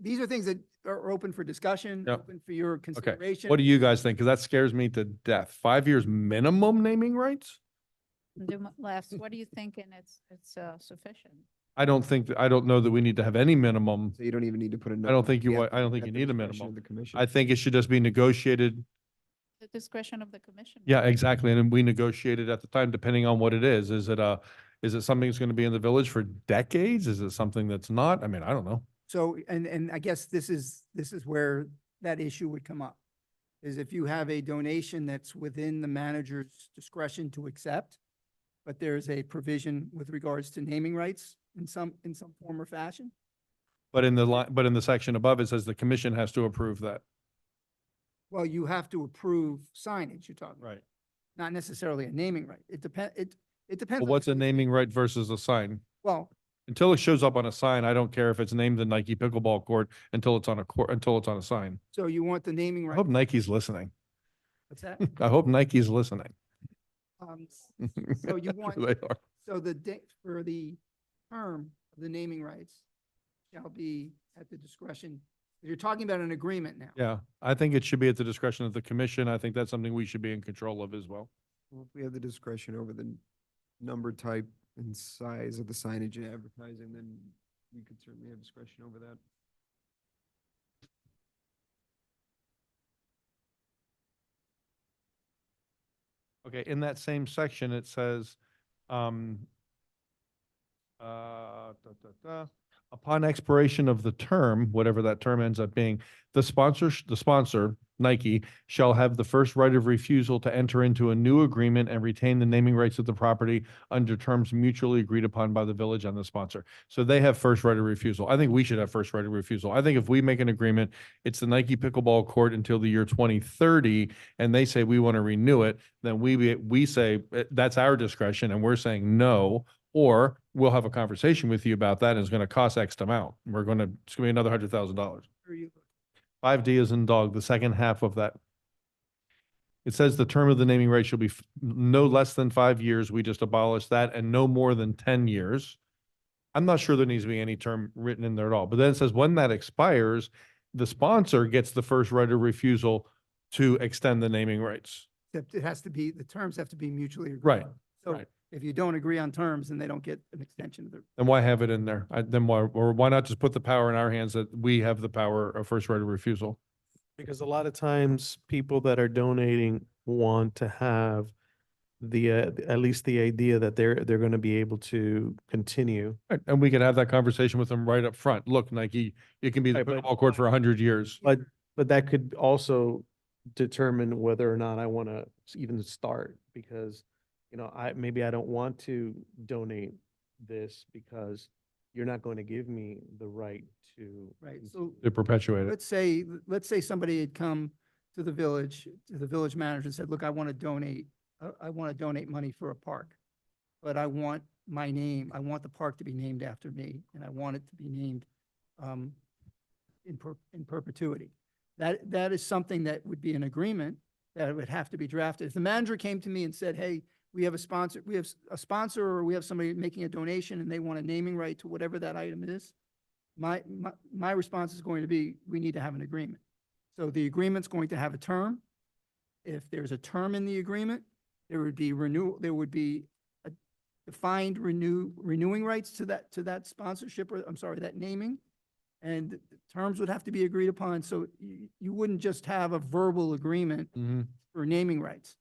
these are things that are open for discussion, Yep. open for your Okay, consideration. what do you guys think? Because that scares me to death. 5 years minimum naming rights? last, what are you thinking? It's sufficient? I don't know that we need to have any minimum. So you don't even need to put a. I don't number. think You you, have I don't to think at you the need a discretion minimum. of the commission. I think it should just be negotiated. The discretion of the commission. Yeah, exactly. And then we negotiated at the time, depending on what it is. Is it something that's going to be in the village for decades? Is it something that's not? I mean, I don't know. So, and I guess this is where that issue would come up. Is if you have a donation that's within the manager's discretion to accept, but there's a provision with regards to naming rights in some form or fashion. But in the section above, it says the commission has to approve that. Well, you have to approve signage, you're talking, Right. not necessarily a naming right. It depends But on what's the a naming right versus a sign? Well, Until it shows up on a sign, I don't care if it's named the Nike pickleball court until it's on a sign. so you want the naming I right. hope Nike's listening. What's that? I hope Nike's listening. So you want, They are. so for the term of the naming rights shall be at the discretion. You're talking about an agreement now. Yeah, I think it should be at the discretion of the commission. I think that's something we should be in control of as well. Well, if we have the discretion over the number type and size of the signage and advertising, then we could certainly have discretion over that. Okay, in that same section, it says, upon expiration of the term, whatever that term ends up being, the sponsor, Nike, shall have the first right of refusal to enter into a new agreement and retain the naming rights of the property under terms mutually agreed upon by the village and the sponsor. So they have first right of refusal. I think we should have first right of refusal. I think if we make an agreement, it's the Nike pickleball court until the year 2030, and they say we want to renew it, then we say that's our discretion, and we're saying no. Or we'll have a conversation with you about that, and it's going to cost X amount. It's going to be another $100,000. 5D is in dog, the second half of that. It says the term of the naming right shall be no less than 5 years. We just abolished that, and no more than 10 years. I'm not sure there needs to be any term written in there at all. But then it says when that expires, the sponsor gets the first right of refusal to extend the naming rights. Except it has to be, the terms have to be mutually agreed. Right, on. So right. if you don't agree on terms, then they don't get an extension of their. Then why have it in there? Then why not just put the power in our hands that we have the power of first right of refusal? Because a lot of times people that are donating want to have at least the idea that they're going to be able to continue. Right, and we can have that conversation with them right up front. Look, Nike, it can be the Right, but- pickleball court for 100 years. But that could also determine whether or not I want to even start, because, you know, maybe I don't want to donate this because you're not going to give me the right to. Right, so To perpetuate it. let's say somebody had come to the village manager and said, look, I want to donate I want to donate money for a park, but I want my name, I want the park to be named after me, and I want it to be named in perpetuity. That is something that would be an agreement that would have to be drafted. If the manager came to me and said, hey, we have a sponsor, or we have somebody making a donation and they want a naming right to whatever that item is, my response is going to be, we need to have an agreement. So the agreement's going to have a term. If there's a term in the agreement, there would be a defined renewing rights to that sponsorship, or I'm sorry, that naming. And the terms would have to be agreed upon. So you wouldn't just have a verbal agreement for naming rights.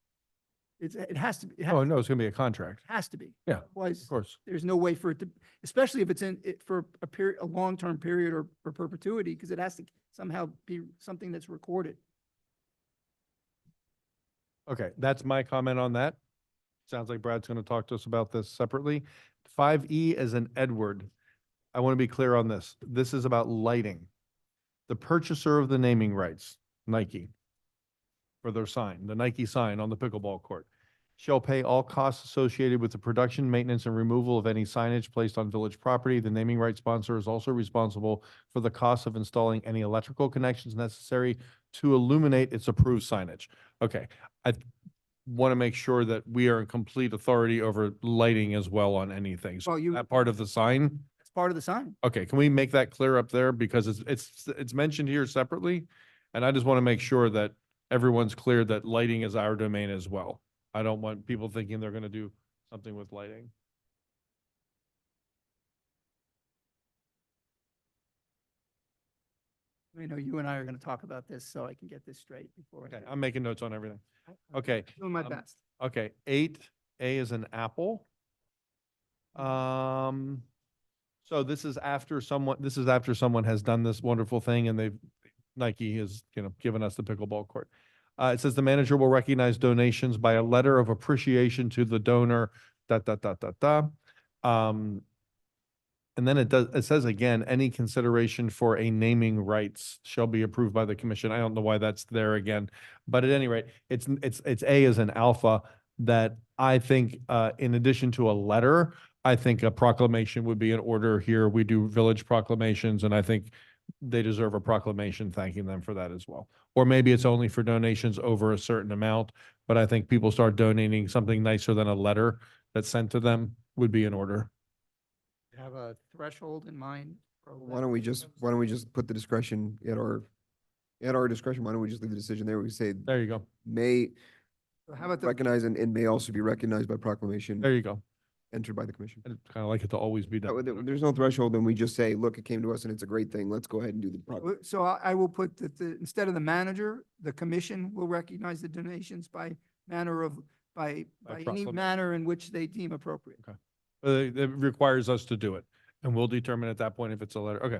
It has to be. Oh, no, it's gonna be a contract. Has to be. Yeah, Otherwise, of course. there's no way for it to, especially if it's for a period, a long-term period or for perpetuity, because it has to somehow be something that's recorded. Okay, that's my comment on that. Sounds like Brad's gonna talk to us about this separately. 5E as an Edward. I want to be clear on this. This is about lighting. The purchaser of the naming rights, Nike, for their sign, the Nike sign on the pickleball court, shall pay all costs associated with the production, maintenance, and removal of any signage placed on village property. The naming right sponsor is also responsible for the cost of installing any electrical connections necessary to illuminate its approved signage. Okay, I want to make sure that we are in complete authority over lighting as well on anything. So Well, that part of the sign. It's part of the sign. Okay, can we make that clear up there? Because it's mentioned here separately. And I just want to make sure that everyone's clear that lighting is our domain as well. I don't want people thinking they're going to do something with lighting. I know you and I are going to talk about this, so I can get this straight before. Okay, I'm making notes on everything. Okay. Doing my um, best. Okay, 8A is an apple. So this is after someone has done this wonderful thing and Nike has, given us the pickleball court. It says the manager will recognize donations by a letter of appreciation to the donor, . And then it says again, any consideration for a naming rights shall be approved by the commission. I don't know why that's there again, but at any rate, it's A as an alpha that I think, in addition to a letter, I think a proclamation would be in order here. We do village proclamations, and I think they deserve a proclamation thanking them for that as well. Or maybe it's only for donations over a certain amount, but I think people start donating something nicer than a letter that's sent to them would be in order. Have a threshold in mind. Why don't we just put the discretion at our discretion? Why don't we just leave the decision there? We say There you go. may So how about the, recognize and may also be recognized by proclamation There you go. entered by the commission. I'd kind of like it to always be That way, done. there's no threshold, and we just say, look, it came to us and it's a great thing. Let's go ahead and do the proclamation. so I will put that instead of the manager, the commission will recognize the donations by any proclamation. manner in which they deem appropriate. It requires us to do it, and we'll determine at that point if it's a letter. Okay.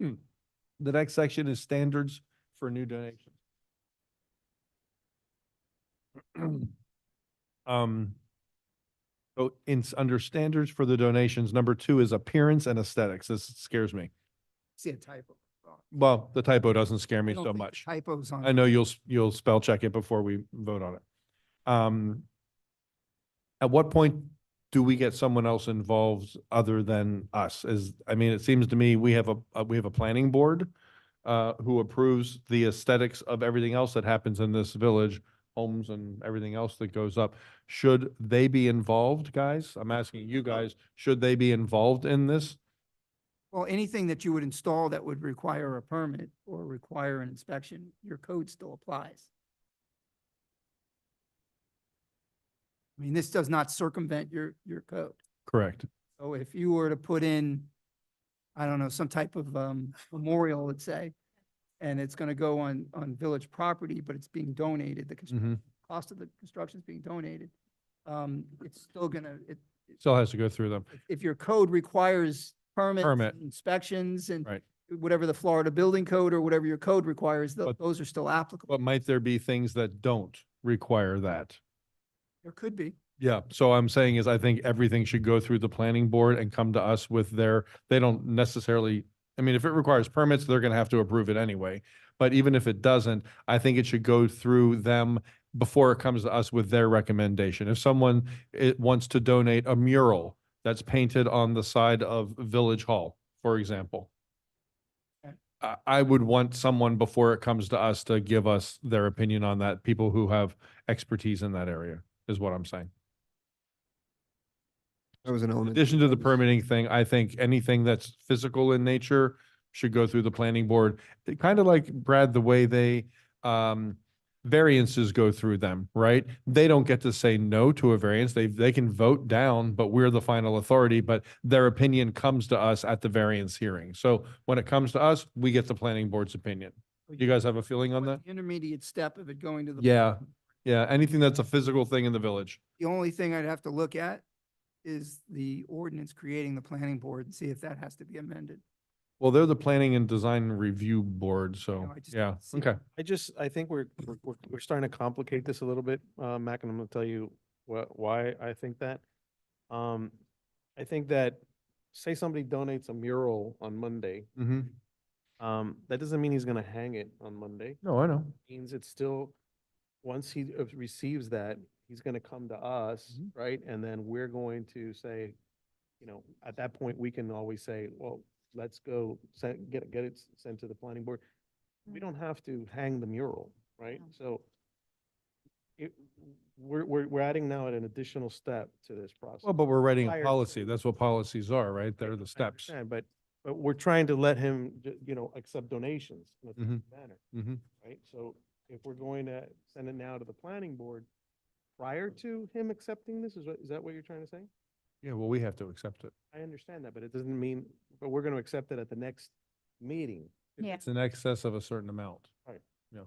The next section is standards for new donations. So under standards for the donations, number 2 is appearance and aesthetics. This scares me. See a typo. Well, the typo doesn't scare me I don't so think much. Typos on. I know you'll spell check it before we vote on it. At what point do we get someone else involved other than us? It seems to me we have a planning board who approves the aesthetics of everything else that happens in this village, homes and everything else that goes up. Should they be involved, guys? I'm asking you guys, should they be involved in this? Well, anything that you would install that would require a permit or require an inspection, your code still applies. I mean, this does not circumvent your code. Correct. So if you were to put in, I don't know, some type of memorial, let's say, and it's going to go on village property, but it's being donated, the cost of the construction is being donated, it's still going to, Still has to go through them. if your code requires permits, Permit. and inspections, and Right. whatever the Florida building code or whatever your code requires, But- those are still applicable. But might there be things that don't require that? There could be. Yeah, so I'm saying is I think everything should go through the planning board and come to us with they don't necessarily, if it requires permits, they're gonna have to approve it anyway. But even if it doesn't, I think it should go through them before it comes to us with their recommendation. If someone wants to donate a mural that's painted on the side of Village Hall, for example, I would want someone before it comes to us to give us their opinion on that, people who have expertise in that area, is what I'm saying. That was an In element. addition to the permitting thing, I think anything that's physical in nature should go through the planning board. Kind of like, Brad, the way they, variances go through them, right? They don't get to say no to a variance. They can vote down, but we're the final authority, but their opinion comes to us at the variance hearing. So when it comes to us, we get the planning board's opinion. You guys have a feeling on that? The intermediate step of it going to the. Yeah, yeah, anything that's a physical thing in the village. The only thing I'd have to look at is the ordinance creating the planning board and see if that has to be amended. Well, they're the planning and design review board, so, I just yeah, don't see okay. I think we're starting to complicate this a little bit, Mac, and I'm gonna tell you why I think that. I think that, say somebody donates a mural on Monday, Mm-hmm. that doesn't mean he's gonna hang it on Monday. No, I know. Means it's still, once he receives that, he's gonna come to us, right? And then we're going to say, at that point, we can always say, well, let's go get it sent to the planning board. We don't have to hang the mural, right? So we're adding now an additional step to this process. Well, but we're writing a Prior- policy. That's what policies are, right? They're the I steps. understand, But we're trying to let him, accept donations in a Mhm. manner, Mm-hmm. right? So if we're going to send it now to the planning board prior to him accepting this, is that what you're trying to say? Yeah, well, we have to accept it. I understand that, but it doesn't mean, but we're going to accept it at the next meeting. Yeah. It's in excess of a certain amount. Right. Yeah.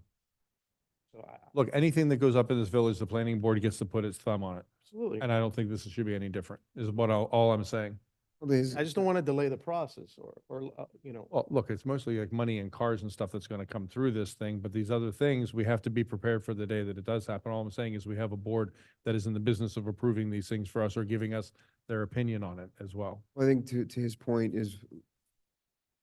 So Look, anything that goes up in this village, the planning board gets to put its thumb on it. absolutely. And I don't think this should be any different, is what all I'm saying. I just don't want to delay the process or. Well, look, it's mostly like money and cars and stuff that's gonna come through this thing, but these other things, we have to be prepared for the day that it does happen. All I'm saying is we have a board that is in the business of approving these things for us or giving us their opinion on it as well. I think to his point is,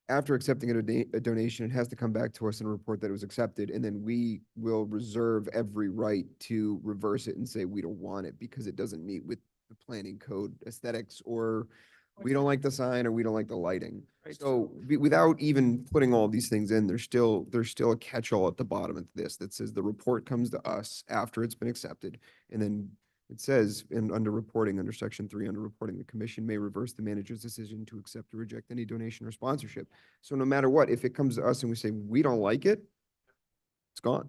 after accepting a donation, it has to come back to us and report that it was accepted, and then we will reserve every right to reverse it and say we don't want it because it doesn't meet with the planning code aesthetics, or we don't like the sign, or we don't like the lighting. Right, So without even putting all these things in, there's still a catch-all at the bottom of this that says the report comes to us after it's been accepted, and then it says under reporting, under section 3, under reporting, the commission may reverse the manager's decision to accept or reject any donation or sponsorship. So no matter what, if it comes to us and we say we don't like it, it's gone.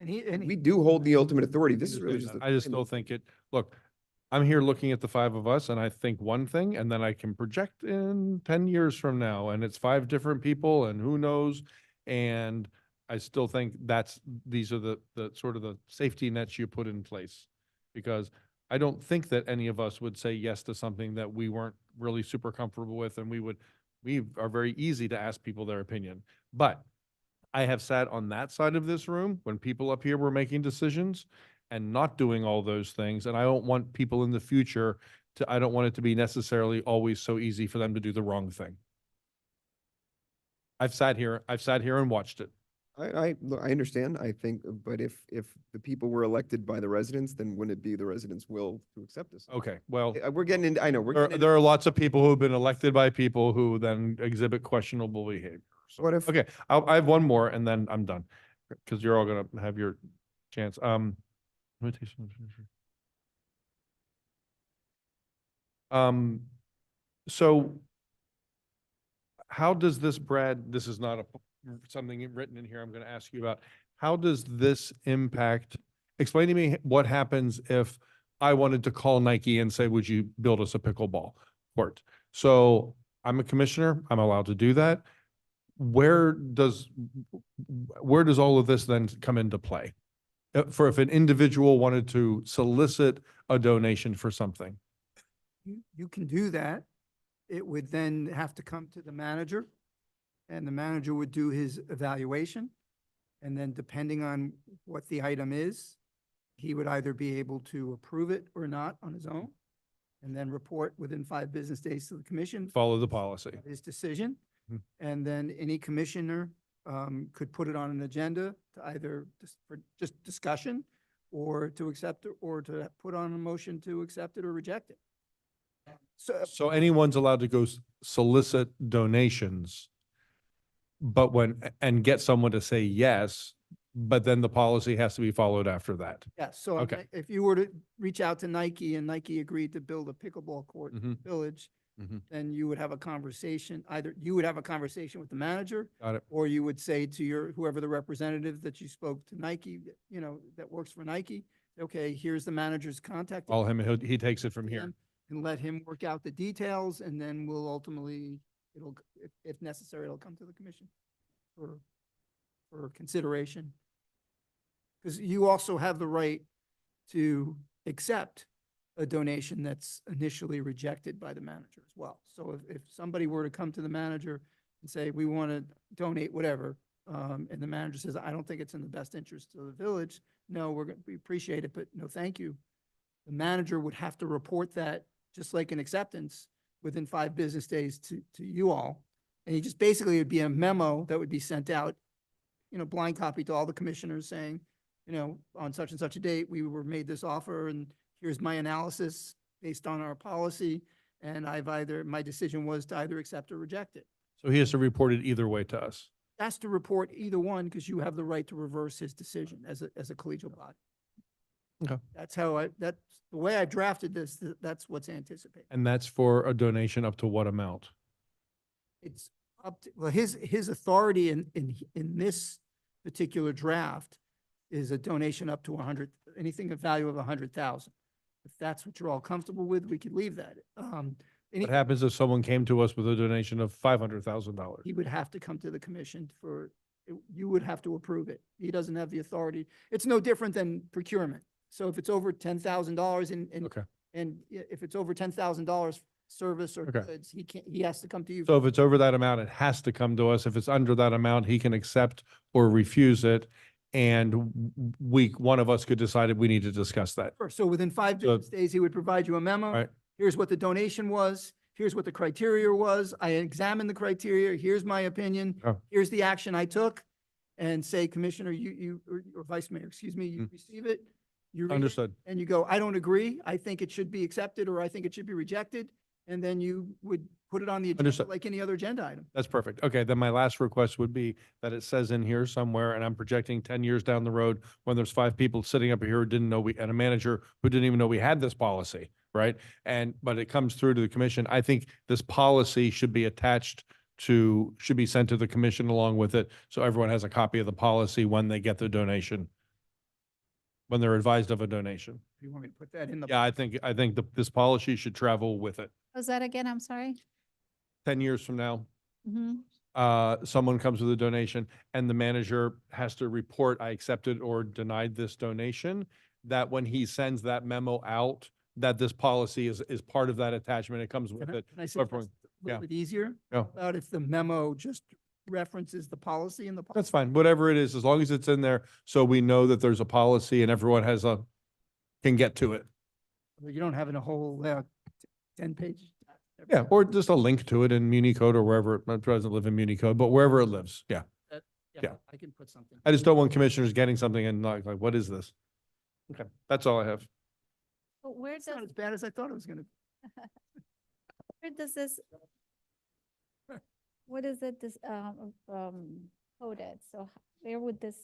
And We do hold the ultimate authority. This is really just. I just don't think look, I'm here looking at the 5 of us and I think one thing, and then I can project in 10 years from now, and it's 5 different people and who knows? And I still think these are the sort of the safety nets you put in place. Because I don't think that any of us would say yes to something that we weren't really super comfortable with, and we are very easy to ask people their opinion. But I have sat on that side of this room when people up here were making decisions and not doing all those things, and I don't want people in the future I don't want it to be necessarily always so easy for them to do the wrong thing. I've sat here and watched it. Look, I understand, I think, but if the people were elected by the residents, then wouldn't it be the residents' will to accept this? Okay, well, We're getting into, I know, we're getting into. there are lots of people who have been elected by people who then exhibit questionable behavior. So, What if- okay, I have one more and then I'm done, because you're all gonna have your chance. So how does this, Brad, this is not something written in here I'm gonna ask you about. How does this impact, explain to me what happens if I wanted to call Nike and say, would you build us a pickleball court? So I'm a commissioner, I'm allowed to do that. Where does all of this then come into play? For if an individual wanted to solicit a donation for something? You can do that. It would then have to come to the manager, and the manager would do his evaluation. And then depending on what the item is, he would either be able to approve it or not on his own, and then report within 5 business days to the commission. Follow the policy. His decision. Hmm. And then any commissioner could put it on an agenda to either for just discussion or to accept it, or to put on a motion to accept it or reject it. So anyone's allowed to go solicit donations, but and get someone to say yes, but then the policy has to be followed after that. Yes, so Okay. if you were to reach out to Nike and Nike agreed to build a pickleball court in the Mhm. village, Mhm. then you would have a conversation, either you would have a conversation with the manager, Got it. or you would say to whoever the representative that you spoke to Nike, that works for Nike, okay, here's the manager's contact. Call him, and he takes it from here. him And let him work out the details, and then we'll ultimately, if necessary, it'll come to the commission for consideration. Because you also have the right to accept a donation that's initially rejected by the manager as well. So if somebody were to come to the manager and say, we want to donate whatever, and the manager says, I don't think it's in the best interest of the village, no, we appreciate it, but no, thank you. The manager would have to report that, just like an acceptance, within 5 business days to you all. And he just basically, it'd be a memo that would be sent out, blind copy to all the commissioners saying, on such and such a date, we were made this offer, and here's my analysis based on our policy. And my decision was to either accept or reject it. So he has to report it either way to us. Has to report either one, because you have the right to reverse his decision as a collegial body. Okay. That's the way I drafted this, that's what's anticipated. And that's for a donation up to what amount? It's up to, well, his authority in this particular draft is a donation up to 100, anything of value of 100,000. If that's what you're all comfortable with, we could leave that. What happens if someone came to us with a donation of $500,000? He would have to come to the commission you would have to approve it. He doesn't have the authority. It's no different than procurement. So if it's over $10,000 Okay. and if it's over $10,000 service or Okay. goods, he has to come to you. So if it's over that amount, it has to come to us. If it's under that amount, he can accept or refuse it. And one of us could decide if we need to discuss that. So within 5 business days, he would provide you a memo. Right. Here's what the donation was. Here's what the criteria was. I examined the criteria. Here's my opinion. Oh. Here's the action I took. And say, Commissioner, or Vice Mayor, excuse me, you receive it. You read it, Understood. and you go, I don't agree. I think it should be accepted, or I think it should be rejected. And then you would put it on the agenda Understood. like any other agenda item. That's perfect. Okay, then my last request would be that it says in here somewhere, and I'm projecting 10 years down the road, when there's 5 people sitting up here who didn't know and a manager who didn't even know we had this policy, right? But it comes through to the commission. I think this policy should be should be sent to the commission along with it, so everyone has a copy of the policy when they get the donation, when they're advised of a donation. If you want me to put that in the. Yeah, I think this policy should travel with it. Was that again? I'm sorry. 10 years from now, Mm-hmm. someone comes with a donation and the manager has to report, I accepted or denied this donation, that when he sends that memo out, that this policy is part of that attachment. It comes with it. Can I So say everyone- a little bit easier? Yeah. About if the memo just references the policy in the. That's fine, whatever it is, as long as it's in there, so we know that there's a policy and everyone can get to it. You don't have in a whole 10-page. Yeah, or just a link to it in Municode or wherever, it doesn't live in Municode, but wherever it lives, yeah. Yeah. I can put something. I just don't want commissioners getting something and like, what is this? Okay, that's all I have. But where It's does, not as bad as I thought it was gonna. where does this, what is it, coded? So where would this,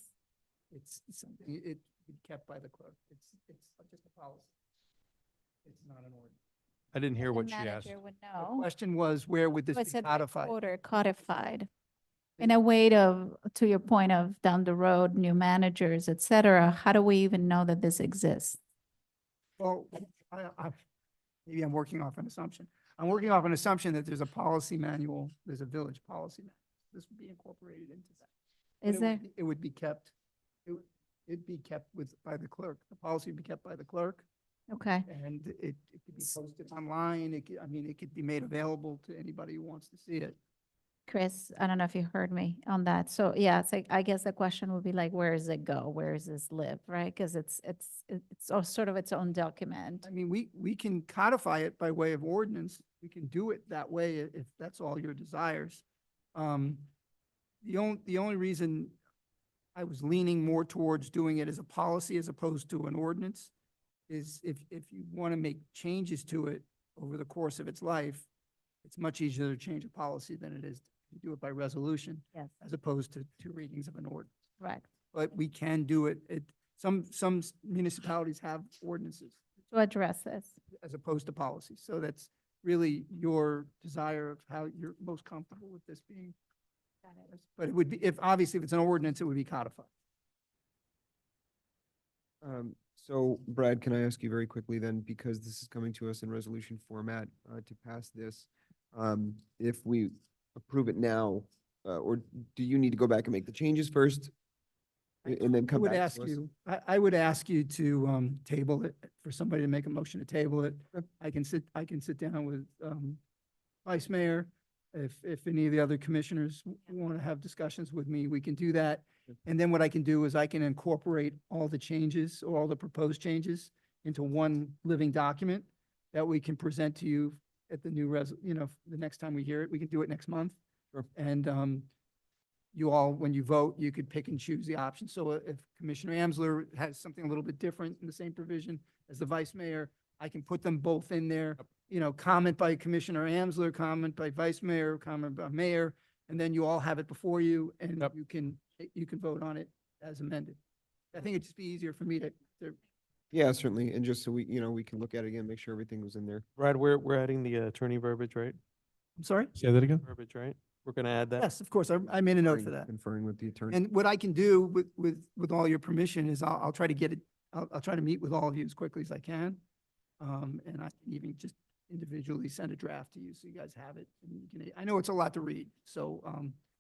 It's something, it be kept by the clerk. It's just a policy. It's not an order. I didn't hear the what she asked. manager would The know? question was, where would this What's be it codified? order codified? In a way to your point of down the road, new managers, et cetera, how do we even know that this exists? Well, maybe I'm working off an assumption. I'm working off an assumption that there's a policy manual, there's a village policy manual. This would be incorporated into that. But Is there? It would be kept, it'd be kept by the clerk. The policy would be kept by the clerk, Okay. and it could be posted online. It could be made available to anybody who wants to see it. Chris, I don't know if you heard me on that. So yeah, it's like, I guess the question would be like, where does it go? Where does this live, right? Because it's sort of its own document. I mean, we can codify it by way of ordinance. We can do it that way if that's all your desires. The only reason I was leaning more towards doing it as a policy as opposed to an ordinance, is if you want to make changes to it over the course of its life, it's much easier to change a policy than it is to do it by resolution. Yes. As opposed to two readings of an ordinance. Correct. But we can do it. Some municipalities have ordinances To address this. as opposed to policies. So that's really your desire of how you're most comfortable with this being. But it would be, obviously, if it's an ordinance, it would be codified. So Brad, can I ask you very quickly then, because this is coming to us in resolution format, to pass this, if we approve it now, or do you need to go back and make the changes first? And then I come would back ask to us? you, I would ask you to table it, for somebody to make a motion to table it. I can sit down with Vice Mayor. If any of the other commissioners want to have discussions with me, we can do that. And then what I can do is I can incorporate all the changes or all the proposed changes into one living document that we can present to you at the new the next time we hear it. We can do it next month. Sure. And you all, when you vote, you could pick and choose the option. So if Commissioner Amsler has something a little bit different in the same provision as the Vice Mayor, I can put them both in there. Comment by Commissioner Amsler, comment by Vice Mayor, comment by Mayor, and then you all have it before you, and you can vote on it as amended. I think it'd just be easier for me to Yeah, certainly. And just so we, we can look at it again, make sure everything was in there. Brad, we're adding the attorney verbiage, right? I'm sorry? Say that again? Verbiage, right? We're gonna add that? Yes, of course. I made a note for that. Conferring with the attorney. And what I can do with all your permission is I'll try to get it, I'll try to meet with all of you as quickly as I can. And I can even just individually send a draft to you so you guys have it. And you can, I know it's a lot to read, so,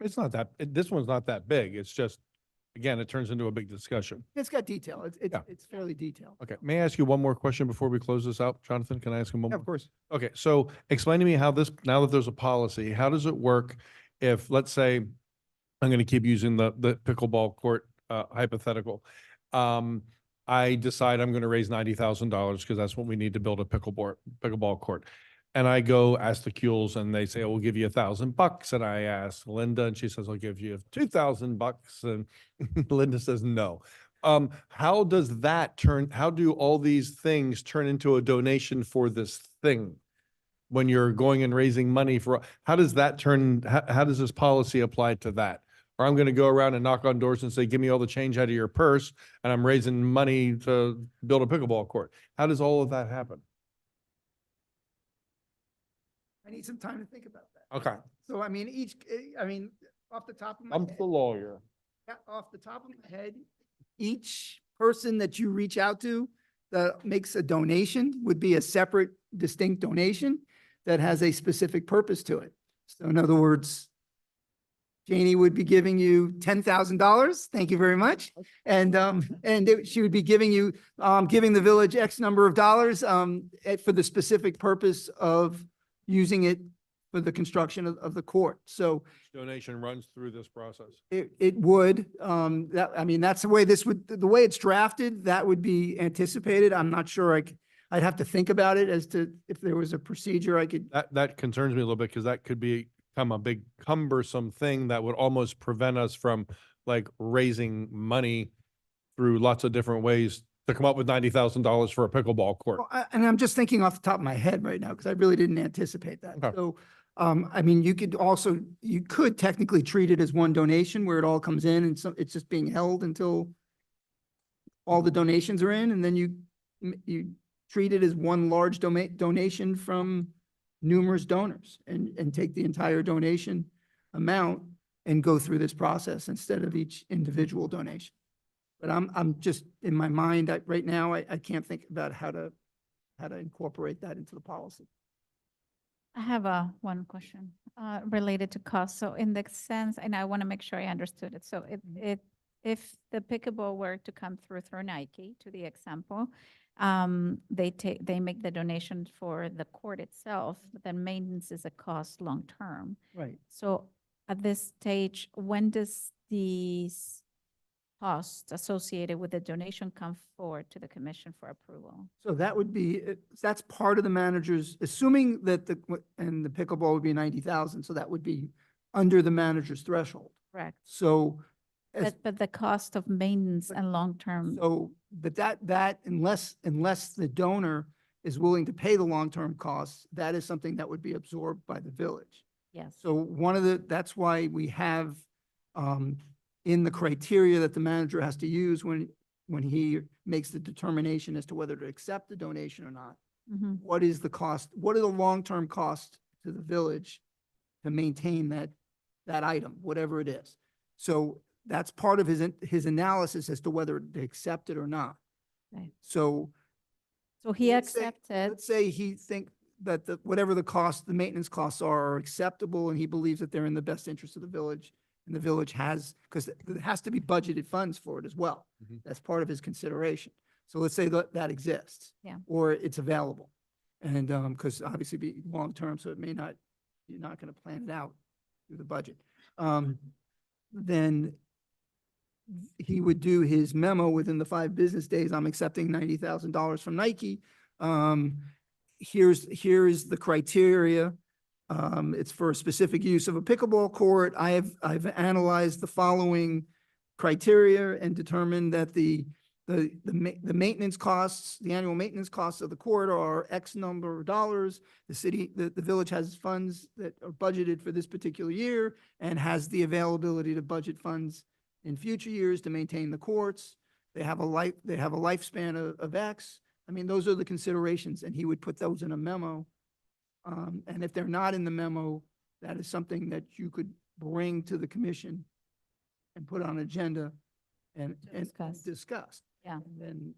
It's not that, this one's not that big. It's just, again, it turns into a big discussion. it's got detail. Yeah. It's fairly detailed. Okay, may I ask you one more question before we close this out? Jonathan, can I ask him one Yeah, more? of course. Okay, so explain to me how this, now that there's a policy, how does it work if, let's say, I'm going to keep using the pickleball court hypothetical. I decide I'm going to raise $90,000 because that's what we need to build a pickleball court. And I go ask the Kuehls and they say, we'll give you $1,000. And I ask Linda and she says, I'll give you $2,000. And Linda says, no. How does that turn, how do all these things turn into a donation for this thing? When you're going and raising money for, how does that turn, how does this policy apply to that? Or I'm going to go around and knock on doors and say, give me all the change out of your purse and I'm raising money to build a pickleball court. How does all of that happen? I need some time to think about that. Okay. So, I mean, off the top of my I'm head. the lawyer. Yeah, off the top of my head, each person that you reach out to that makes a donation would be a separate, distinct donation that has a specific purpose to it. So in other words, Janie would be giving you $10,000. Thank you very much. And she would be giving you, giving the village X number of dollars for the specific purpose of using it for the construction of the court. So Donation runs through this process. it would, that's the way the way it's drafted, that would be anticipated. I'm not sure I'd have to think about it as to if there was a procedure I could. That concerns me a little bit because that could become a big cumbersome thing that would almost prevent us from like raising money through lots of different ways to come up with $90,000 for a pickleball court. And I'm just thinking off the top of my head right now, because I really didn't anticipate that. Okay. So, you could technically treat it as one donation where it all comes in and so it's just being held until all the donations are in, and then you treat it as one large donation from numerous donors and take the entire donation amount and go through this process instead of each individual donation. But I'm just, in my mind, right now, I can't think about how to incorporate that into the policy. I have one question related to cost. So in the sense, and I want to make sure I understood it. So if the pickleball were to come through Nike, to the example, they make the donation for the court itself, but then maintenance is a cost long-term. Right. So at this stage, when does these costs associated with the donation come forward to the commission for approval? So that would be, that's part of the manager's, assuming that the pickleball would be 90,000, so that would be under the manager's threshold. Correct. So as- But the cost of maintenance and long-term, So, but that unless the donor is willing to pay the long-term costs, that is something that would be absorbed by the village. yes. So that's why we have, in the criteria that the manager has to use when he makes the determination as to whether to accept the donation or not. Mhm. What is the cost, what are the long-term costs to the village to maintain that item, whatever it is? So that's part of his analysis as to whether to accept it or not. Right. So So he let's say- accepted, let's say he think that whatever the cost, the maintenance costs are acceptable, and he believes that they're in the best interest of the village. And the village has, because there has to be budgeted funds for it as well. Mhm. That's part of his consideration. So let's say that exists. Yeah. Or it's available. And, because obviously be long-term, so it may not, you're not going to plan it out through the budget. Then he would do his memo within the 5 business days. I'm accepting $90,000 from Nike. Here's the criteria. It's for a specific use of a pickleball court. I've analyzed the following criteria and determined that the maintenance costs, the annual maintenance costs of the court are X number of dollars. The village has funds that are budgeted for this particular year and has the availability to budget funds in future years to maintain the courts. They have a lifespan of X. I mean, those are the considerations, and he would put those in a memo. And if they're not in the memo, that is something that you could bring to the commission and put on agenda and discuss. discuss. Yeah. And then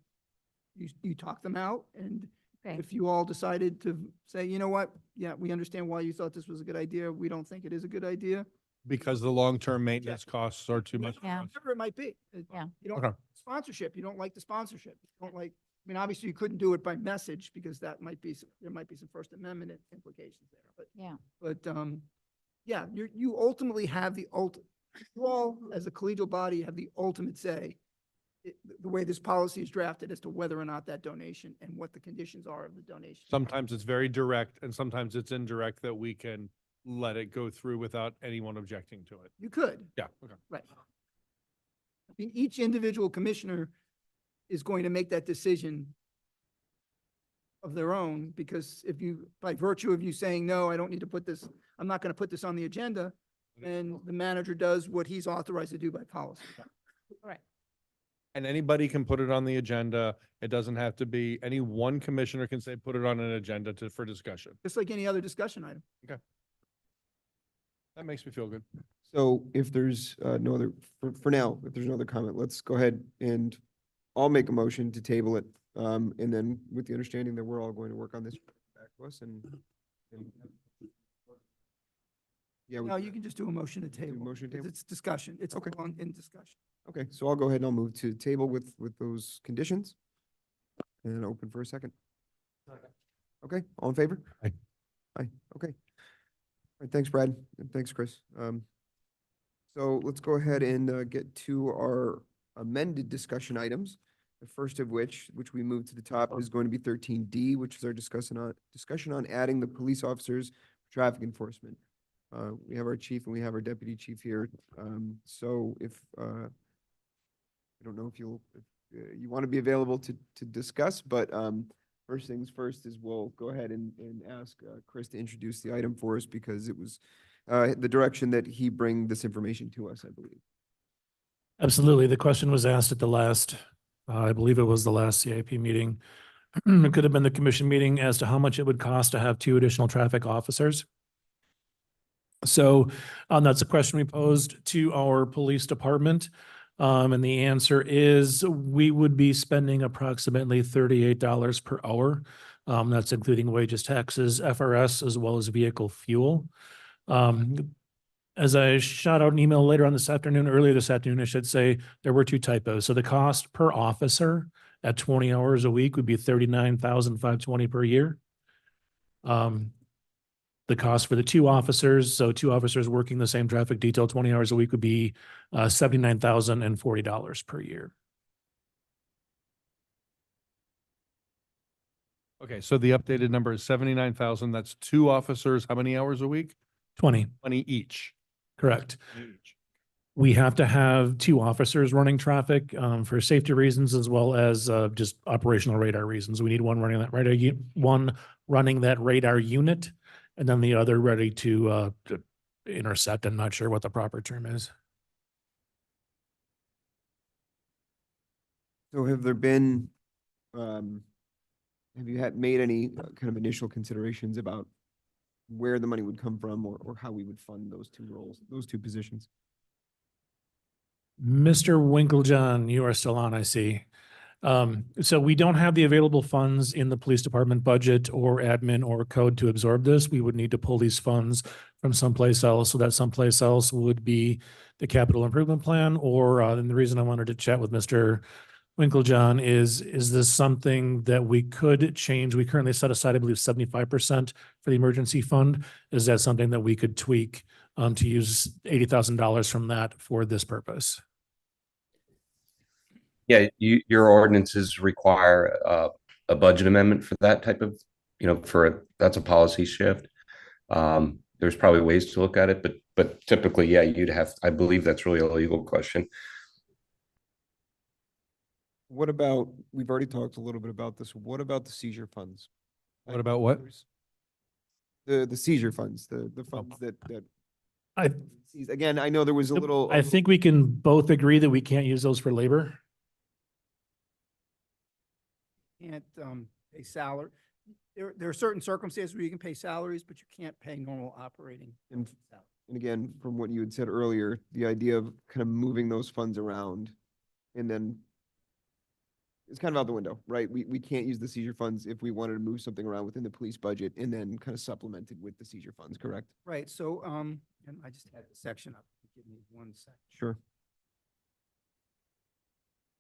you talk them out, and Okay. if you all decided to say, you know what, yeah, we understand why you thought this was a good idea, we don't think it is a good idea. Because the long-term maintenance costs are too much. for Yeah. us. Whatever it might be. Yeah. You don't, Okay. sponsorship, you don't like the sponsorship. You don't like, I mean, obviously you couldn't do it by message because that might be, there might be some First Amendment implications there, Yeah. but, yeah, you ultimately have you all, as a collegial body, have the ultimate say the way this policy is drafted as to whether or not that donation and what the conditions are of the donation. Sometimes it's very direct and sometimes it's indirect that we can let it go through without anyone objecting to it. You could. Yeah, okay. Right. I mean, each individual commissioner is going to make that decision of their own, because if you, by virtue of you saying, no, I don't need to put this, I'm not going to put this on the agenda, then the manager does what he's authorized to do by policy. Right. And anybody can put it on the agenda. It doesn't have to be, any one commissioner can say, put it on an agenda for discussion. Just like any other discussion item. That makes me feel good. So if there's no other, for now, if there's no other comment, let's go ahead and I'll make a motion to table it. And then with the understanding that we're all going to work on this back to us and yeah. No, you can just do a motion to table. motion to table? It's discussion. It's Okay. in discussion. Okay, so I'll go ahead and I'll move to table with those conditions and open for a second. Okay, all in favor? Aye. Aye, okay. All right, thanks, Brad, and thanks, Chris. So let's go ahead and get to our amended discussion items. The first of which we moved to the top, is going to be 13D, which is our discussion on adding the police officers for traffic enforcement. We have our chief and we have our deputy chief here. So if, I don't know if you want to be available to discuss, but first things first is we'll go ahead and ask Chris to introduce the item for us, because it was the direction that he bring this information to us, I believe. Absolutely. The question was asked at the last, I believe it was the last CIP meeting. It could have been the commission meeting, as to how much it would cost to have 2 additional traffic officers. So that's a question we posed to our police department. And the answer is we would be spending approximately $38 per hour. That's including wages, taxes, FRS, as well as vehicle fuel. As I shot out an email earlier this afternoon, I should say, there were 2 typos. So the cost per officer at 20 hours a week would be $39,520 per year. The cost for the 2 officers, so 2 officers working the same traffic detail 20 hours a week, would be $79,040 per year. Okay, so the updated number is 79,000. That's 2 officers. How many hours a week? 20, 20 each. correct. 20 each. We have to have two officers running traffic for safety reasons as well as just operational radar reasons. We need one running that radar, one running that radar unit, and then the other ready to intercept. I'm not sure what the proper term is. So have there been, have you made any kind of initial considerations about where the money would come from or how we would fund those two roles, those two positions? Mr. Winklejohn, you are still on, I see. So we don't have the available funds in the police department budget or admin or code to absorb this. We would need to pull these funds from someplace else. So that someplace else would be the capital improvement plan, or, and the reason I wanted to chat with Mr. Winklejohn is this something that we could change? We currently set aside, I believe, 75% for the emergency fund. Is that something that we could tweak to use $80,000 from that for this purpose? Yeah, your ordinances require a budget amendment for that type of, that's a policy shift. There's probably ways to look at it, but typically, yeah, I believe that's really a legal question. What about, we've already talked a little bit about this. What about the seizure funds? What about what? The seizure funds, the funds that I again, I know there was a little. I think we can both agree that we can't use those for labor. Can't pay salary. There are certain circumstances where you can pay salaries, but you can't pay normal operating. And again, from what you had said earlier, the idea of kind of moving those funds around and then it's kind of out the window, right? We can't use the seizure funds if we wanted to move something around within the police budget and then kind of supplement it with the seizure funds, correct? Right, so, and I just had the section up. Give me 1 second. Sure.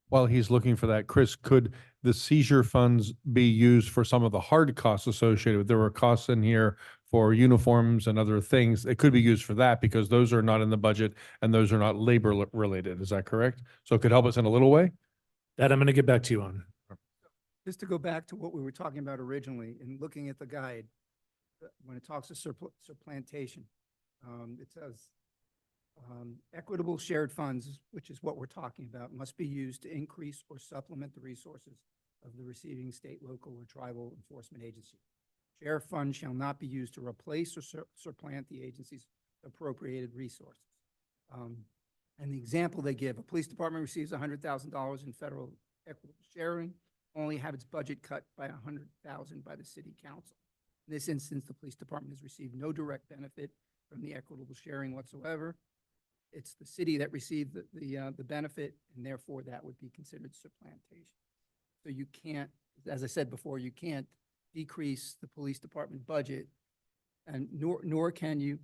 While he's looking for that, Chris, could the seizure funds be used for some of the hard costs associated with, there were costs in here for uniforms and other things. It could be used for that because those are not in the budget and those are not labor related. Is that correct? So it could help us in a little way? That I'm going to get back to you on. Just to go back to what we were talking about originally and looking at the guide, when it talks to supplantation, it says equitable shared funds, which is what we're talking about, must be used to increase or supplement the resources of the receiving state, local, or tribal enforcement agency. Share funds shall not be used to replace or supplant the agency's appropriated resources. And the example they give, a police department receives $100,000 in federal equitable sharing, only have its budget cut by $100,000 by the city council. In this instance, the police department has received no direct benefit from the equitable sharing whatsoever. It's the city that received the benefit, and therefore that would be considered supplantation. So you can't, as I said before, you can't decrease the police department budget, and nor can you.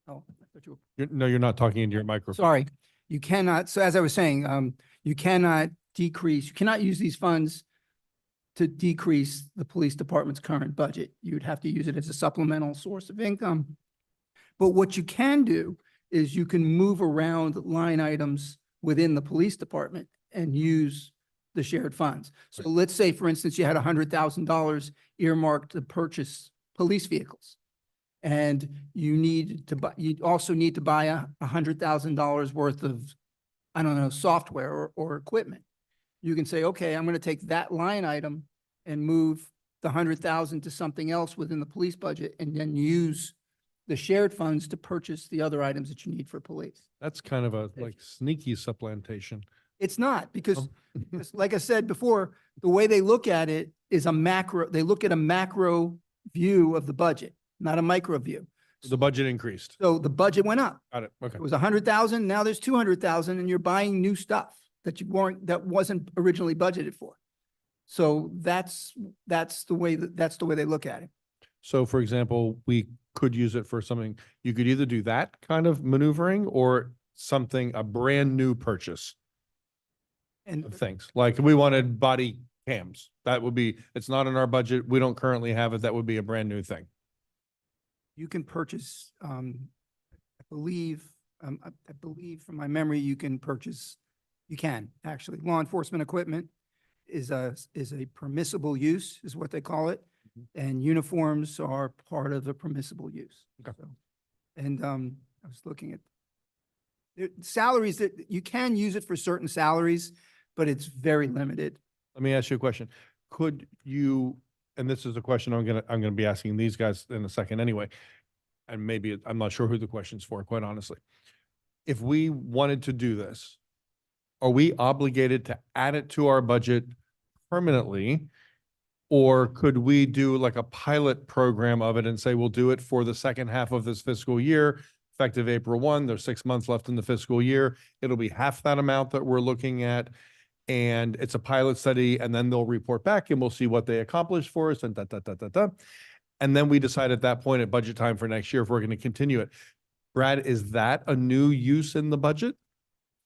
Oh, I thought you were. No, you're not talking into your microphone. Sorry, you cannot. So as I was saying, you cannot use these funds to decrease the police department's current budget. You'd have to use it as a supplemental source of income. But what you can do is you can move around line items within the police department and use the shared funds. So let's say, for instance, you had $100,000 earmarked to purchase police vehicles. And you also need to buy $100,000 worth of, I don't know, software or equipment. You can say, okay, I'm going to take that line item and move the $100,000 to something else within the police budget and then use the shared funds to purchase the other items that you need for police. That's kind of a like sneaky supplantation. It's not because, like I said before, the way they look at it is they look at a macro view of the budget, not a micro view. The budget increased. So the budget went up. Got it. Okay. It was 100,000, now there's 200,000 and you're buying new stuff that wasn't originally budgeted for. So that's the way they look at it. So for example, we could use it for something, you could either do that kind of maneuvering or a brand new purchase And of things. Like we wanted body cams. That would be, it's not in our budget. We don't currently have it. That would be a brand new thing. you can purchase, I believe from my memory, you can actually, law enforcement equipment is a permissible use, is what they call it. And uniforms are part of the permissible use. Okay. So, and I was looking at salaries that, you can use it for certain salaries, but it's very limited. Let me ask you a question. Could you, and this is a question I'm gonna be asking these guys in a second anyway, and maybe I'm not sure who the question's for, quite honestly. If we wanted to do this, are we obligated to add it to our budget permanently? Or could we do like a pilot program of it and say, we'll do it for the second half of this fiscal year, effective April 1, there's 6 months left in the fiscal year. It'll be half that amount that we're looking at. And it's a pilot study, and then they'll report back and we'll see what they accomplished for us and da, da, da, da, da. And then we decide at that point at budget time for next year if we're going to continue it. Brad, is that a new use in the budget?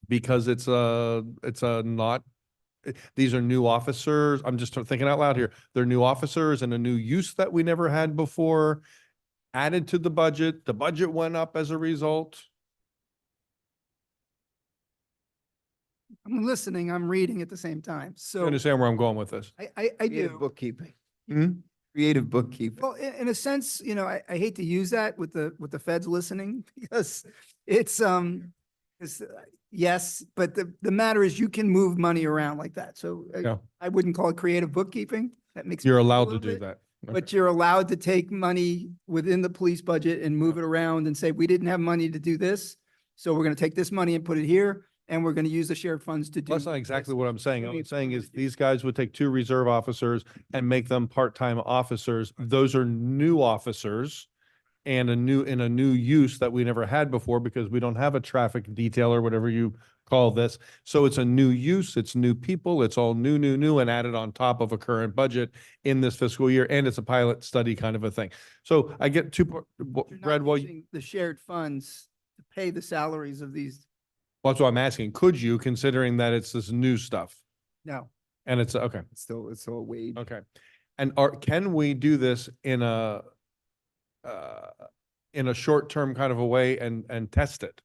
Because it's a not, these are new officers. I'm just thinking out loud here. They're new officers and a new use that we never had before added to the budget. The budget went up as a result. I'm listening, I'm reading at the same time. You So understand where I'm going with this? I Creative do. bookkeeping. Hmm? Creative bookkeeping. Well, in a sense, you know, I hate to use that with the feds listening because it's, yes, but the matter is you can move money around like that. So Yeah. I wouldn't call it creative bookkeeping. That makes. me You're feel a allowed to little do bit, that. Okay. But you're allowed to take money within the police budget and move it around and say, we didn't have money to do this. So we're going to take this money and put it here, and we're going to use the shared funds to do. That's not exactly what I'm saying. I What mean, I'm saying is these guys would take 2 reserve officers and make them part-time officers. Those are new officers and in a new use that we never had before because we don't have a traffic detail or whatever you call this. So it's a new use, it's new people, it's all new and added on top of a current budget in this fiscal year. And it's a pilot study kind of a thing. So I get You're not Brad, well, using the shared funds to pay the salaries of these. that's what I'm asking. Could you, considering that it's this new stuff No. and it's, okay. It's still a wage. Okay. And can we do this in a short-term kind of a way and test it?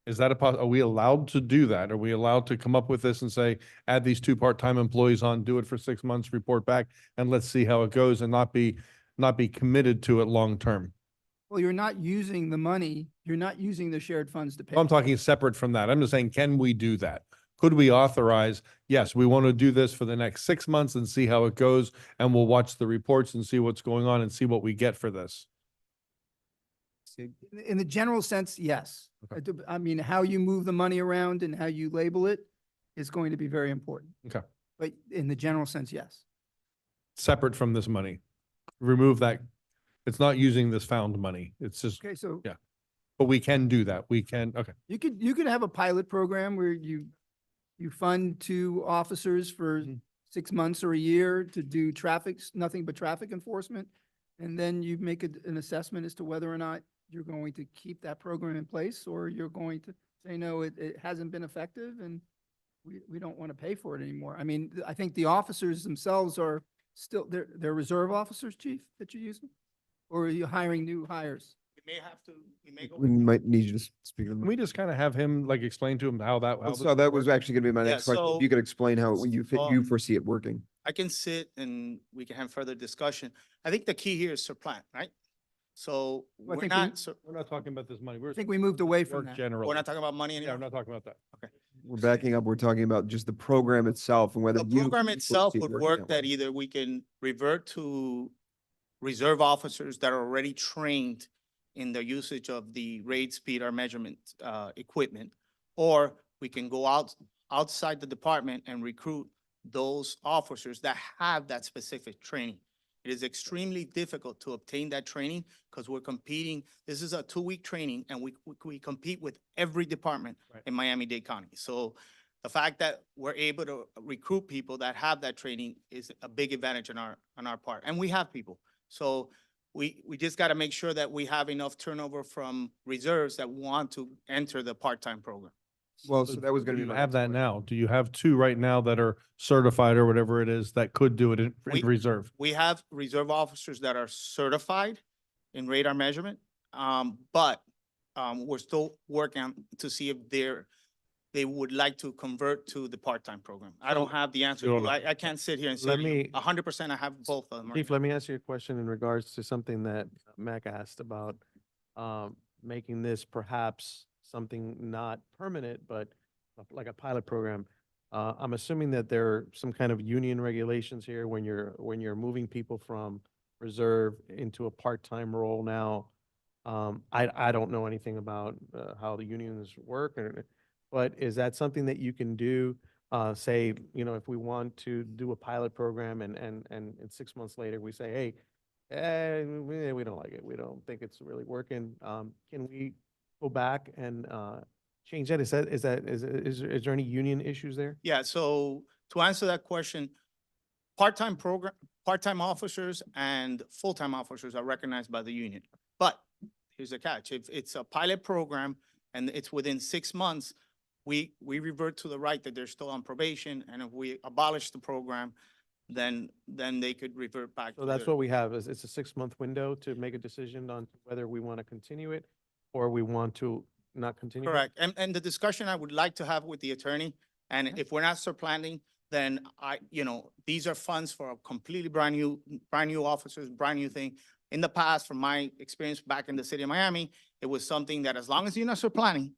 Is that are we allowed to do that? Are we allowed to come up with this and say, add these 2 part-time employees on, do it for 6 months, report back, and let's see how it goes and not be committed to it long-term? Well, you're not using the money, you're not using the shared funds to pay. I'm talking separate from that. I'm just saying, can we do that? Could we authorize, yes, we want to do this for the next 6 months and see how it goes, and we'll watch the reports and see what's going on and see what we get for this? In the general sense, yes. I mean, how you move the money around and how you label it is going to be very important. Okay. But in the general sense, yes. Separate from this money. Remove that. It's not using this found money. It's just, Okay, so yeah. But we can do that. We can, okay. you could have a pilot program where you fund 2 officers for 6 months or a year to do nothing but traffic enforcement. And then you make an assessment as to whether or not you're going to keep that program in place, or you're going to say, no, it hasn't been effective and we don't want to pay for it anymore. I mean, I think the officers themselves are still, they're reserve officers, chief, that you're using? Or are you hiring new hires? You may have to, you may go. We might need you to speak. Can we just kind of have him like explain to him how that, how So that was actually gonna be my Yeah, next question. If so- you could explain how you so- you foresee it working. I can sit and we can have further discussion. I think the key here is supplant, right? So Well, I we're think not, we're not talking about this money. We're I think we moved away from work that. generally. we're not talking about money Yeah, anymore. we're not talking about that. We're backing up. We're talking about just the program itself and whether The you program itself foresee it would working work that way. either we can revert to reserve officers that are already trained in the usage of the rate, speed, or measurement equipment, or we can go outside the department and recruit those officers that have that specific training. It is extremely difficult to obtain that training because we're competing. This is a 2-week training, and we compete with every department Right. in Miami-Dade County. So the fact that we're able to recruit people that have that training is a big advantage on our part, and we have people. So we just got to make sure that we have enough turnover from reserves that want to enter the part-time program. Well, so that was gonna Do be you my have next that question. now? Do you have 2 right now that are certified or whatever it is that could do it in We- reserve? We have reserve officers that are certified in radar measurement, but we're still working to see if they would like to convert to the part-time program. I don't have the answer. You don't know. I can't sit here and say Let me- 100% I have both of them. right Chief, now. let me ask you a question in regards to something that Mac asked about, making this perhaps something not permanent, but like a pilot program. I'm assuming that there are some kind of union regulations here when you're moving people from reserve into a part-time role now. I don't know anything about how the unions work, but is that something that you can do? Say, if we want to do a pilot program and 6 months later we say, hey, we don't like it. We don't think it's really working. Can we go back and change that? Is there any union issues there? Yeah, so to answer that question, part-time officers and full-time officers are recognized by the union. But here's the catch. If it's a pilot program and it's within 6 months, we revert to the right that they're still on probation. And if we abolish the program, then they could revert back. So that's what we have, is it's a 6-month window to make a decision on whether we want to continue it or we want to not continue. it? Correct. And the discussion I would like to have with the attorney, and if we're not supplanting, then these are funds for a completely brand new officers, brand new thing. In the past, from my experience back in the city of Miami, it was something that as long as you're not supplanting,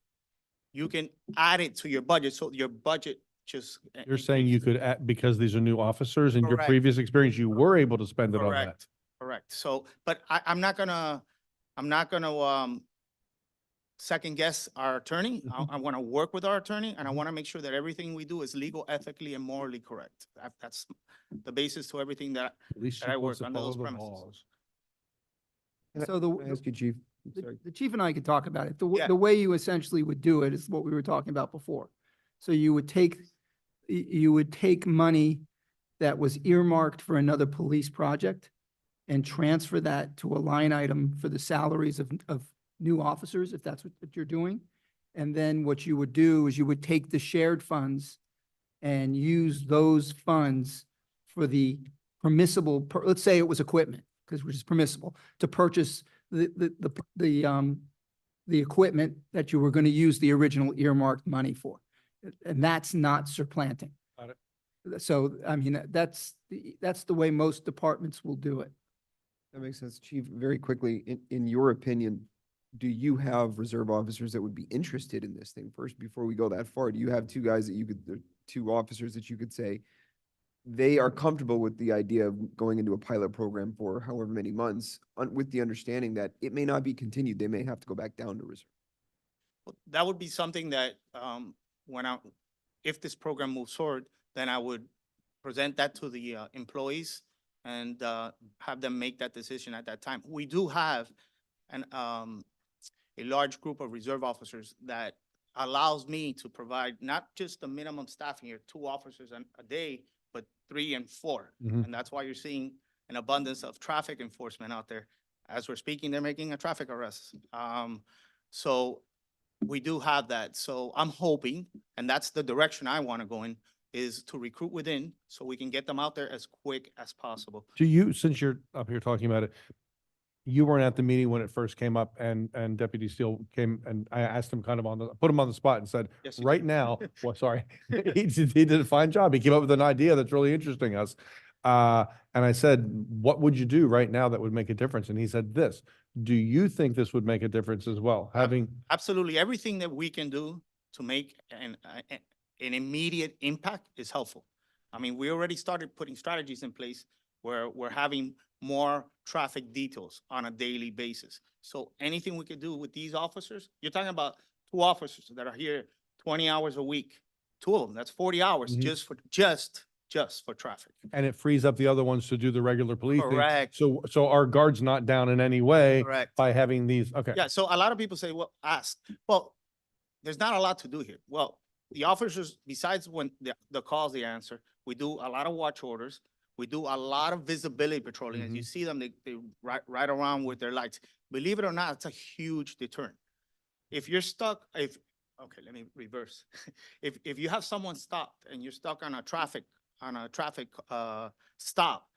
you can add it to your budget. So your budget just. You're saying you could, because these are new officers, in your Correct. previous experience, you were able to spend it on that. Correct, correct. So, but I'm not gonna second guess our attorney. I want to work with our attorney, and I want to make sure that everything we do is legal, ethically, and morally correct. That's the basis to everything that At least that she I wants work to under those follow the premises. laws. So Can I ask you, Chief? I'm sorry. the chief and I could talk about it. Yeah. The way you essentially would do it is what we were talking about before. So you would take money that was earmarked for another police project and transfer that to a line item for the salaries of new officers, if that's what you're doing. And then what you would do is you would take the shared funds and use those funds for the permissible, let's say it was equipment, because which is permissible, to purchase the equipment that you were going to use the original earmarked money for. And that's not supplanting. Got it. So, I mean, that's the way most departments will do it. That makes sense. Chief, very quickly, in your opinion, do you have reserve officers that would be interested in this thing? First, before we go that far, do you have two officers that you could say they are comfortable with the idea of going into a pilot program for however many months, with the understanding that it may not be continued, they may have to go back down to reserve? Well, that would be something that, if this program moves forward, then I would present that to the employees and have them make that decision at that time. We do have a large group of reserve officers that allows me to provide not just the minimum staffing here, 2 officers a day, but 3 and 4. Mhm. And that's why you're seeing an abundance of traffic enforcement out there. As we're speaking, they're making a traffic arrest. So we do have that. So I'm hoping, and that's the direction I want to go in, is to recruit within so we can get them out there as quick as possible. Do you, since you're up here talking about it, you weren't at the meeting when it first came up and Deputy Steele came and I asked him put him on the spot and said, Yes, you right did. now, well, sorry, he did a fine job. He came up with an idea that's really interesting us. And I said, what would you do right now that would make a difference? And he said this. Do you think this would make a difference as well? Having, Absolutely. Everything that we can do to make an immediate impact is helpful. I mean, we already started putting strategies in place where we're having more traffic details on a daily basis. So anything we could do with these officers, you're talking about 2 officers that are here 20 hours a week, 2 of them, that's 40 hours Mhm. just for traffic. and it frees up the other ones to do the regular policing. Correct. So our guard's not down in any way Correct. by having these, okay. Yeah, so a lot of people say, well, there's not a lot to do here. Well, the officers, besides when the calls they answer, we do a lot of watch orders. We do a lot of visibility patrolling. As you see them, they ride around with their lights. Believe it or not, it's a huge deterrent. If you're stuck, okay, let me reverse. If you have someone stopped and you're stuck on a traffic stop,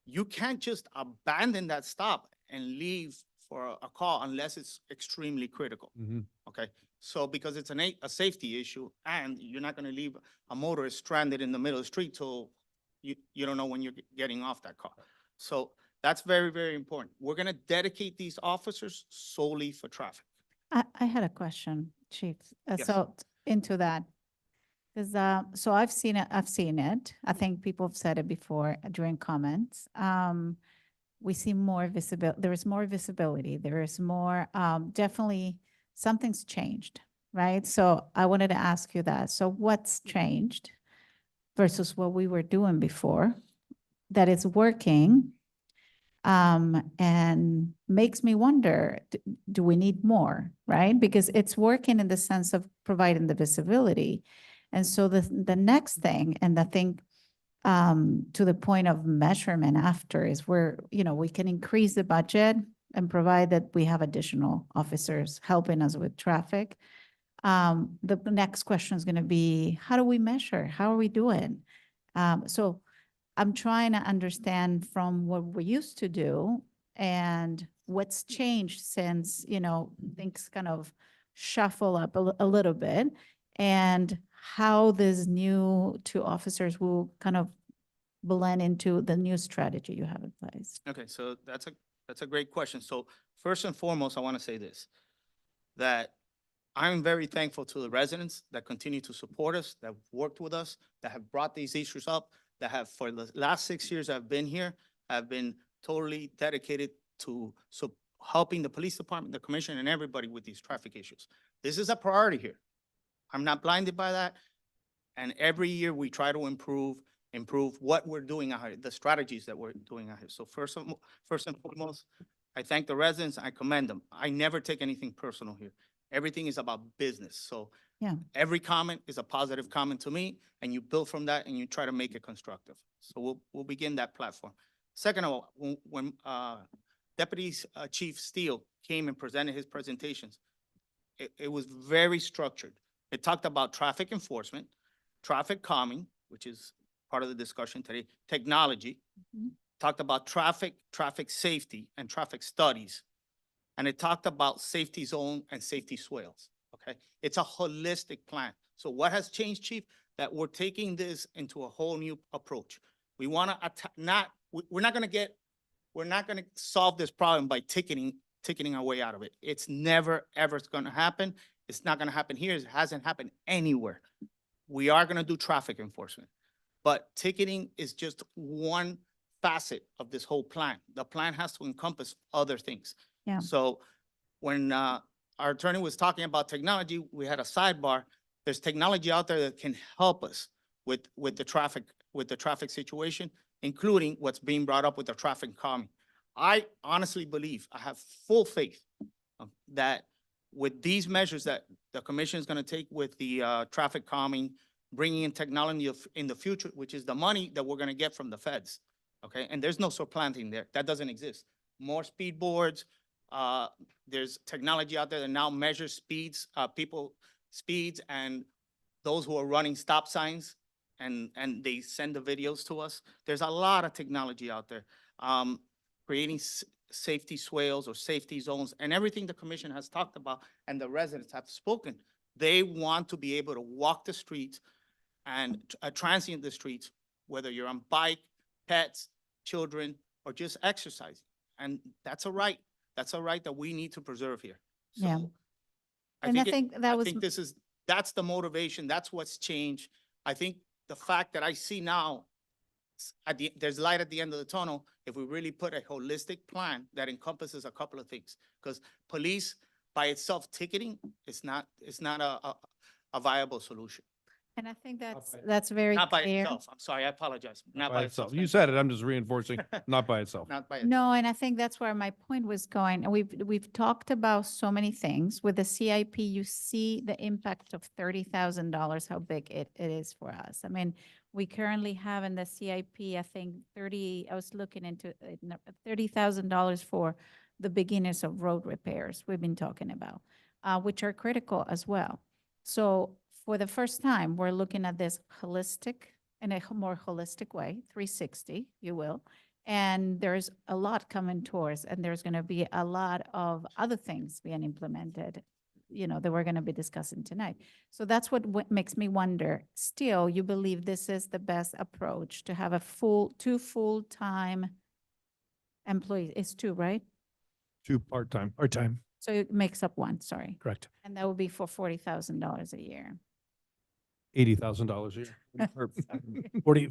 you can't just abandon that stop and leave for a call unless it's extremely critical. Mhm. Okay, so because it's a safety issue, and you're not gonna leave a motorist stranded in the middle of the street till you don't know when you're getting off that car. So that's very, very important. We're gonna dedicate these officers solely for traffic. I had a question, Chief. Yes. So into that. Because, so I've seen it. I think people have said it before during comments. We see more visibility. There is more visibility. There is more, definitely something's changed, right? So I wanted to ask you that. So what's changed versus what we were doing before that is working? And makes me wonder, do we need more, right? Because it's working in the sense of providing the visibility. And so the next thing, and I think to the point of measurement after is where, we can increase the budget and provide that we have additional officers helping us with traffic. The next question is going to be, how do we measure? How are we doing? So I'm trying to understand from what we used to do and what's changed since, things kind of shuffle up a little bit, and how these new two officers will kind of blend into the new strategy you have in place. Okay, so that's a great question. So first and foremost, I want to say this, that I'm very thankful to the residents that continue to support us, that have worked with us, that have brought these issues up, that have, for the last 6 years I've been here, have been totally dedicated to helping the police department, the commission, and everybody with these traffic issues. This is a priority here. I'm not blinded by that. And every year we try to improve what we're doing out here, the strategies that we're doing out here. So first and foremost, I thank the residents. I commend them. I never take anything personal here. Everything is about business. So Yeah. every comment is a positive comment to me, and you build from that and you try to make it constructive. So we'll begin that platform. Second of all, when Deputy Chief Steele came and presented his presentations, it was very structured. It talked about traffic enforcement, traffic calming, which is part of the discussion today, technology, talked about traffic safety and traffic studies, and it talked about safety zone and safety swales, okay? It's a holistic plan. So what has changed, Chief? That we're taking this into a whole new approach. We want to we're not going to solve this problem by ticketing our way out of it. It's never, ever going to happen. It's not going to happen here. It hasn't happened anywhere. We are going to do traffic enforcement, but ticketing is just one facet of this whole plan. The plan has to encompass other things. Yeah. So when our attorney was talking about technology, we had a sidebar. There's technology out there that can help us with the traffic situation, including what's being brought up with the traffic calming. I honestly believe, I have full faith that with these measures that the commission is going to take with the traffic calming, bringing in technology in the future, which is the money that we're going to get from the feds, okay? And there's no supplanting there. That doesn't exist. More speed boards. There's technology out there that now measures speeds, speeds, and those who are running stop signs, and they send the videos to us. There's a lot of technology out there. Creating safety swales or safety zones, and everything the commission has talked about and the residents have spoken. They want to be able to walk the streets and transient the streets, whether you're on bike, pets, children, or just exercising. And that's a right. That's a right that we need to preserve here. So Yeah. And I think that was, that's the motivation. That's what's changed. I think the fact that I see now, there's light at the end of the tunnel if we really put a holistic plan that encompasses a couple of things. Because police by itself ticketing is not a viable solution. and I think that's very Not by clear. itself. I'm sorry, I apologize. Not By itself. You said it, I'm just reinforcing, not by itself. Not by itself. No, and I think that's where my point was going. And we've talked about so many things. With the CIP, you see the impact of $30,000, how big it is for us. I mean, we currently have in the CIP, I think I was looking into it, $30,000 for the beginners of road repairs we've been talking about, which are critical as well. So for the first time, we're looking at this in a more holistic way, 360, you will. And there's a lot coming towards, and there's going to be a lot of other things being implemented, that we're going to be discussing tonight. So that's what makes me wonder, still, you believe this is the best approach to have two full-time employees? It's two, right? Two part-time. So it makes up one, sorry. Correct. And that would be for $40,000 a year. $80,000 a year. Or-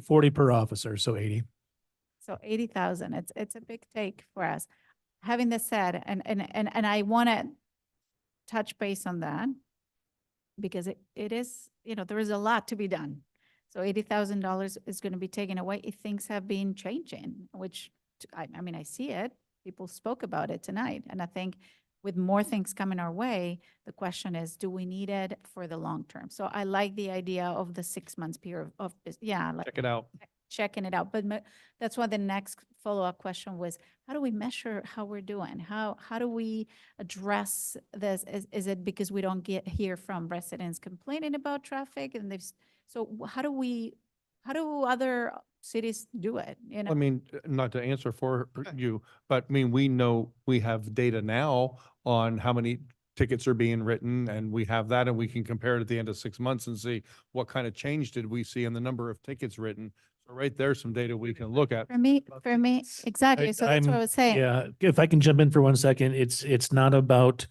40 per officer, so 80. So 80,000, it's a big take for us. Having this said, and I want to touch base on that because it is, there is a lot to be done. So $80,000 is going to be taken away if things have been changing, which I mean, I see it. People spoke about it tonight. And I think with more things coming our way, the question is, do we need it for the long term? So I like the idea of the 6 months period of, yeah, like Check it out. checking it out. But that's why the next follow-up question was, how do we measure how we're doing? How do we address this? Is it because we don't hear from residents complaining about traffic? And so how do other cities do it? I mean, not to answer for you, but I mean, we know we have data now on how many tickets are being written, and we have that, and we can compare it at the end of 6 months and see what kind of change did we see in the number of tickets written. So right there's some data we can look at. For me, exactly. So that's what I was saying. Yeah, if I can jump in for 1 second, it's not about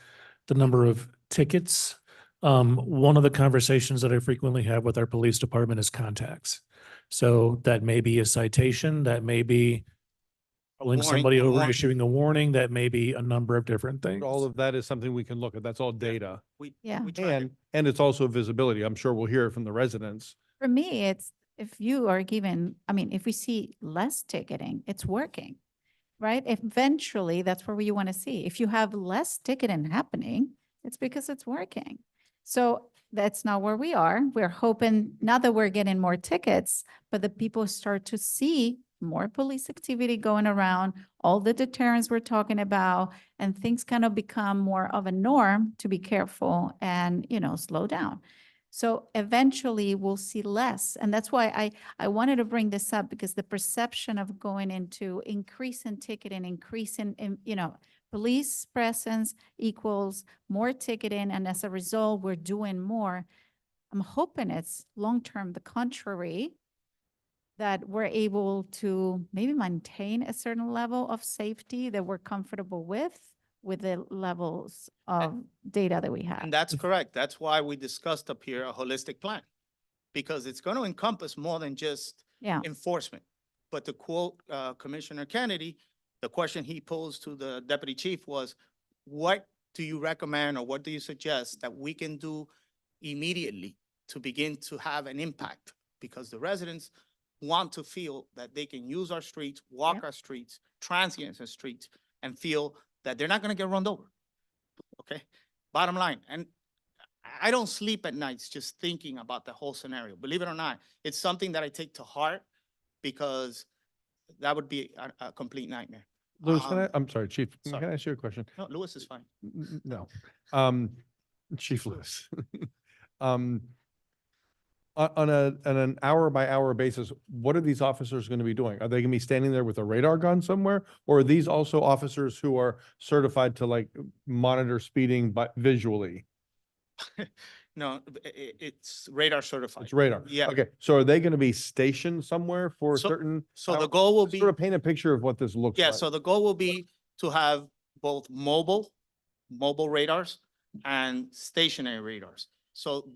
the number of tickets. One of the conversations that I frequently have with our police department is contacts. So that may be a citation, that may be pulling Warning, somebody a over, warning. issuing a warning, that may be a number of different things. All of that is something we can look at. That's all data. Yeah. We try to And it's also visibility. I'm sure we'll hear it from the residents. For me, it's if you are given, I mean, if we see less ticketing, it's working, right? Eventually, that's where you want to see. If you have less ticketing happening, it's because it's working. So that's not where we are. We're hoping not that we're getting more tickets, but that people start to see more police activity going around, all the deterrence we're talking about, and things kind of become more of a norm to be careful and, slow down. So eventually we'll see less. And that's why I wanted to bring this up, because the perception of going into increase in ticketing, increase in, police presence equals more ticketing. And as a result, we're doing more. I'm hoping it's long-term the contrary, that we're able to maybe maintain a certain level of safety that we're comfortable with the levels of data that we have. And that's correct. That's why we discussed up here a holistic plan. Because it's going to encompass more than just Yeah. enforcement. But to quote Commissioner Kennedy, the question he posed to the deputy chief was, what do you recommend or what do you suggest that we can do immediately to begin to have an impact? Because the residents want to feel that they can use our streets, walk our streets, transients our streets, and feel that they're not going to get run over. Okay, bottom line. And I don't sleep at nights just thinking about the whole scenario. Believe it or not, it's something that I take to heart because that would be a complete nightmare. Louis, I'm sorry, Chief, sorry. can I ask you a question? No, Lewis is fine. No. Chief Lewis. On an hour by hour basis, what are these officers going to be doing? Are they going to be standing there with a radar gun somewhere? Or are these also officers who are certified to like monitor speeding but visually? No, it's radar certified. It's radar. Yeah. Okay, so are they going to be stationed somewhere for a So- certain? So the goal will be, Sort of paint a picture of what this looks yeah, like. so the goal will be to have both mobile radars and stationary radars. So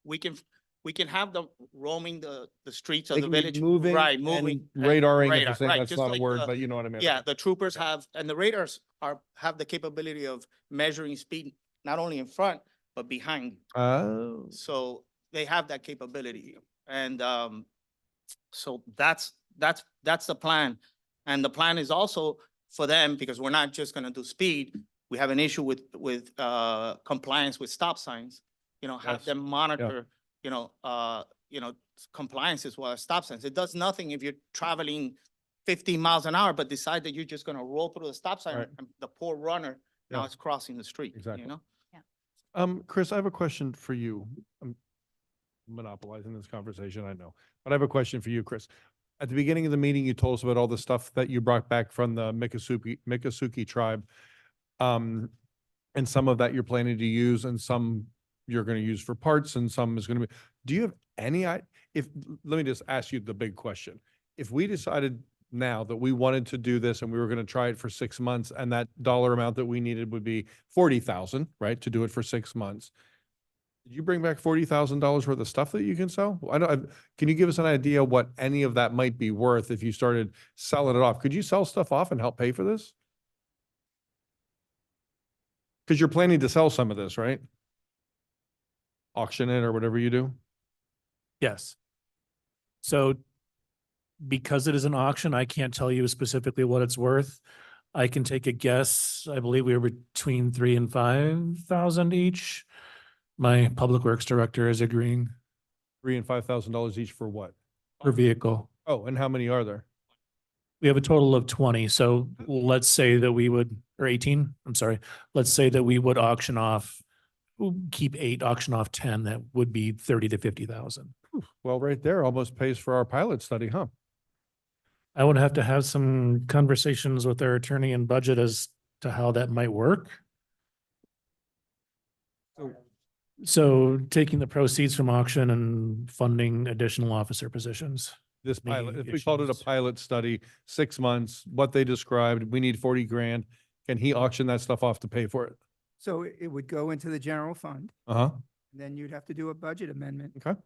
we can have them roaming the streets of They the can be village. moving Right, and moving. and radaring at the radar, same, right, that's just not a like word, the- but you know what I mean. Yeah, the troopers have, and the radars have the capability of measuring speed, not only in front, but behind. Oh. So they have that capability. And so that's the plan. And the plan is also for them, because we're not just gonna do speed. We have an issue with compliance with stop signs, have Yes. them monitor, compliance as well as stop signs. It does nothing if you're traveling 15 miles an hour, but decide that you're just gonna roll through the stop sign Right. and the poor runner now Yeah. is crossing the street, Exactly. know? Chris, I have a question for you. I'm monopolizing this conversation, I know, but I have a question for you, Chris. At the beginning of the meeting, you told us about all the stuff that you brought back from the Miccosukee tribe. And some of that you're planning to use and some you're going to use for parts and some is going to be, do you have any, let me just ask you the big question. If we decided now that we wanted to do this and we were going to try it for 6 months, and that dollar amount that we needed would be 40,000, right, to do it for 6 months. Did you bring back $40,000 worth of stuff that you can sell? Can you give us an idea what any of that might be worth if you started selling it off? Could you sell stuff off and help pay for this? Because you're planning to sell some of this, right? Auction it or whatever you do? Yes. So because it is an auction, I can't tell you specifically what it's worth. I can take a guess. I believe we were between 3,000 and 5,000 each. My public works director is agreeing $3,000 and $5,000 each for what? per vehicle. Oh, and how many are there? We have a total of 20. So let's say that we would, or 18, I'm sorry. Let's say that we would auction off, keep 8, auction off 10. That would be 30 to 50,000. Well, right there almost pays for our pilot study, huh? I would have to have some conversations with our attorney and budget as to how that might work. So taking the proceeds from auction and funding additional officer positions. This Making pilot, if we called it a issues. pilot study, 6 months, what they described, we need 40 grand. Can he auction that stuff off to pay for it? So it would go into the general fund, Uh-huh. and then you'd have to do a budget amendment. Okay.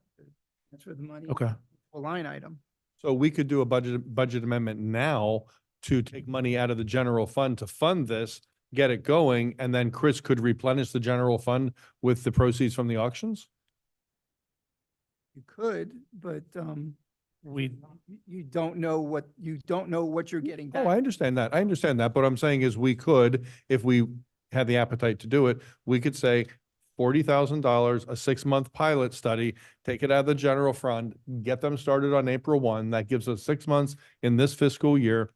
That's where the money. Okay. A line item. So we could do a budget amendment now to take money out of the general fund to fund this, get it going, and then Chris could replenish the general fund with the proceeds from the auctions? You could, but, We, you don't know what you're getting back. Oh, I understand that. I understand that. But what I'm saying is we could, if we had the appetite to do it, we could say $40,000, a 6-month pilot study, take it out of the general fund, get them started on April 1. That gives us 6 months in this fiscal year.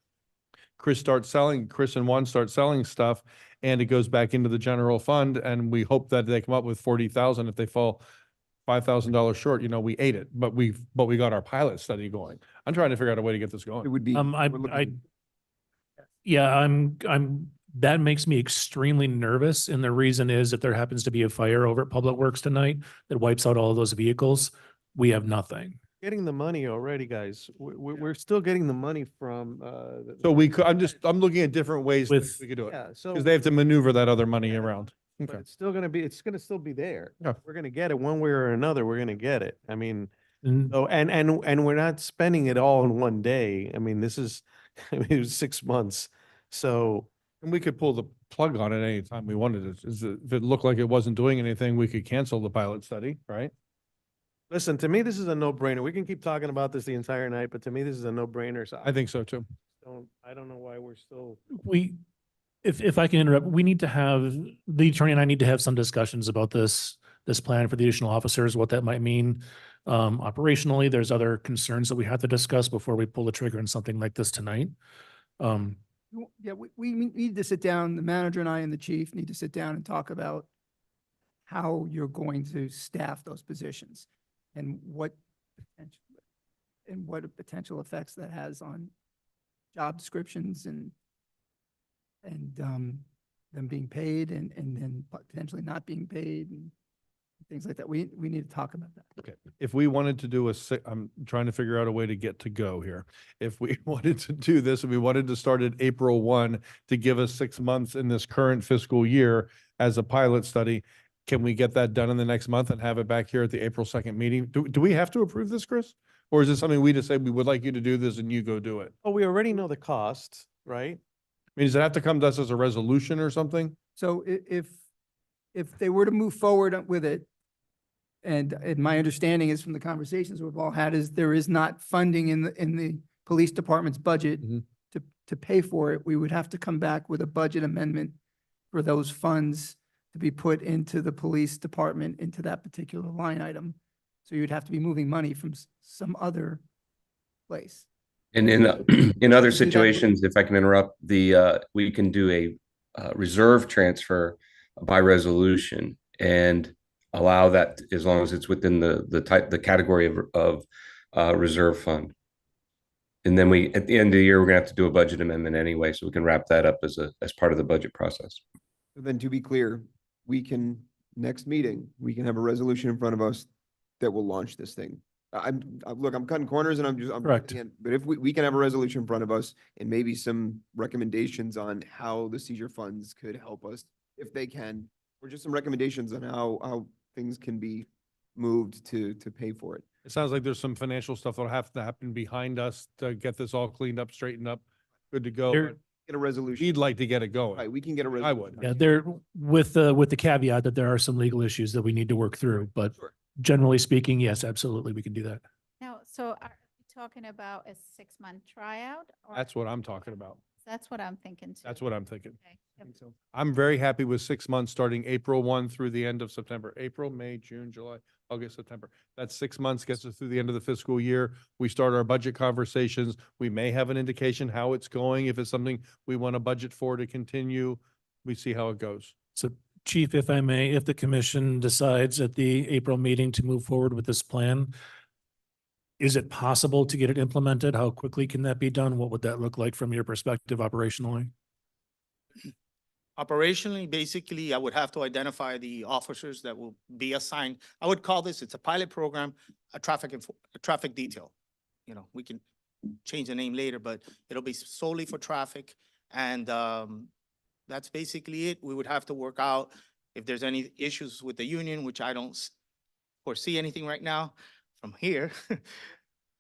Chris and Juan start selling stuff, and it goes back into the general fund. And we hope that they come up with 40,000. If they fall $5,000 short, we ate it, but we got our pilot study going. I'm trying to figure out a way to get this It going. would be. that makes me extremely nervous. And the reason is if there happens to be a fire over at Public Works tonight that wipes out all of those vehicles, we have nothing. Getting the money already, guys. We're still getting the money from, So we could, I'm looking at different ways that With- we could do it. yeah, so. Because they have to maneuver that other money around. But Okay. it's still gonna still be there. Yeah. We're gonna get it one way or another. We're gonna get it. I mean, And so, and we're not spending it all in one day. I mean, this is, it was 6 months. So, And we could pull the plug on it anytime we wanted to. If it looked like it wasn't doing anything, we could cancel the pilot study, right? listen, to me, this is a no-brainer. We can keep talking about this the entire night, but to me, this is a no-brainer. So I think so too. I don't know why we're still. if I can interrupt, we need to have, the attorney and I need to have some discussions about this plan for the additional officers, what that might mean. Operationally, there's other concerns that we have to discuss before we pull the trigger on something like this tonight. Yeah, we need to sit down, the manager and I and the chief need to sit down and talk about how you're going to staff those positions and what potential effects that has on job descriptions and them being paid and then potentially not being paid and things like that. We need to talk about that. Okay. If we wanted to do I'm trying to figure out a way to get to go here. If we wanted to do this and we wanted to start at April 1 to give us 6 months in this current fiscal year as a pilot study, can we get that done in the next month and have it back here at the April 2nd meeting? Do we have to approve this, Chris? Or is it something we just say, we would like you to do this and you go do it? Oh, we already know the cost, right? I mean, does it have to come to us as a resolution or something? So if they were to move forward with it, and my understanding is from the conversations we've all had is there is not funding in the police department's budget to pay for it, we would have to come back with a budget amendment for those funds to be put into the police department into that particular line item. So you'd have to be moving money from some other place. And in other situations, if I can interrupt, we can do a reserve transfer by resolution and allow that as long as it's within the category of reserve fund. And then at the end of the year, we're gonna have to do a budget amendment anyway, so we can wrap that up as part of the budget process. Then to be clear, next meeting, we can have a resolution in front of us that will launch this thing. Look, I'm cutting corners and I'm. Correct. again, But if we can have a resolution in front of us and maybe some recommendations on how the seizure funds could help us, if they can, or just some recommendations on how things can be moved to pay for it. It sounds like there's some financial stuff that'll have to happen behind us to get this all cleaned up, straightened up, good to go. There- but Get a resolution. We'd like to get it going. Right, we can get a I resolution. would. Yeah, there, with the caveat that there are some legal issues that we need to work through, but Sure. generally speaking, yes, absolutely, we can do that. Now, so are we talking about a 6-month tryout? Or That's what I'm talking about. That's what I'm thinking too. That's what I'm thinking. Okay. Yep. I'm very happy with 6 months, starting April 1 through the end of September, April, May, June, July, August, September. That's 6 months, gets us through the end of the fiscal year. We start our budget conversations. We may have an indication how it's going. If it's something we want to budget for to continue, we see how it goes. So Chief, if I may, if the commission decides at the April meeting to move forward with this plan, is it possible to get it implemented? How quickly can that be done? What would that look like from your perspective operationally? Operationally, basically, I would have to identify the officers that will be assigned. I would call this, it's a pilot program, a traffic detail. You know, we can change the name later, but it'll be solely for traffic. And that's basically it. We would have to work out if there's any issues with the union, which I don't foresee anything right now from here.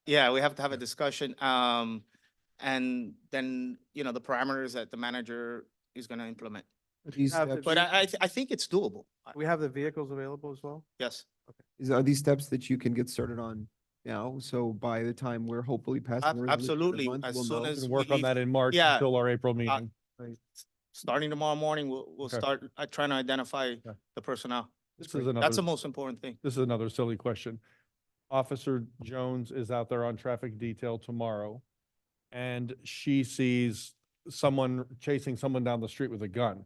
Yeah, we have to have a discussion. And then, you know, the parameters that the manager is gonna implement. These Have the steps- But I think it's doable. We have the vehicles available as well? Yes. Are these steps that you can get started on now? So by the time we're hopefully passing. the resolution this Absolutely. month, As we'll soon know. as We can we work on leave- that in March Yeah. until our April meeting. Starting tomorrow morning, we'll Okay. start trying to identify the personnel. This is That's another, the most important thing. this is another silly question. Officer Jones is out there on traffic detail tomorrow, and she sees someone chasing someone down the street with a gun.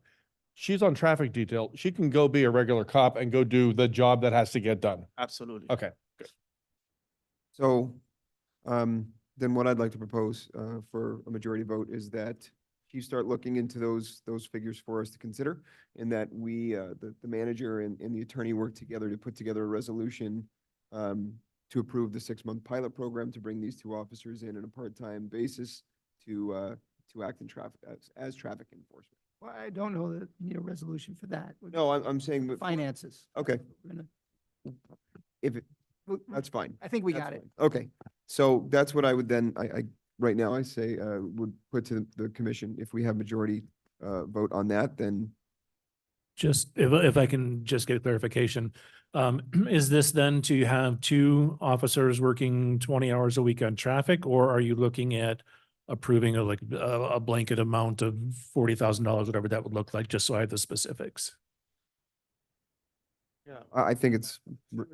She's on traffic detail. She can go be a regular cop and go do the job that has to get done. Absolutely. Okay. So, then what I'd like to propose, for a majority vote is that you start looking into those figures for us to consider, and that we, the manager and the attorney work together to put together a resolution, to approve the 6-month pilot program to bring these 2 officers in on a part-time basis to act in traffic, as traffic enforcement. Well, I don't know that you need a resolution for that. No, I'm saying. Finances. Okay, We're gonna- if it, that's fine. I think we That's got it. fine. Okay, so that's what I would then, right now, I say, would put to the commission. If we have majority, vote on that, then Just, if I can just get clarification, is this then to have 2 officers working 20 hours a week on traffic? Or are you looking at approving a blanket amount of $40,000, whatever that would look like, just so I have the specifics? Yeah. I think it's,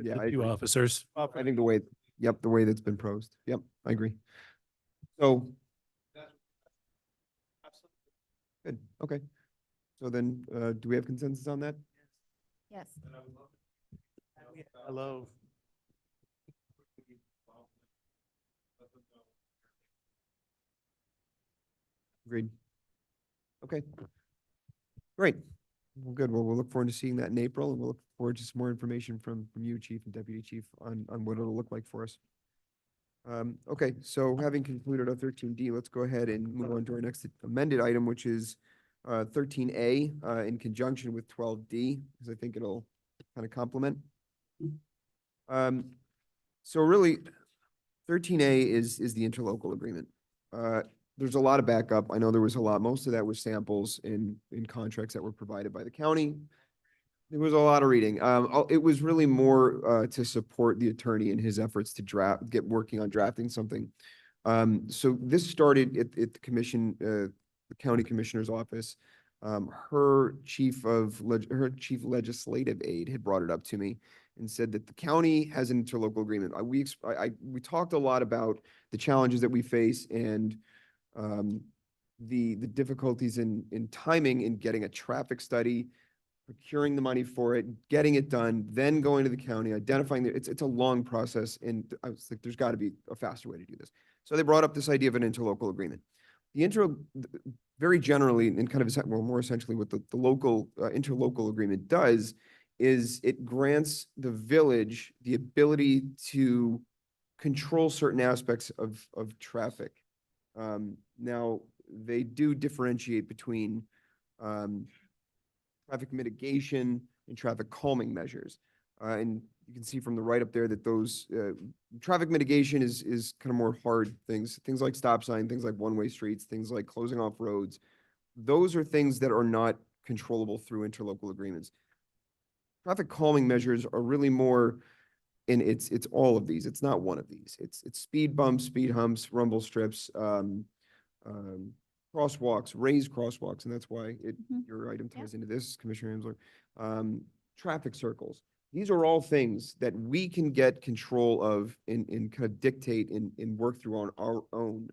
yeah, The I 2 agree. officers. I think the way, the way that's been prosed. Yep, I agree. So. Good, okay. So then, do we have consensus on that? Yes. Hello. Agreed. Okay. Great. Well, good. Well, we'll look forward to seeing that in April, and we'll look forward to some more information from you, Chief and Deputy Chief, on what it'll look like for us. Okay, so having concluded our 13D, let's go ahead and move on to our next amended item, which is 13A, in conjunction with 12D, because I think it'll kind of complement. So really, 13A is the interlocal agreement. There's a lot of backup. I know there was a lot. Most of that was samples in contracts that were provided by the county. There was a lot of reading. It was really more to support the attorney in his efforts to get working on drafting something. So this started at the commission, the county commissioner's office. Her chief legislative aide had brought it up to me and said that the county has an interlocal agreement. We talked a lot about the challenges that we face and the difficulties in timing in getting a traffic study, procuring the money for it, getting it done, then going to the county, identifying it's a long process. And I was like, there's got to be a faster way to do this. So they brought up this idea of an interlocal agreement. Very generally, and kind of, well, more essentially what the local interlocal agreement does is it grants the village the ability to control certain aspects of traffic. Now, they do differentiate between traffic mitigation and traffic calming measures. And you can see from the right up there that those, traffic mitigation is kind of more hard things, things like stop sign, things like one-way streets, things like closing off roads. Those are things that are not controllable through interlocal agreements. Traffic calming measures are really more, and it's all of these. It's not one of these. It's speed bumps, speed humps, rumble strips, crosswalks, raised crosswalks, and that's why your item ties into this, Commissioner Amsler. Traffic circles. These are all things that we can get control of and kind of dictate and work through on our own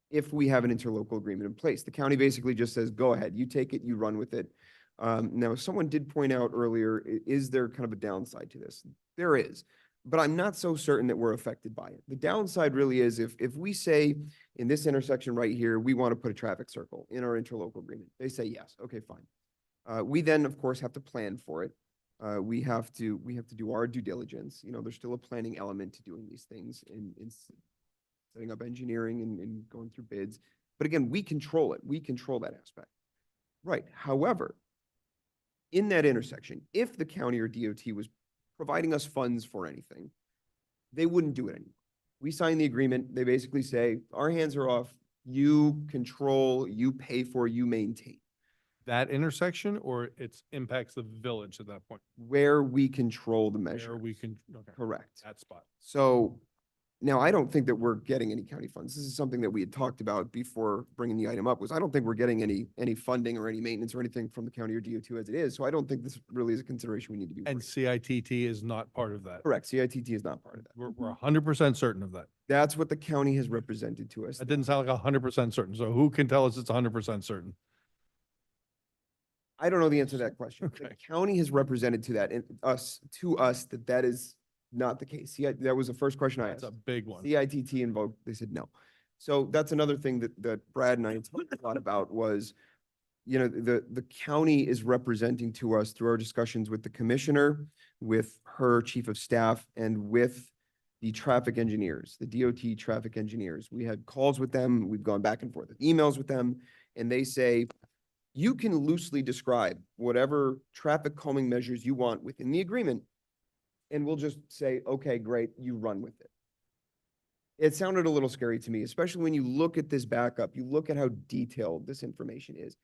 if we have an interlocal agreement in place. The county basically just says, go ahead, you take it, you run with it. Now, someone did point out earlier, is there kind of a downside to this? There is, but I'm not so certain that we're affected by it. The downside really is if we say in this intersection right here, we want to put a traffic circle in our interlocal agreement. They say yes, okay, fine. We then, of course, have to plan for it. We have to do our due diligence. You know, there's still a planning element to doing these things in setting up engineering and going through bids. But again, we control it. We control that aspect. Right. However, in that intersection, if the county or DOT was providing us funds for anything, they wouldn't do it anymore. We sign the agreement. They basically say, our hands are off. You control, you pay for, you maintain. That intersection, or it impacts the village at that point? Where we control the measure. Where we can, okay. Correct. That spot. So now I don't think that we're getting any county funds. This is something that we had talked about before bringing the item up, was I don't think we're getting any funding or any maintenance or anything from the county or DOT as it is. So I don't think this really is a consideration we need to be. And worried. CITT is not part of that. Correct. CITT is not part of that. We're 100% certain of that. That's what the county has represented to us. That didn't sound like 100% certain. So who can tell us it's 100% certain? I don't know the answer to that question. The Okay. county has represented to that and to us that is not the case. That was the first question I asked. That's a big one. CITT invoked, they said no. So that's another thing that Brad and I talked a lot about was, you know, the county is representing to us through our discussions with the commissioner, with her chief of staff, and with the traffic engineers, the DOT traffic engineers. We had calls with them, we've gone back and forth with emails with them, and they say, you can loosely describe whatever traffic calming measures you want within the agreement, and we'll just say, okay, great, you run with it. It sounded a little scary to me, especially when you look at this backup, you look at how detailed this information is.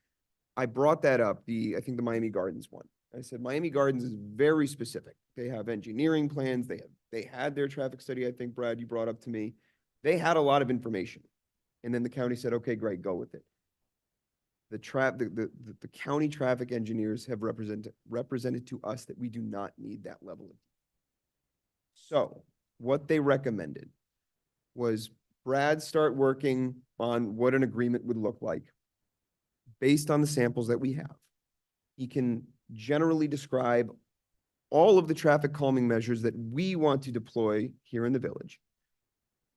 I brought that up, I think the Miami Gardens one. I said, Miami Gardens is very specific. They have engineering plans. They had their traffic study, I think, Brad, you brought up to me. They had a lot of information. And then the county said, okay, great, go with it. The county traffic engineers have represented to us that we do not need that level of. So what they recommended was Brad start working on what an agreement would look like based on the samples that we have. He can generally describe all of the traffic calming measures that we want to deploy here in the village.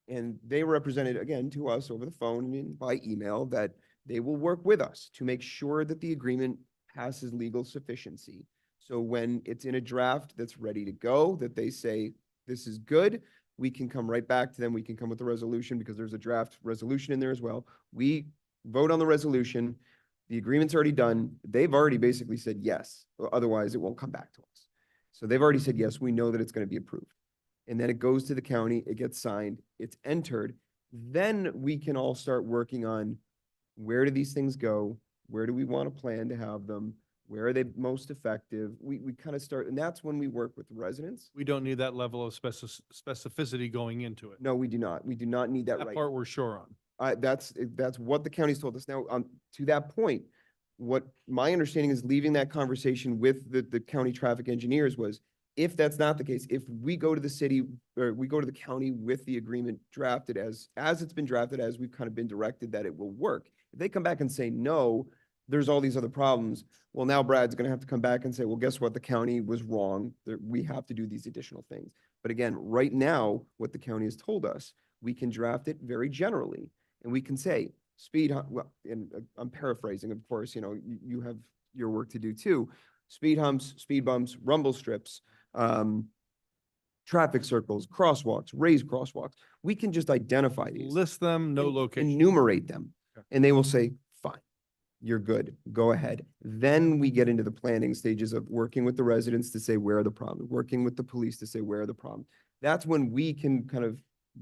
And they represented, again, to us over the phone and by email that they will work with us to make sure that the agreement passes legal sufficiency. So when it's in a draft that's ready to go, that they say, this is good, we can come right back to them. We can come with a resolution because there's a draft resolution in there as well. We vote on the resolution. The agreement's already done. They've already basically said yes, otherwise it won't come back to us. So they've already said, yes, we know that it's going to be approved. And then it goes to the county, it gets signed, it's entered. Then we can all start working on where do these things go? Where do we want to plan to have them? Where are they most effective? We kind of start, and that's when we work with the residents. We don't need that level of specificity going into it. No, we do not. We do not need that That right. part we're sure on. That's what the county's told us. Now, to that point, what my understanding is leaving that conversation with the county traffic engineers was, if that's not the case, if we go to the city or we go to the county with the agreement drafted as it's been drafted, as we've kind of been directed that it will work. If they come back and say, no, there's all these other problems. Well, now Brad's going to have to come back and say, well, guess what? The county was wrong. We have to do these additional things. But again, right now, what the county has told us, we can draft it very generally. And we can say well, and I'm paraphrasing, of course, you know, you have your work to do too. Speed humps, speed bumps, rumble strips, traffic circles, crosswalks, raised crosswalks. We can just identify these. List them, no and location. Enumerate them, Okay. and they will say, fine, you're good, go ahead. Then we get into the planning stages of working with the residents to say where are the problems, working with the police to say where are the problems. That's when we can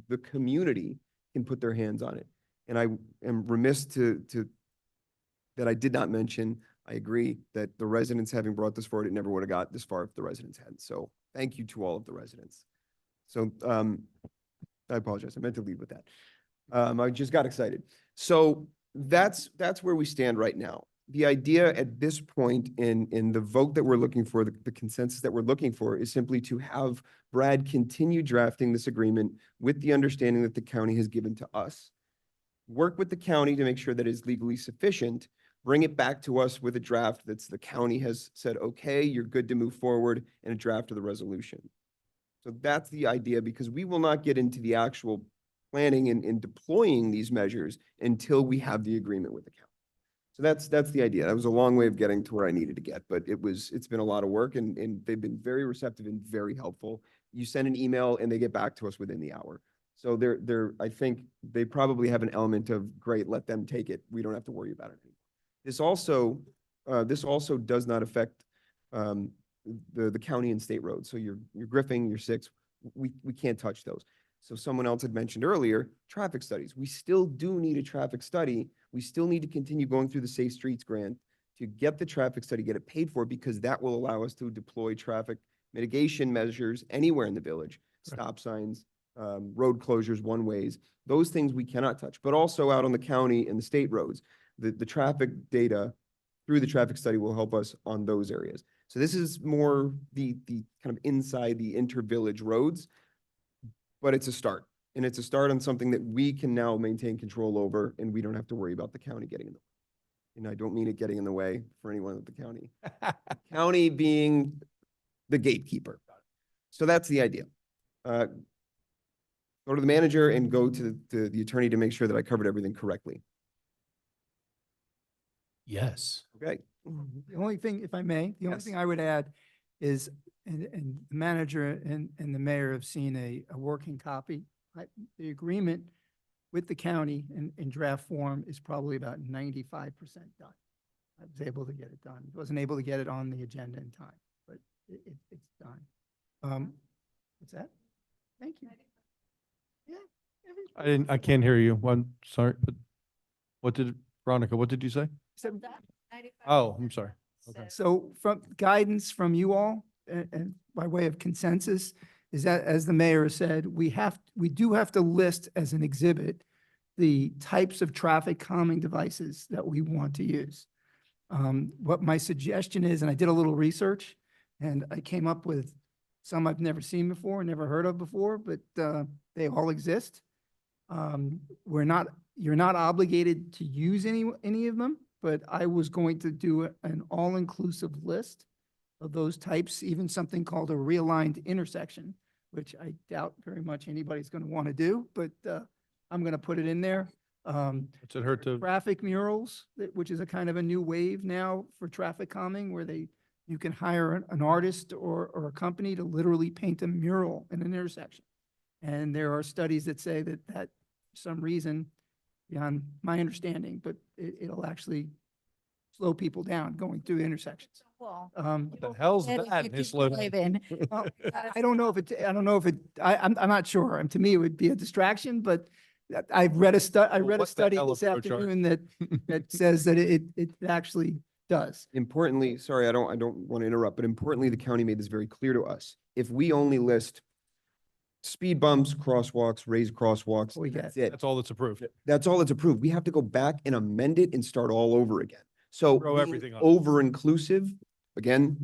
the community can put their hands on it. And I am remiss that I did not mention, I agree that the residents having brought this forward, it never would have got this far if the residents hadn't. So thank you to all of the residents. So I apologize. I meant to lead with that. I just got excited. So that's where we stand right now. The idea at this point in the vote that we're looking for, the consensus that we're looking for, is simply to have Brad continue drafting this agreement with the understanding that the county has given to us. Work with the county to make sure that it is legally sufficient. Bring it back to us with a draft that's the county has said, okay, you're good to move forward, and a draft of the resolution. So that's the idea, because we will not get into the actual planning and deploying these measures until we have the agreement with the county. So that's the idea. That was a long way of getting to where I needed to get, but it's been a lot of work, and they've been very receptive and very helpful. You send an email and they get back to us within the hour. So I think they probably have an element of, great, let them take it. We don't have to worry about it. This also does not affect the county and state roads. So your Griffing, your 6, we can't touch those. So someone else had mentioned earlier, traffic studies. We still do need a traffic study. We still need to continue going through the Safe Streets grant to get the traffic study, get it paid for, because that will allow us to deploy traffic mitigation measures anywhere in the village, stop signs, road closures, one-ways. Those things we cannot touch, but also out on the county and the state roads. The traffic data through the traffic study will help us on those areas. So this is more the kind of inside the inter-village roads, but it's a start. And it's a start on something that we can now maintain control over, and we don't have to worry about the county getting in the way. And I don't mean it getting in the way for anyone at the county. County being the gatekeeper. So that's the idea. Go to the manager and go to the attorney to make sure that I covered everything correctly. Yes. Okay. The only thing, if I may, the only Yes. thing I would add is, and the manager and the mayor have seen a working copy. The agreement with the county in draft form is probably about 95% done. I was able to get it done. Wasn't able to get it on the agenda in time, but it's done. What's that? Thank you. Yeah. I can't hear you. Sorry. Veronica, what did you say? Oh, I'm sorry. Okay. So from guidance from you all and by way of consensus is that, as the mayor said, we do have to list as an exhibit the types of traffic calming devices that we want to use. What my suggestion is, and I did a little research and I came up with some I've never seen before, never heard of before, but they all exist. You're not obligated to use any of them, but I was going to do an all-inclusive list of those types, even something called a realigned intersection, which I doubt very much anybody's going to want to do, but I'm going to put it in there. What's it hurt to? Traffic murals, which is a kind of a new wave now for traffic calming, where you can hire an artist or a company to literally paint a mural in an intersection. And there are studies that say that for some reason, beyond my understanding, but it'll actually slow people down going through intersections. Well, What the hell's that? It's slow down. Well, I don't know if it, I'm not sure. To me, it would be a distraction, but I read a what's the study hell this approach, Art? afternoon that says that it actually does. Importantly, sorry, I don't want to interrupt, but importantly, the county made this very clear to us. If we only list speed bumps, crosswalks, raised crosswalks, We get that's it. That's all that's approved. That's all that's approved. We have to go back and amend it and start all over again. So Throw being everything on. over-inclusive, again,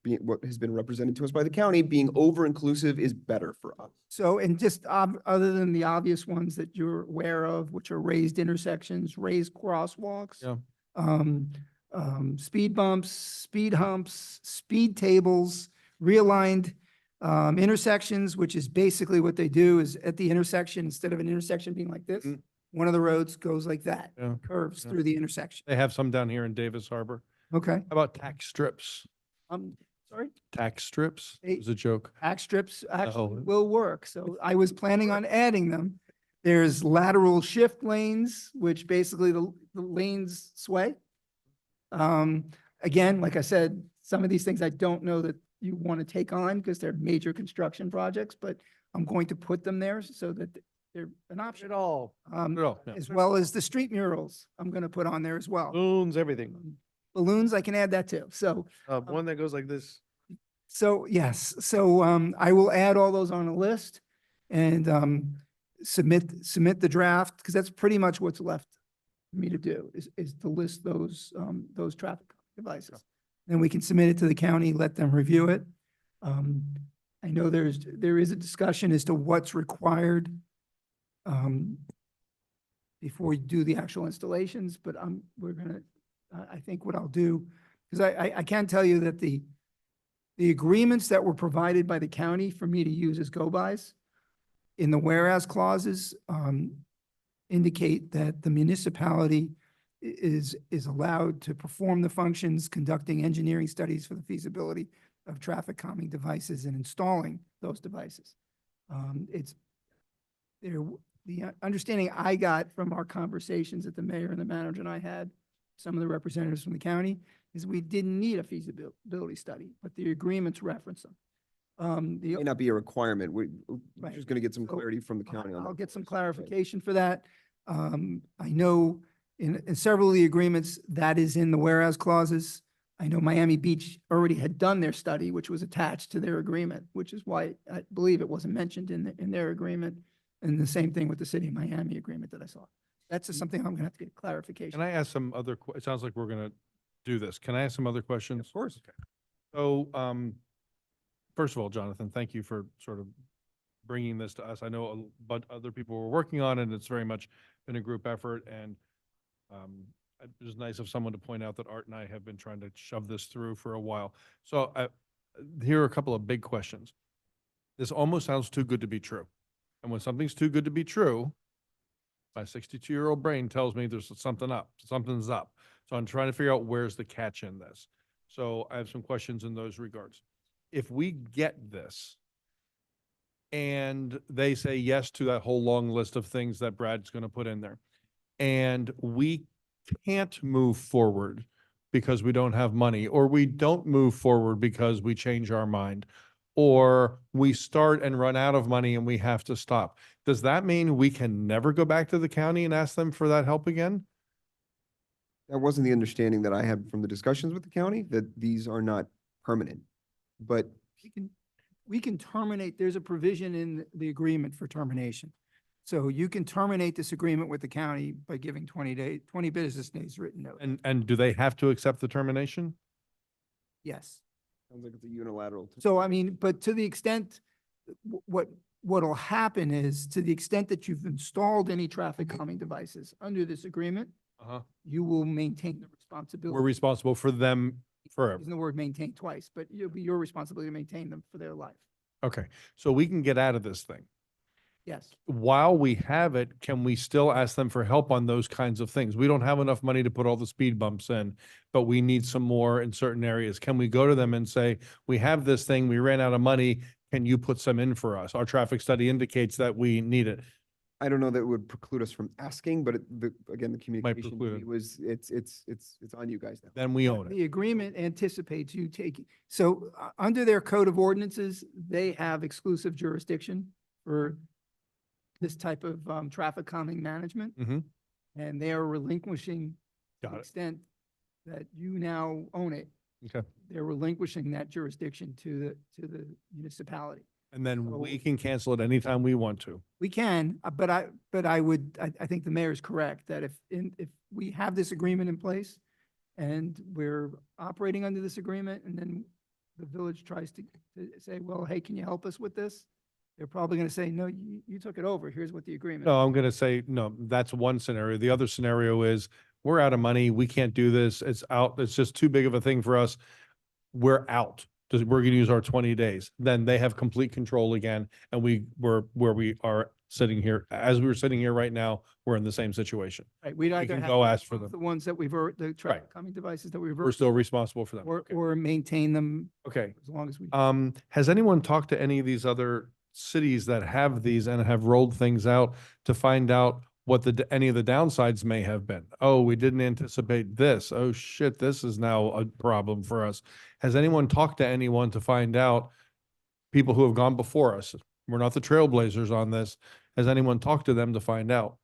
being what has been represented to us by the county, being over-inclusive is better for us. So, and just other than the obvious ones that you're aware of, which are raised intersections, raised crosswalks, Yeah. speed bumps, speed humps, speed tables, realigned intersections, which is basically what they do is at the intersection, instead of an intersection being like this, Mm. one of the roads goes like that, Yeah. curves Yeah. through the intersection. They have some down here in Davis Harbor. Okay. How about tax strips? Sorry? Tax strips? Hey. It was a joke. Tax strips actually Oh. will work. So I was planning on adding them. There's lateral shift lanes, which basically the lanes sway. Again, like I said, some of these things I don't know that you want to take on because they're major construction projects, but I'm going to put them there so that they're an option. It all, yeah. As well as the street murals, I'm going to put on there as well. balloons, everything. Balloons, I can add that too. So One that goes like this. So, yes, so I will add all those on a list and submit the draft, because that's pretty much what's left for me to do, is to list those traffic devices. Then we can submit it to the county, let them review it. I know there is a discussion as to what's required before you do the actual installations, but I think what I'll do, because I can tell you that the agreements that were provided by the county for me to use as go-bys in the whereas clauses indicate that the municipality is allowed to perform the functions, conducting engineering studies for the feasibility of traffic calming devices and installing those devices. The understanding I got from our conversations that the mayor and the manager and I had, some of the representatives from the county, is we didn't need a feasibility study, but the agreements reference them. May not be a requirement. We're Right. just going to get some So, clarity from the county on that. I'll get some clarification for that. I know in several of the agreements, that is in the whereas clauses. I know Miami Beach already had done their study, which was attached to their agreement, which is why I believe it wasn't mentioned in their agreement. And the same thing with the city of Miami agreement that I saw. That's just something I'm gonna have to get clarification. Can I ask some other, it sounds like we're gonna do this. Can I ask some other questions? Of course. So, first of all, Jonathan, thank you for sort of bringing this to us. I know, but other people were working on it, and it's very much been a group effort, and it was nice of someone to point out that Art and I have been trying to shove this through for a while. So, here are a couple of big questions. This almost sounds too good to be true. And when something's too good to be true, my 62-year-old brain tells me there's something's up. So I'm trying to figure out where's the catch in this. So I have some questions in those regards. If we get this and they say yes to that whole long list of things that Brad's going to put in there, and we can't move forward because we don't have money, or we don't move forward because we change our mind, or we start and run out of money and we have to stop, does that mean we can never go back to the county and ask them for that help again? That wasn't the understanding that I had from the discussions with the county, that these are not permanent. But We can terminate, there's a provision in the agreement for termination. So you can terminate this agreement with the county by giving 20 business days written notice. And do they have to accept the termination? Yes. sounds like it's a unilateral. So I mean, but to the extent, what'll happen is, to the extent that you've installed any traffic calming devices under this agreement, Uh-huh. you will maintain the responsibility. We're responsible for them forever. Using the word maintain twice, but it'll be your responsibility to maintain them for their life. Okay, so we can get out of this thing. Yes. While we have it, can we still ask them for help on those kinds of things? We don't have enough money to put all the speed bumps in, but we need some more in certain areas. Can we go to them and say, we have this thing, we ran out of money, can you put some in for us? Our traffic study indicates that we need it. I don't know that it would preclude us from asking, but again, the communication to preclude me it. was, it's on you guys now. Then we own it. The agreement anticipates you taking, so under their code of ordinances, they have exclusive jurisdiction for this type of traffic calming management. Mhm. And they are relinquishing to Got the it. extent that you now own it. Okay. They're relinquishing that jurisdiction to the municipality. And then we can cancel it anytime we want to. We can, but I think the mayor is correct that if we have this agreement in place and we're operating under this agreement, and then the village tries to say, well, hey, can you help us with this? They're probably going to say, no, you took it over. Here's what the agreement. No, I'm going to say, no, that's one scenario. The other scenario is, we're out of money. We can't do this. It's out. It's just too big of a thing for us. We're out. we're gonna use our 20 days, then they have complete control again. And where we are sitting here, as we were sitting here right now, we're in the same situation. Right, we'd either can have go to ask for remove them. the ones that the traffic calming devices that we've. We're still responsible for them. Or maintain them Okay. as long as we. Has anyone talked to any of these other cities that have these and have rolled things out to find out what any of the downsides may have been? Oh, we didn't anticipate this. Oh shit, this is now a problem for us. Has anyone talked to anyone to find out, people who have gone before us? We're not the trailblazers on this. Has anyone talked to them to find out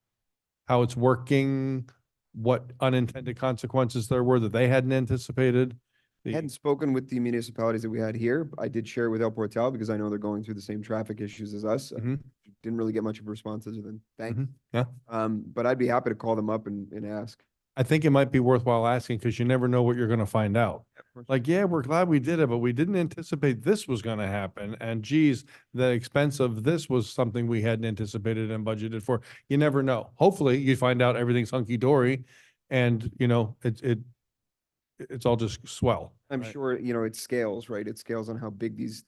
how it's working, what unintended consequences there were that they hadn't anticipated? I hadn't spoken with the municipalities that we had here. I did share it with El Portal because I know they're going through the same traffic issues as us. Didn't really get much of a response other than thanks. Yeah. But I'd be happy to call them up and ask. I think it might be worthwhile asking because you never know what you're going to find out. course. Like, yeah, we're glad we did it, but we didn't anticipate this was going to happen. And geez, the expense of this was something we hadn't anticipated and budgeted for. You never know. Hopefully you find out everything's hunky dory and you know, it's all just swell. I'm right? sure, you know, it scales, right? It scales on how big these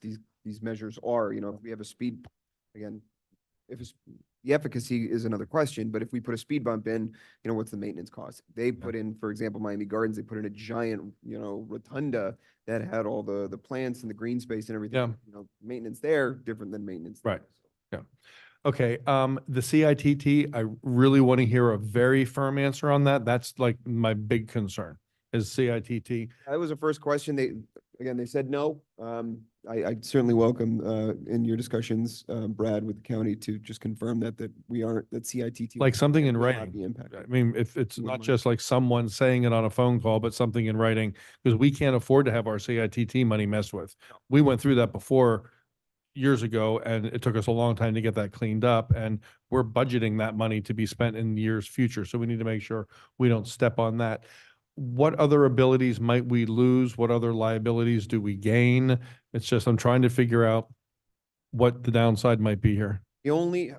measures are, you know, if we have a speed, again, if it's, the efficacy is another question, but if we put a speed bump in, you know, what's the maintenance cost? They put in, for example, Miami Gardens, they put in a giant, you know, rotunda that had all the plants and the green space and everything. Yeah. You know, maintenance there, different than maintenance. there. Right. Yeah. Okay, the CITT, I really want to hear a very firm answer on that. That's like my big concern is CITT. That was the first question. They said no. I certainly welcome, in your discussions, Brad, with the county to just confirm that that CITT. Like something in will not writing. be impacted. I mean, if it's More not money. just like someone saying it on a phone call, but something in writing, because we can't afford to have our CITT money messed with. We went through that before years ago, and it took us a long time to get that cleaned up, and we're budgeting that money to be spent in years future. So we need to make sure we don't step on that. What other abilities might we lose? What other liabilities do we gain? It's just, I'm trying to figure out what the downside might be here. The only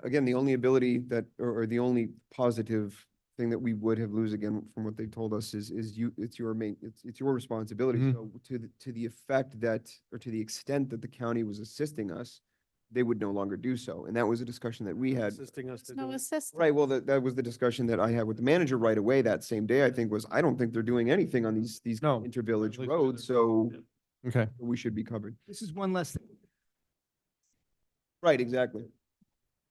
ability that, or the only positive thing that we would have lose again from what they told us is it's your responsibility. Mhm. So to the effect that, or to the extent that the county was assisting us, they would no longer do so. And that was a discussion that we had. Assisting us to No do it. assistance. Right, well, that was the discussion that I had with the manager right away that same day, I think, was, I don't think they're doing anything on these No. intervillage At least roads, so Okay. we should be covered. This is one less, Right, exactly.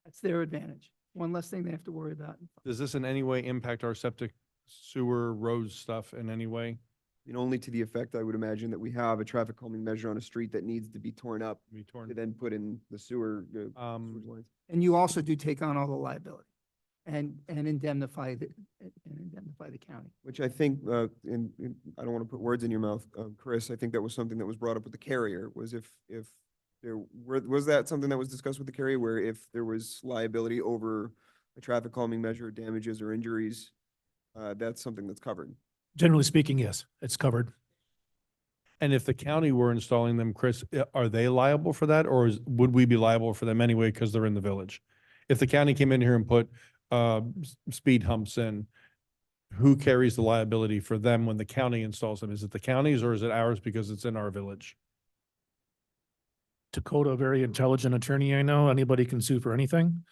that's their advantage. One less thing they have to worry about. Does this in any way impact our septic sewer road stuff in any way? And only to the effect, I would imagine, that we have a traffic calming measure on a street that needs to be torn up Be torn? to then put in the sewer, sewage lines. And you also do take on all the liability and indemnify the county. Which I think, I don't want to put words in your mouth, Chris, I think that was something that was brought up with the carrier, was if there was that something that was discussed with the carrier, where if there was liability over a traffic calming measure, damages or injuries, that's something that's covered. Generally speaking, yes, it's covered. And if the county were installing them, Chris, are they liable for that, or would we be liable for them anyway because they're in the village? If the county came in here and put speed humps in, who carries the liability for them when the county installs them? Is it the county's or is it ours because it's in our village? Dakota, a very intelligent attorney I know, anybody can sue for anything.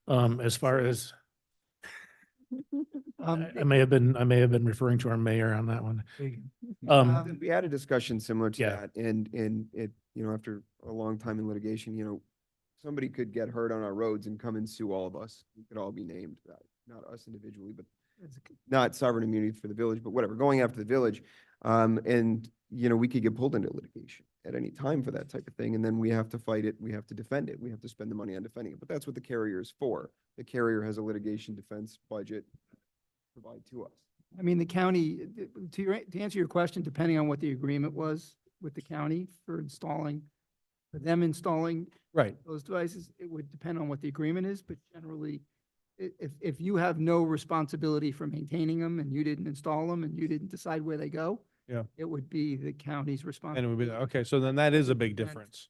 As far as, I may have been referring to our mayor on that one. We had a discussion similar to Yeah. that, and it, you know, after a long time in litigation, you know, somebody could get hurt on our roads and come and sue all of us. We could all be named, not us individually, but not sovereign immunity for the village, but whatever, going after the village. And, you know, we could get pulled into litigation at any time for that type of thing, and then we have to fight it, we have to defend it, we have to spend the money on defending it, but that's what the carrier is for. The carrier has a litigation defense budget provide to us. I mean, the county, to answer your question, depending on what the agreement was with the county for them installing Right. those devices, it would depend on what the agreement is, but generally, if you have no responsibility for maintaining them and you didn't install them and you didn't decide where they go, Yeah. it would be the county's And it responsibility. would be, okay, so then that is a big difference.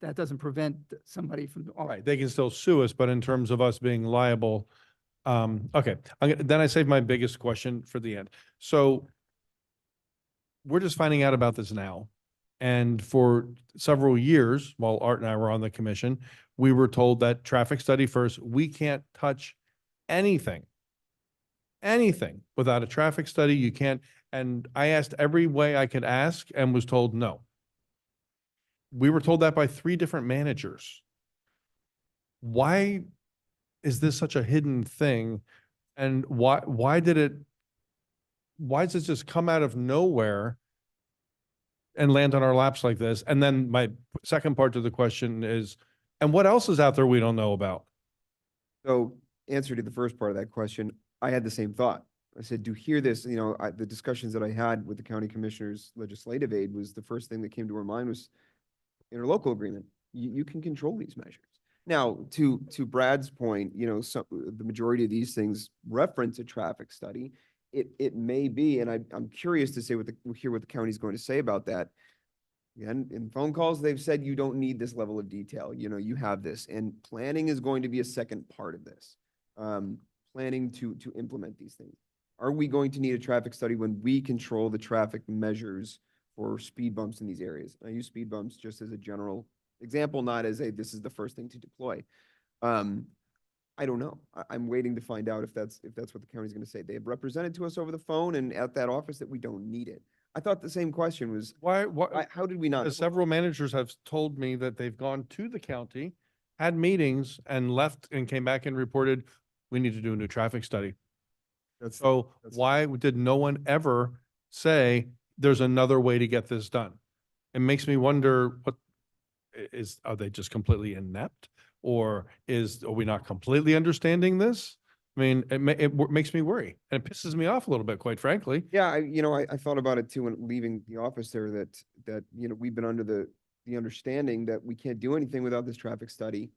That doesn't prevent somebody from. Right, they can still sue us, but in terms of us being liable, okay, then I saved my biggest question for the end. So we're just finding out about this now. And for several years, while Art and I were on the commission, we were told that traffic study first, we can't touch anything without a traffic study. You can't, and I asked every way I could ask and was told no. We were told that by 3 different managers. Why is this such a hidden thing? And why does it just come out of nowhere and land on our laps like this? And then my second part to the question is, and what else is out there we don't know about? So answer to the first part of that question, I had the same thought. I said, to hear this, the discussions that I had with the county commissioners' legislative aid was the first thing that came to our mind was interlocal agreement. You can control these measures. Now, to Brad's point, the majority of these things reference a traffic study. It may be, and I'm curious to hear what the county's going to say about that. Again, in phone calls, they've said you don't need this level of detail. You have this, and planning is going to be a second part of this. Planning to implement these things. Are we going to need a traffic study when we control the traffic measures for speed bumps in these areas? I use speed bumps just as a general example, not as this is the first thing to deploy. I don't know. I'm waiting to find out if that's what the county's going to say. They have represented to us over the phone and at that office that we don't need it. I thought the same question was, Why, how did we not? several managers have told me that they've gone to the county, had meetings and left and came back and reported, we need to do a new traffic study. So why did no one ever say there's another way to get this done? It makes me wonder, are they just completely inept? Or are we not completely understanding this? I mean, it makes me worry and it pisses me off a little bit, quite frankly. Yeah, I thought about it too when leaving the office there that we've been under the understanding that we can't do anything without this traffic study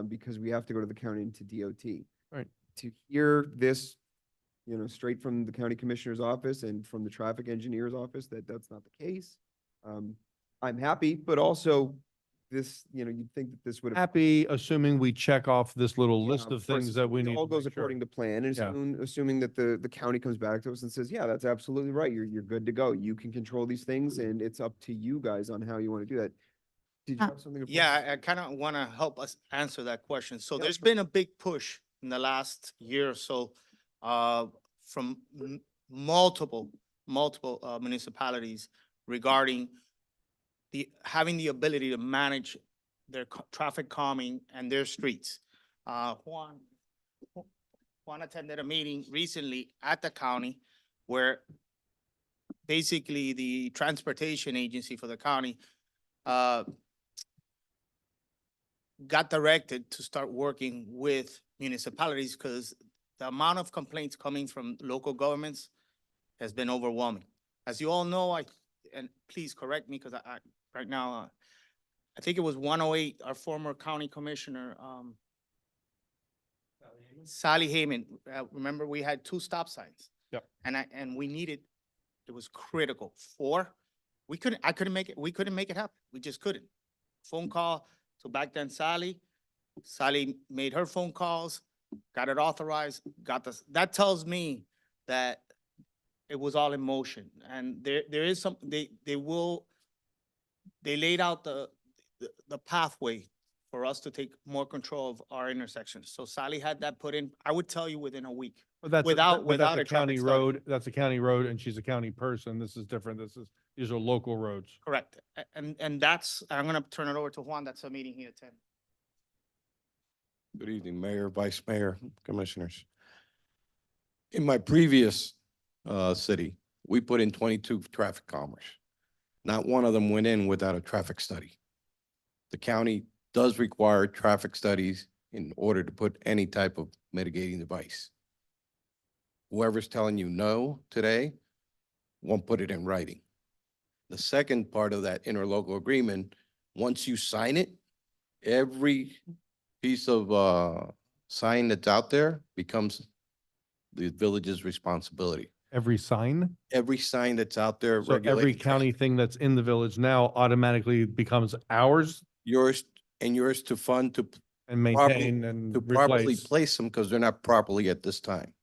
because we have to go to the county and to DOT. Right. To hear this, straight from the county commissioner's office and from the traffic engineer's office, that's not the case. I'm happy, but also this, you'd think that this would have. Happy, assuming we check off this little Yeah, list of course, things that we it need. all to goes make sure. according to plan, and Yeah. assuming that the county comes back to us and says, yeah, that's absolutely right. You're good to go. You can control these things, and it's up to you guys on how you want to do that. Did you have something? to- Yeah, I kind of want to help us answer that question. So Yeah, there's sure. been a big push in the last year or so from multiple municipalities regarding having the ability to manage their traffic calming and their streets. Juan attended a meeting recently at the county where basically the transportation agency for the county got directed to start working with municipalities because the amount of complaints coming from local governments has been overwhelming. As you all know, and please correct me because I right now, I think it was 108, our former county commissioner, Sally Hayman. Remember, we had 2 stop signs. Yep. And we needed, it was critical. 4, we couldn't make it happen. We just couldn't. Phone call to back then Sally made her phone calls, got it authorized, that tells me that it was all in motion. And there is some, they laid out the pathway for us to take more control of our intersections. So Sally had that put in, I would tell you within a week. But that's Without a a traffic county study. road. That's a county road and she's a county person. This is different. These are local roads. Correct. And that's, I'm gonna turn it over to Juan. That's a meeting he attended. Good evening, Mayor, Vice Mayor, Commissioners. In my previous city, we put in 22 traffic calmers. Not one of them went in without a traffic study. The county does require traffic studies in order to put any type of mitigating device. Whoever's telling you no today won't put it in writing. The second part of that interlocal agreement, once you sign it, every piece of sign that's out there becomes the village's responsibility. Every sign? Every sign that's out there. So every regulating county thing that's in the village now automatically becomes ours yours to fund to and properly- maintain and to properly replace. place them because they're not properly at this time.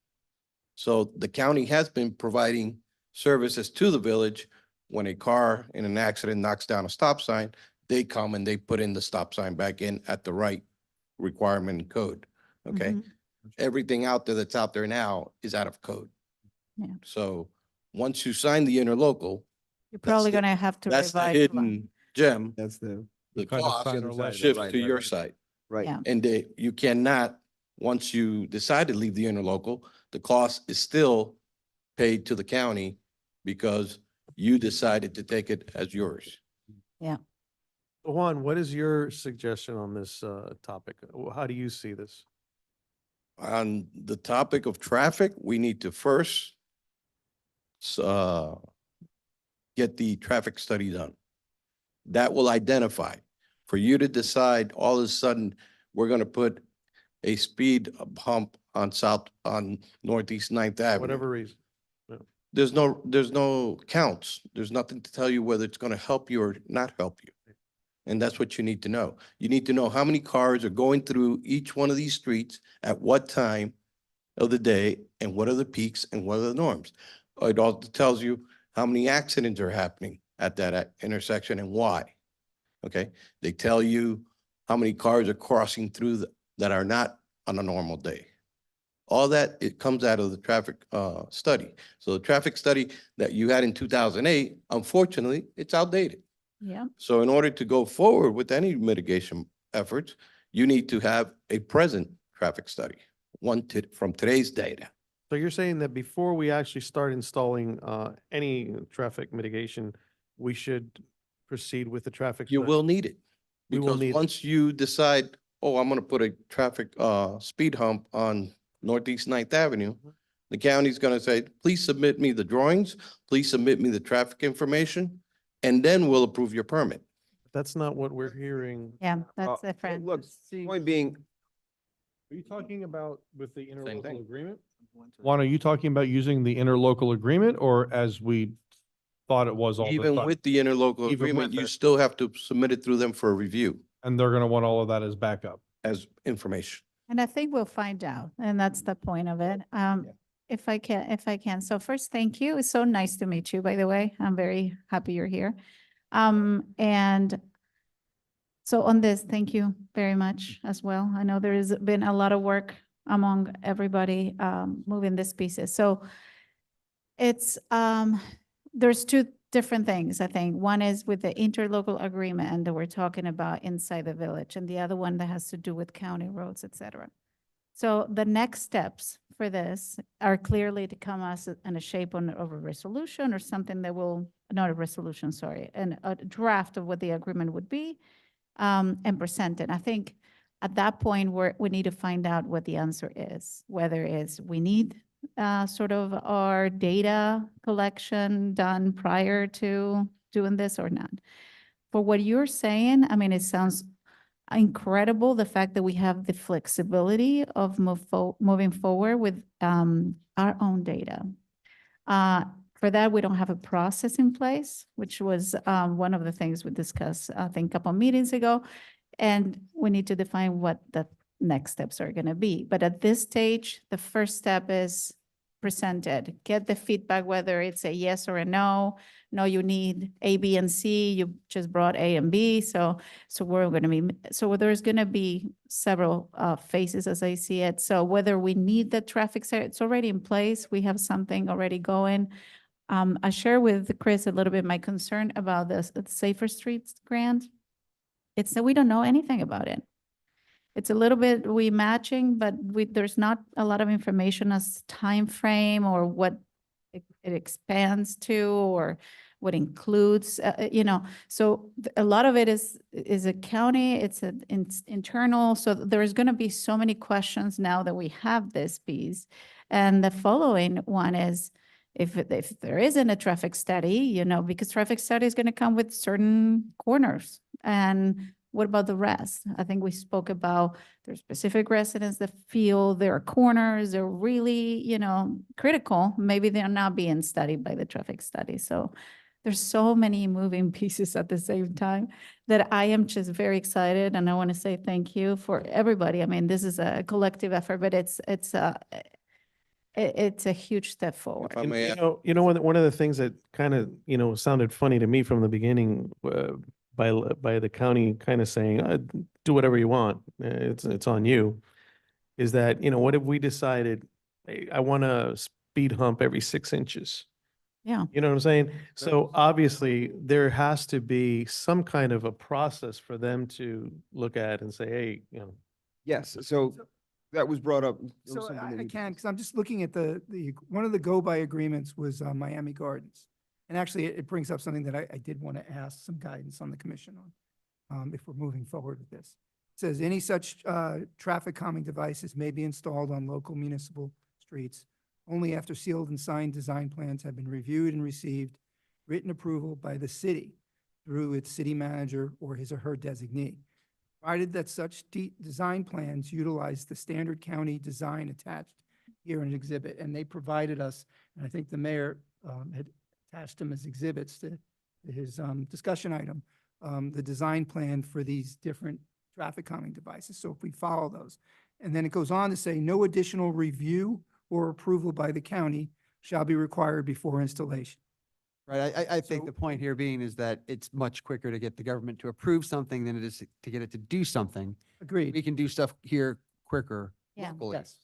So the county has been providing services to the village when a car in an accident knocks down a stop sign, they come and they put in the stop sign back in at the right requirement and code, okay? Mhm. Everything out there that's out there now is out of code. Yeah. So once you sign the interlocal, You're probably the- gonna have to that's the revise. a lot. hidden gem. That's the. The kind of cost sign or less. shifts Right, to right, your right. side. Right. Yeah. And you cannot, once you decide to leave the interlocal, the cost is still paid to the county because you decided to take it as yours. Yeah. Juan, what is your suggestion on this topic? How do you see this? On the topic of traffic, we need to first get the traffic study done. That will identify. For you to decide all of a sudden, we're gonna put a speed bump on Northeast Ninth Avenue. Whatever reason. There's no counts. There's nothing to tell you whether it's gonna help you or not help you. And that's what you need to know. You need to know how many cars are going through each one of these streets at what time of the day and what are the peaks and what are the norms. It also tells you how many accidents are happening at that intersection and why. Okay, they tell you how many cars are crossing through that are not on a normal day. All that, it comes out of the traffic study. So the traffic study that you had in 2008, unfortunately, it's outdated. Yeah. So in order to go forward with any mitigation efforts, you need to have a present traffic study, from today's data. So you're saying that before we actually start installing any traffic mitigation, we should proceed with the traffic? You study? will need it. We will Because need it. once you decide, oh, I'm gonna put a traffic speed hump on Northeast Ninth Avenue, Mm-hmm. the county's gonna say, please submit me the drawings, please submit me the traffic information, and then we'll approve your permit. That's not what we're hearing. Yeah, that's Well, different. Look, point being, Are you talking about with the thing. interlocal agreement? Juan, are you talking about using the interlocal agreement or as we thought it was all the Even time? with the interlocal Even agreement, with you it. still have to submit it through them for a review And they're gonna want all of that as backup. as information. And I think we'll find out, and that's the point of it. If I can. So first, thank you. It's so nice to meet you, by the way. I'm very happy you're here. And so on this, thank you very much as well. I know there has been a lot of work among everybody, moving these pieces. So it's, there's two different things, I think. One is with the interlocal agreement that we're talking about inside the village, and the other one that has to do with county roads, et cetera. So the next steps for this are clearly to come us in a shape of a resolution or something that will, not a resolution, sorry, and a draft of what the agreement would be, and present it. I think at that point, we need to find out what the answer is, whether it's we need sort of our data collection done prior to doing this or not. For what you're saying, I mean, it sounds incredible, the fact that we have the flexibility of moving forward with our own data. For that, we don't have a process in place, which was one of the things we discussed, I think, a couple of meetings ago. And we need to define what the next steps are going to be. But at this stage, the first step is presented, get the feedback, whether it's a yes or a no. No, you need A, B, and C. You just brought A and B. So we're going to be, so there's going to be several phases as I see it. So whether we need the traffic study, it's already in place. We have something already going. I share with Chris a little bit my concern about the Safer Streets grant. It's that we don't know anything about it. It's a little bit matching, but there's not a lot of information as time frame or what it expands to or what includes, So a lot of it is a county, it's internal. So there's going to be so many questions now that we have this piece. And the following one is, if there isn't a traffic study, because traffic study is going to come with certain corners. And what about the rest? I think we spoke about there's specific residents that feel there are corners, they're really, critical. Maybe they're not being studied by the traffic study. So there's so many moving pieces at the same time that I am just very excited. And I want to say thank you for everybody. I mean, this is a collective effort, but It's a huge step forward. If I And, may add- one of the things that kind of, sounded funny to me from the beginning, by the county kind of saying, do whatever you want, it's on you, is that, what if we decided, hey, I want a speed hump every 6 inches? Yeah. You know what I'm saying? So obviously, there has to be some kind of a process for them to look at and say, hey, Yes, so that was brought up. That was So something that I needed- can, because I'm just looking at one of the go-by agreements was Miami Gardens. And actually, it brings up something that I did want to ask some guidance on the commission on, if we're moving forward with this. It says, any such traffic calming devices may be installed on local municipal streets only after sealed and signed design plans have been reviewed and received written approval by the city through its city manager or his or her designee, provided that such design plans utilize the standard county design attached here in an exhibit. And they provided us, and I think the mayor had attached them as exhibits to his discussion item, the design plan for these different traffic calming devices. So if we follow those, and then it goes on to say, no additional review or approval by the county shall be required before installation. Right, I think the point here being is that it's much quicker to get the government to approve something than it is to get it to do something. Agreed. We can do stuff here quicker Yeah. locally. Yes.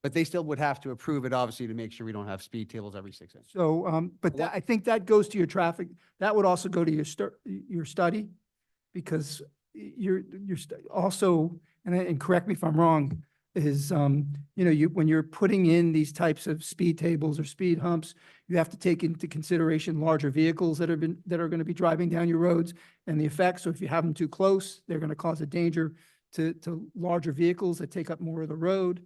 But they still would have to approve it, obviously, to make sure we don't have speed tables every 6 inches. So, but I think that goes to your traffic, that would also go to your study, because also, and correct me if I'm wrong, is, when you're putting in these types of speed tables or speed humps, you have to take into consideration larger vehicles that are going to be driving down your roads and the effects. So if you have them too close, they're going to cause a danger to larger vehicles that take up more of the road.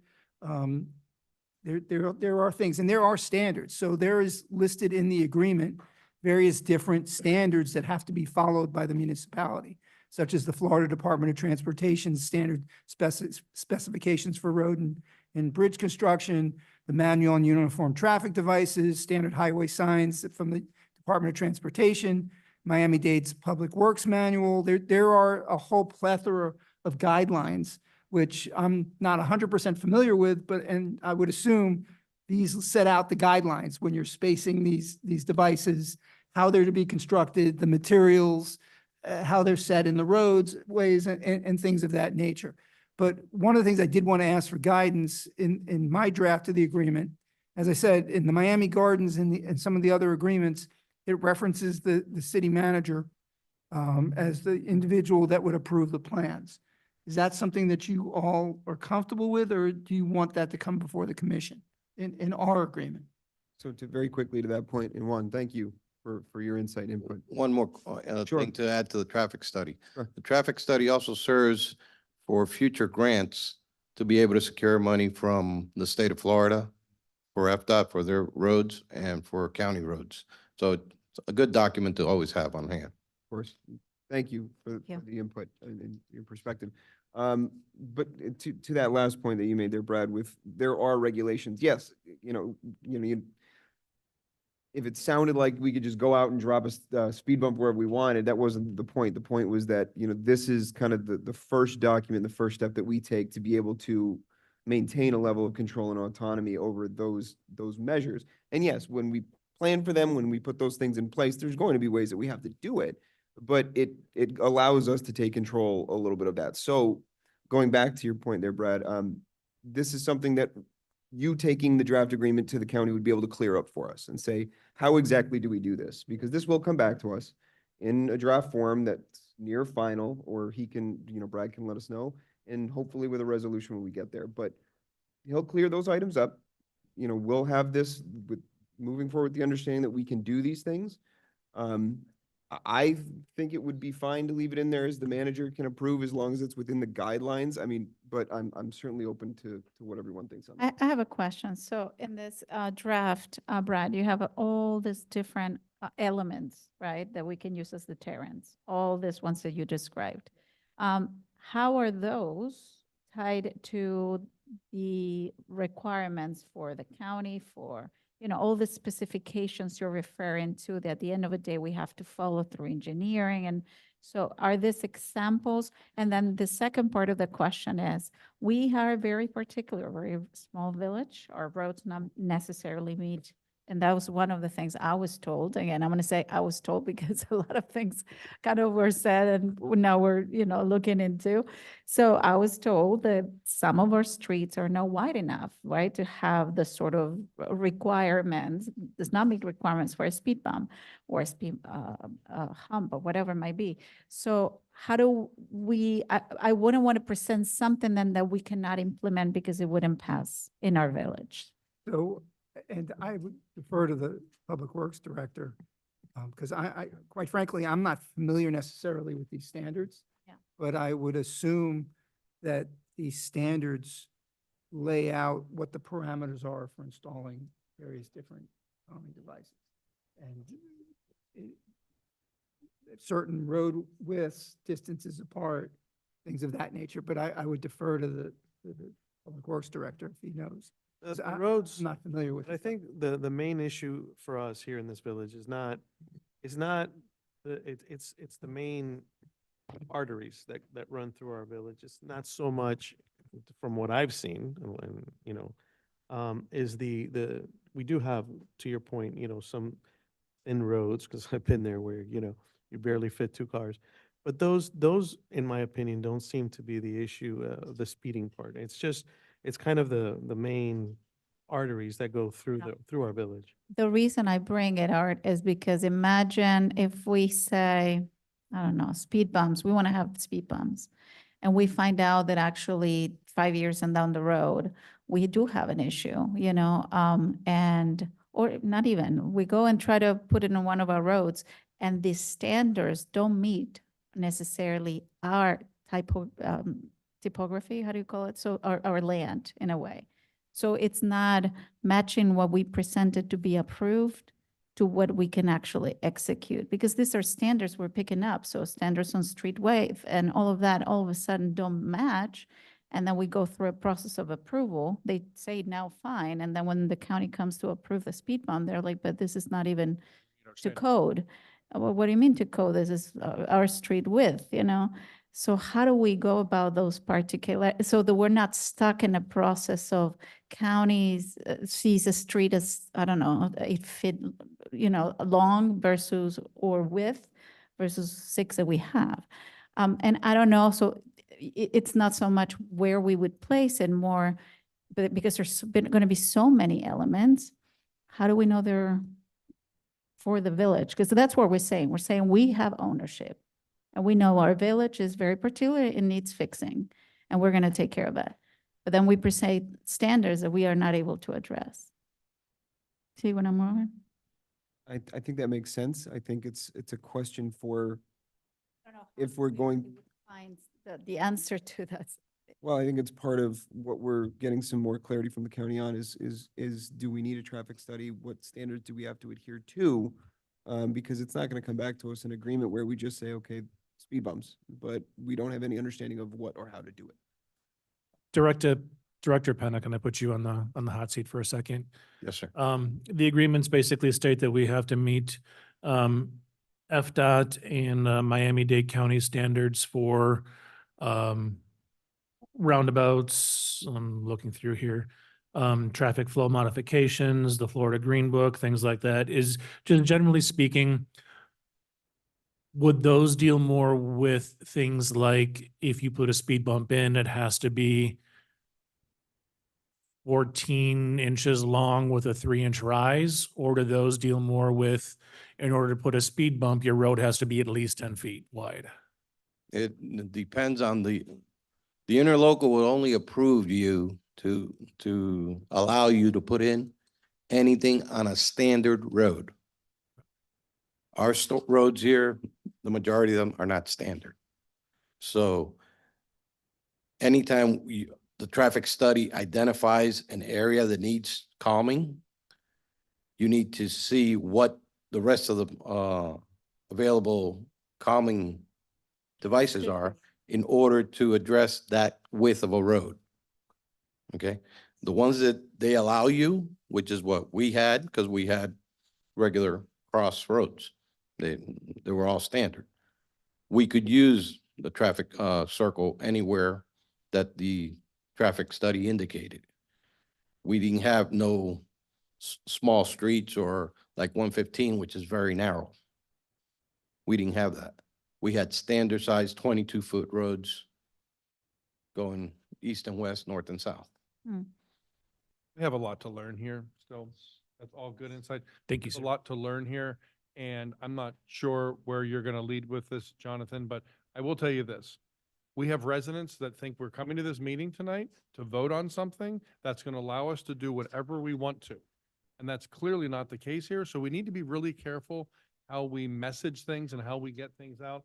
There are things, and there are standards. So there is listed in the agreement various different standards that have to be followed by the municipality, such as the Florida Department of Transportation's standard specifications for road and bridge construction, the manual on uniform traffic devices, standard highway signs from the Department of Transportation, Miami-Dade's Public Works Manual. There are a whole plethora of guidelines, which I'm not 100% familiar with, and I would assume these set out the guidelines when you're spacing these devices, how they're to be constructed, the materials, how they're set in the roads, ways, and things of that nature. But one of the things I did want to ask for guidance in my draft of the agreement, as I said, in the Miami Gardens and some of the other agreements, it references the city manager as the individual that would approve the plans. Is that something that you all are comfortable with, or do you want that to come before the commission in our agreement? So to very quickly to that point, and Juan, thank you for your insight input. One more Sure. thing to add to the traffic study. Sure. The traffic study also serves for future grants to be able to secure money from the state of Florida for FDOT for their roads and for county roads. So it's a good document to always have on hand. Of course. Thank you for you. the input and your perspective. But to that last point that you made there, Brad, there are regulations. Yes, if it sounded like we could just go out and drop a speed bump wherever we wanted, that wasn't the point. The point was that, this is kind of the first document, the first step that we take to be able to maintain a level of control and autonomy over those measures. And yes, when we plan for them, when we put those things in place, there's going to be ways that we have to do it, but it allows us to take control a little bit of that. So going back to your point there, Brad, this is something that you taking the draft agreement to the county would be able to clear up for us and say, how exactly do we do this? Because this will come back to us in a draft form that's near final, or he can, Brad can let us know, and hopefully with a resolution when we get there. But he'll clear those items up. We'll have this with moving forward with the understanding that we can do these things. I think it would be fine to leave it in there as the manager can approve as long as it's within the guidelines. I mean, but I'm certainly open to what everyone thinks on that. I have a question. So in this draft, Brad, you have all these different elements, right, that we can use as deterrents, all these ones that you described. How are those tied to the requirements for the county, for all the specifications you're referring to, that at the end of the day, we have to follow through engineering and So are these examples? And then the second part of the question is, we are very particular, very small village, our roads not necessarily meet. And that was one of the things I was told. Again, I'm going to say I was told because a lot of things kind of were said and now we're, looking into. So I was told that some of our streets are not wide enough, right, to have the sort of requirements, does not meet requirements for a speed bump or a speed hump or whatever it might be. So how do we, I wouldn't want to present something then that we cannot implement because it wouldn't pass in our village. So, and I would defer to the Public Works Director, because I, quite frankly, I'm not familiar necessarily with these standards. Yeah. But I would assume that these standards lay out what the parameters are for installing various different calming devices. And certain road widths, distances apart, things of that nature, but I would defer to the Public Works Director if he knows. The I'm roads, not familiar with I it. think the main issue for us here in this village is not, it's the main arteries that run through our village. It's not so much, from what I've seen, is we do have, to your point, some thin roads, because I've been there where, you barely fit two cars. But those, in my opinion, don't seem to be the issue, the speeding part. It's kind of the main arteries that go through through our village. The reason I bring it, Art, is because imagine if we say, I don't know, speed bumps, we want to have speed bumps. And we find out that actually 5 years and down the road, we do have an issue, or not even, we go and try to put it on one of our roads and the standards don't meet necessarily our typography, how do you call it? So our land in a way. So it's not matching what we presented to be approved to what we can actually execute, because these are standards we're picking up. So standards on street wave and all of that all of a sudden don't match. And then we go through a process of approval. They say now fine. And then when the county comes to approve the speed bump, they're like, but this is not even to code. Well, what do you mean to code? This is our street width, So how do we go about those particular, so that we're not stuck in a process of counties sees a street as, I don't know, it fit, long versus or width versus 6 that we have. And I don't know, so it's not so much where we would place it more, but because there's going to be so many elements, how do we know they're for the village? Because that's what we're saying. We're saying we have ownership. And we know our village is very particular, it needs fixing, and we're going to take care of it. But then we present standards that we are not able to address. See what I'm on? I think that makes sense. I think it's a question for if we're going, Find the answer to that. well, I think it's part of what we're getting some more clarity from the county on is do we need a traffic study? What standards do we have to adhere to? Because it's not going to come back to us in agreement where we just say, okay, speed bumps, but we don't have any understanding of what or how to do it. Director Penna, can I put you on the hot seat for a second? Yes, sir. The agreements basically state that we have to meet FDOT and Miami-Dade County standards for roundabouts. I'm looking through here. Traffic flow modifications, the Florida Green Book, things like that. Is just generally speaking, would those deal more with things like if you put a speed bump in, it has to be 14 inches long with a 3-inch rise? Or do those deal more with, in order to put a speed bump, your road has to be at least 10 feet wide? It depends on the interlocal will only approve you to allow you to put in anything on a standard road. Our roads here, the majority of them are not standard. So anytime the traffic study identifies an area that needs calming, you need to see what the rest of the available calming devices are in order to address that width of a road. Okay, the ones that they allow you, which is what we had, because we had regular crossroads. They were all standard. we could use the traffic circle anywhere that the traffic study indicated. We didn't have no small streets or like 115, which is very narrow. We didn't have that. We had standard sized 22-foot roads going east and west, north and south. We have a lot to learn here, so that's all good insight. Thank you, There's sir. a lot to learn here, and I'm not sure where you're gonna lead with this, Jonathan, but I will tell you this. We have residents that think we're coming to this meeting tonight to vote on something that's gonna allow us to do whatever we want to. And that's clearly not the case here, so we need to be really careful how we message things and how we get things out.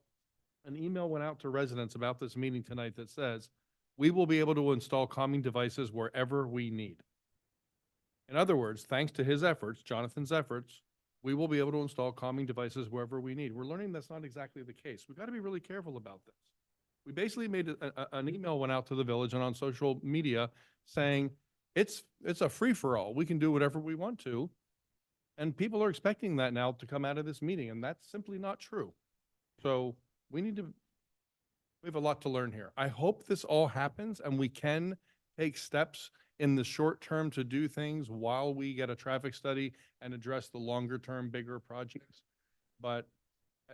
An email went out to residents about this meeting tonight that says, we will be able to install calming devices wherever we need. In other words, thanks to his efforts, Jonathan's efforts, we will be able to install calming devices wherever we need. We're learning that's not exactly the case. We've got to be really careful about this. We basically made an email went out to the village and on social media saying, it's a free-for-all. We can do whatever we want to. And people are expecting that now to come out of this meeting, and that's simply not true. So we have a lot to learn here. I hope this all happens and we can take steps in the short term to do things while we get a traffic study and address the longer term, bigger projects. But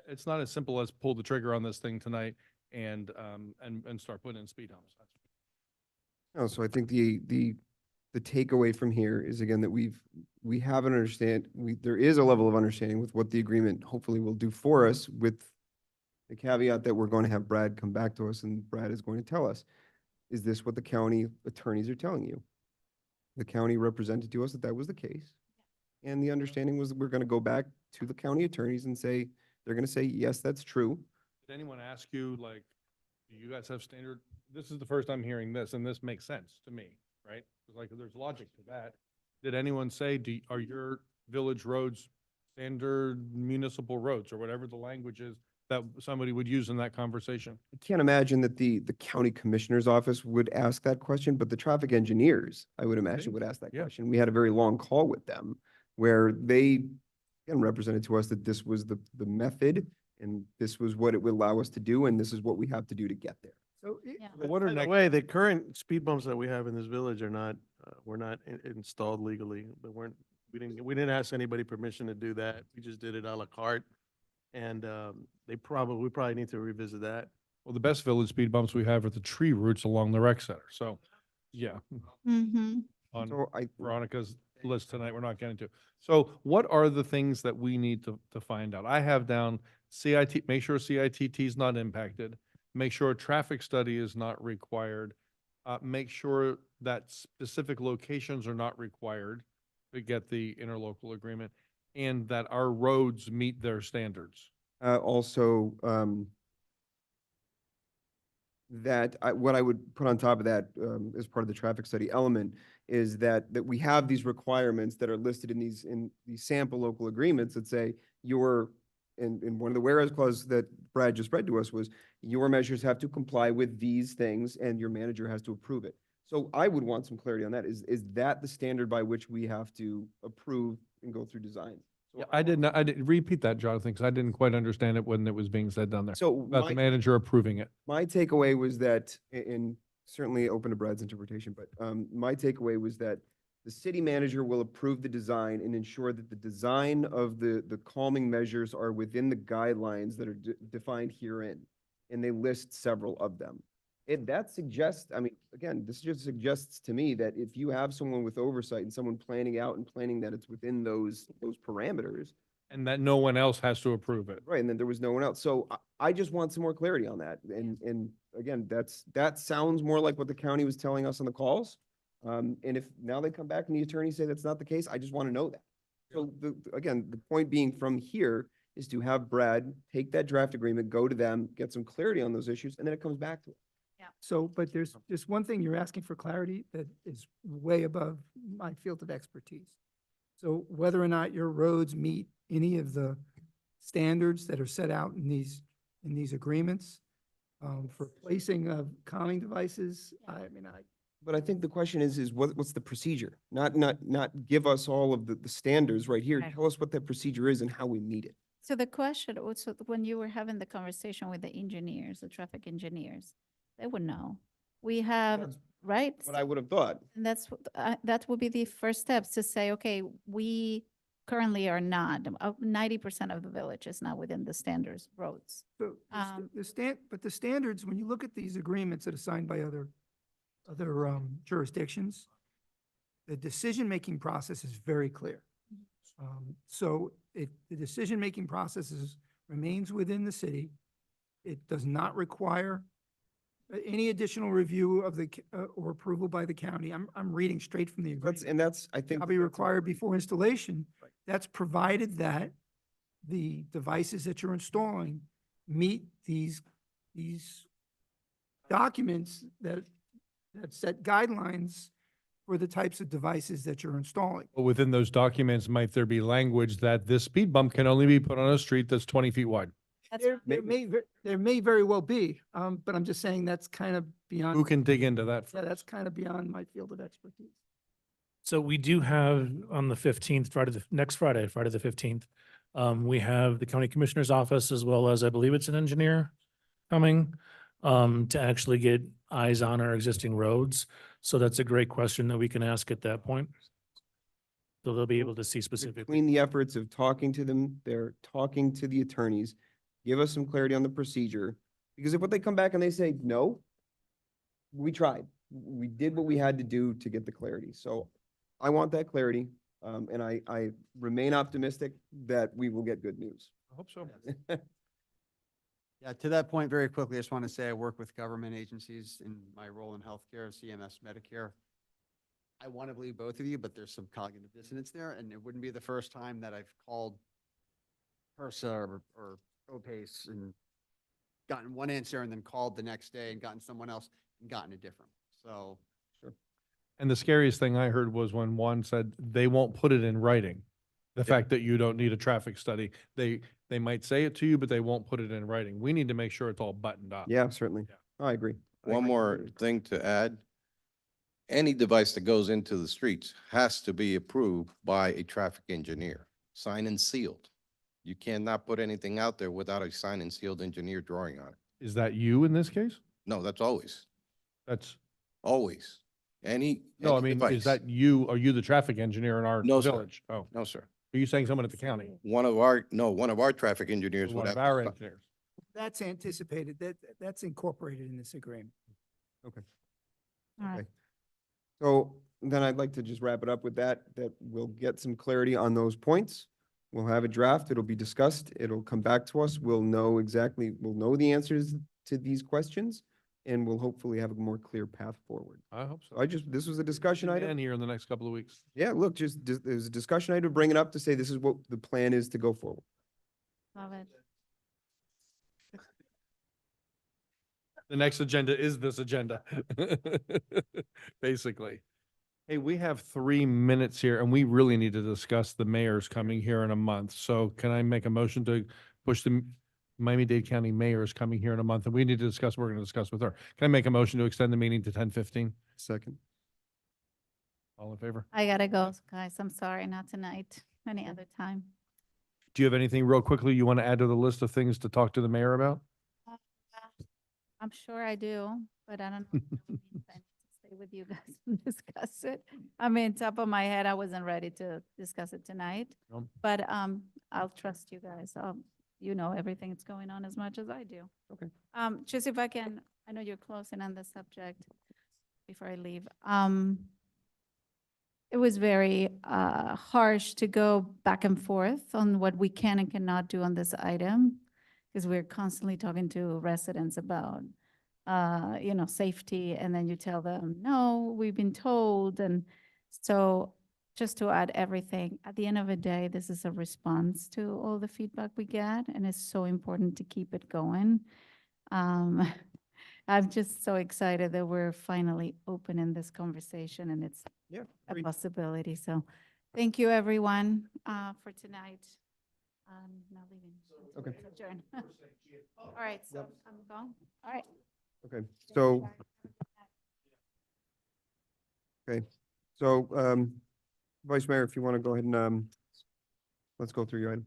it's not as simple as pull the trigger on this thing tonight and start putting in speed humps. No, so I think the takeaway from here is again that we have an there is a level of understanding with what the agreement hopefully will do for us, with the caveat that we're going to have Brad come back to us and Brad is going to tell us, is this what the county attorneys are telling you? The county represented to us that was the case. And the understanding was that we're going to go back to the county attorneys and say, they're going to say, yes, that's true. Did anyone ask you, like, do you guys have standard? This is the first I'm hearing this, and this makes sense to me, right? It's like, there's logic to that. Did anyone say, are your village roads standard municipal roads or whatever the language is that somebody would use in that conversation? I can't imagine that the county commissioner's office would ask that question, but the traffic engineers, I would imagine, would ask that Yeah. question. We had a very long call with them where they again represented to us that this was the method and this was what it would allow us to do, and this is what we have to do to get there. So Yeah. What are By the next? way, the current speed bumps that we have in this village are not, were not installed legally. We didn't ask anybody permission to do that. We just did it à la carte. And we probably need to revisit that. Well, the best village speed bumps we have are the tree roots along the rec center. So, yeah. On So Veronica's list tonight, we're not getting to. So what are the things that we need to find out? I have down CIT, make sure CITT is not impacted, make sure a traffic study is not required, make sure that specific locations are not required to get the interlocal agreement, and that our roads meet their standards. Also, what I would put on top of that, as part of the traffic study element is that we have these requirements that are listed in these sample local agreements that say in one of the whereas clauses that Brad just read to us was your measures have to comply with these things and your manager has to approve it. So I would want some clarity on that. Is that the standard by which we have to approve and go through design? So Yeah, I didn't repeat that, Jonathan, because I didn't quite understand it when it was being said down there. So About the manager approving it. my takeaway was that, and certainly open to Brad's interpretation, but my takeaway was that the city manager will approve the design and ensure that the design of the calming measures are within the guidelines that are defined herein. And they list several of them. That suggests, I mean, again, this just suggests to me that if you have someone with oversight and someone planning out and planning that it's within those parameters. And that no one else has to approve it. Right, and then there was no one else. So I just want some more clarity on that. And again, that sounds more like what the county was telling us on the calls. And if now they come back and the attorneys say that's not the case, I just want to know that. So again, the point being from here is to have Brad take that draft agreement, go to them, get some clarity on those issues, and then it comes back to it. So, but there's one thing you're asking for clarity that is way above my field of expertise. So whether or not your roads meet any of the standards that are set out in these agreements, for placing of calming devices, But I think the question is what's the procedure? Not give us all of the standards right here. Right. Tell us what that procedure is and how we meet it. So the question also, when you were having the conversation with the engineers, the traffic engineers, they would know. We have, That's right? What I would have thought. And that would be the first steps to say, okay, we currently are not, 90% of the village is not within the standards roads. So but the standards, when you look at these agreements that are signed by other jurisdictions, the decision-making process is very clear. So if the decision-making process remains within the city, it does not require any additional review of or approval by the county. I'm reading straight from the agreement. That's, I think. Shall be required before installation. That's provided that the devices that you're installing meet these documents that set guidelines for the types of devices that you're installing. But within those documents, might there be language that this speed bump can only be put on a street that's 20 feet wide? There may very well be, but I'm just saying that's kind of beyond. Who can dig into that? Yeah, that's kind of beyond my field of expertise. So we do have on the 15th, next Friday, Friday the 15th, we have the county commissioner's office as well as, I believe it's an engineer coming to actually get eyes on our existing roads. So that's a great question that we can ask at that point. So they'll be able to see specifically. Between the efforts of talking to them, they're talking to the attorneys, give us some clarity on the procedure. Because if what they come back and they say, no, we tried. We did what we had to do to get the clarity. So I want that clarity. And I remain optimistic that we will get good news. I hope so. Yeah, to that point, very quickly, I just want to say I work with government agencies in my role in healthcare, CMS, Medicare. I want to believe both of you, but there's some cognitive dissonance there, and it wouldn't be the first time that I've called HRSA or ProPace and gotten one answer and then called the next day and gotten someone else and gotten a different. So. Sure. And the scariest thing I heard was when one said they won't put it in writing. The fact that you don't need a traffic study, they might say it to you, but they won't put it in writing. We need to make sure it's all buttoned up. Yeah, certainly. I agree. One more thing to add. Any device that goes into the streets has to be approved by a traffic engineer, signed and sealed. You cannot put anything out there without a signed and sealed engineer drawing on it. Is that you in this case? No, that's always, That's, always. no, I any mean, device. is that you, are you the traffic engineer in our No, sir. village? Oh, No, sir. are you saying someone at the county? One of our traffic engineers would One have. of our engineers? That's anticipated, that's incorporated in this agreement. Okay. All right. Okay. So then I'd like to just wrap it up with that we'll get some clarity on those points. We'll have a draft. It'll be discussed. It'll come back to us. We'll know the answers to these questions, and we'll hopefully have a more clear path forward. I hope so. This was a discussion item. And here in the next couple of weeks. Yeah, look, there's a discussion item, bring it up to say this is what the plan is to go forward. Love it. The next agenda is this agenda. Basically. Hey, we have 3 minutes here and we really need to discuss the mayor's coming here in a month. So can I make a motion to push the Miami-Dade County mayor's coming here in a month and we need to discuss, what we're going to discuss with her. Can I make a motion to extend the meeting to 10:15? Second. All in favor? I gotta go, guys. I'm sorry, not tonight. Any other time. Do you have anything real quickly you want to add to the list of things to talk to the mayor about? I'm sure I do, but I don't know. if that means I need to stay with you guys and discuss it. I mean, top of my head, I wasn't ready to discuss it tonight, but I'll trust you guys. You know everything that's going on as much as I do. Okay. Just if I can, I know you're closing on the subject before I leave. It was very harsh to go back and forth on what we can and cannot do on this item, because we're constantly talking to residents about, safety, and then you tell them, no, we've been told. And so just to add everything, at the end of the day, this is a response to all the feedback we get, and it's so important to keep it going. I'm just so excited that we're finally opening this conversation and it's a possibility. So thank you, everyone, for tonight. Now leaving. Okay. Adjourn. All right, so I'm gone. All right. Okay, so, Vice Mayor, if you want to go ahead and, let's go through your item.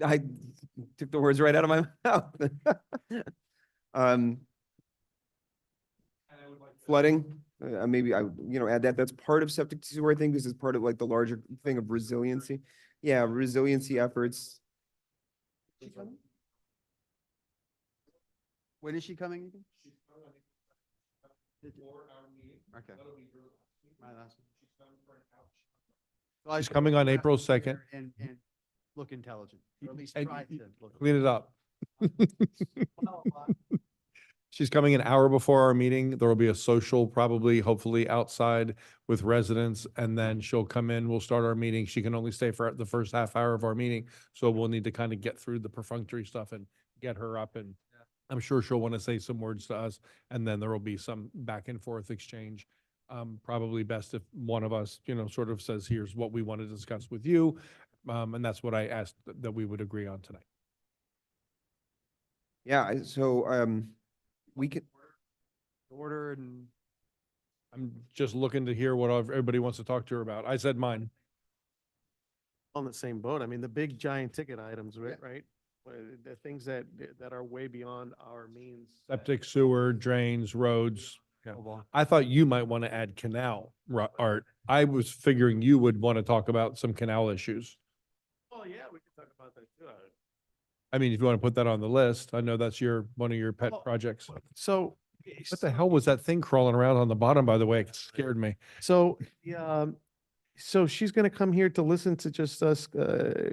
I took the words right out of my mouth. Um, flooding, maybe add that, that's part of septic to sewer. I think this is part of like the larger thing of resiliency. Yeah, resiliency efforts. When is she coming again? Okay. My last one. She's coming on April 2nd. And look intelligent, or at least And try to look. Clean it up. She's coming an hour before our meeting. There will be a social, probably, hopefully outside with residents, and then she'll come in. We'll start our meeting. She can only stay for the first half hour of our meeting. So we'll need to kind of get through the perfunctory stuff and get her up, and I'm sure she'll want to say some words to us, and then there will be some back and forth exchange. Probably best if one of us, sort of says, here's what we want to discuss with you. And that's what I asked that we would agree on tonight. Yeah, so, we could, Order and. I'm just looking to hear what everybody wants to talk to her about. I said mine. On the same boat. I mean, the big giant ticket items, right? The things that are way beyond our means. Septic, sewer, drains, roads. Yeah. I thought you might want to add canal, Art. I was figuring you would want to talk about some canal issues. Oh, yeah, we can talk about that too. I mean, if you want to put that on the list, I know that's one of your pet Well, projects. So. What the hell was that thing crawling around on the bottom, by the way? It scared me. So, so she's gonna come here to listen to just us.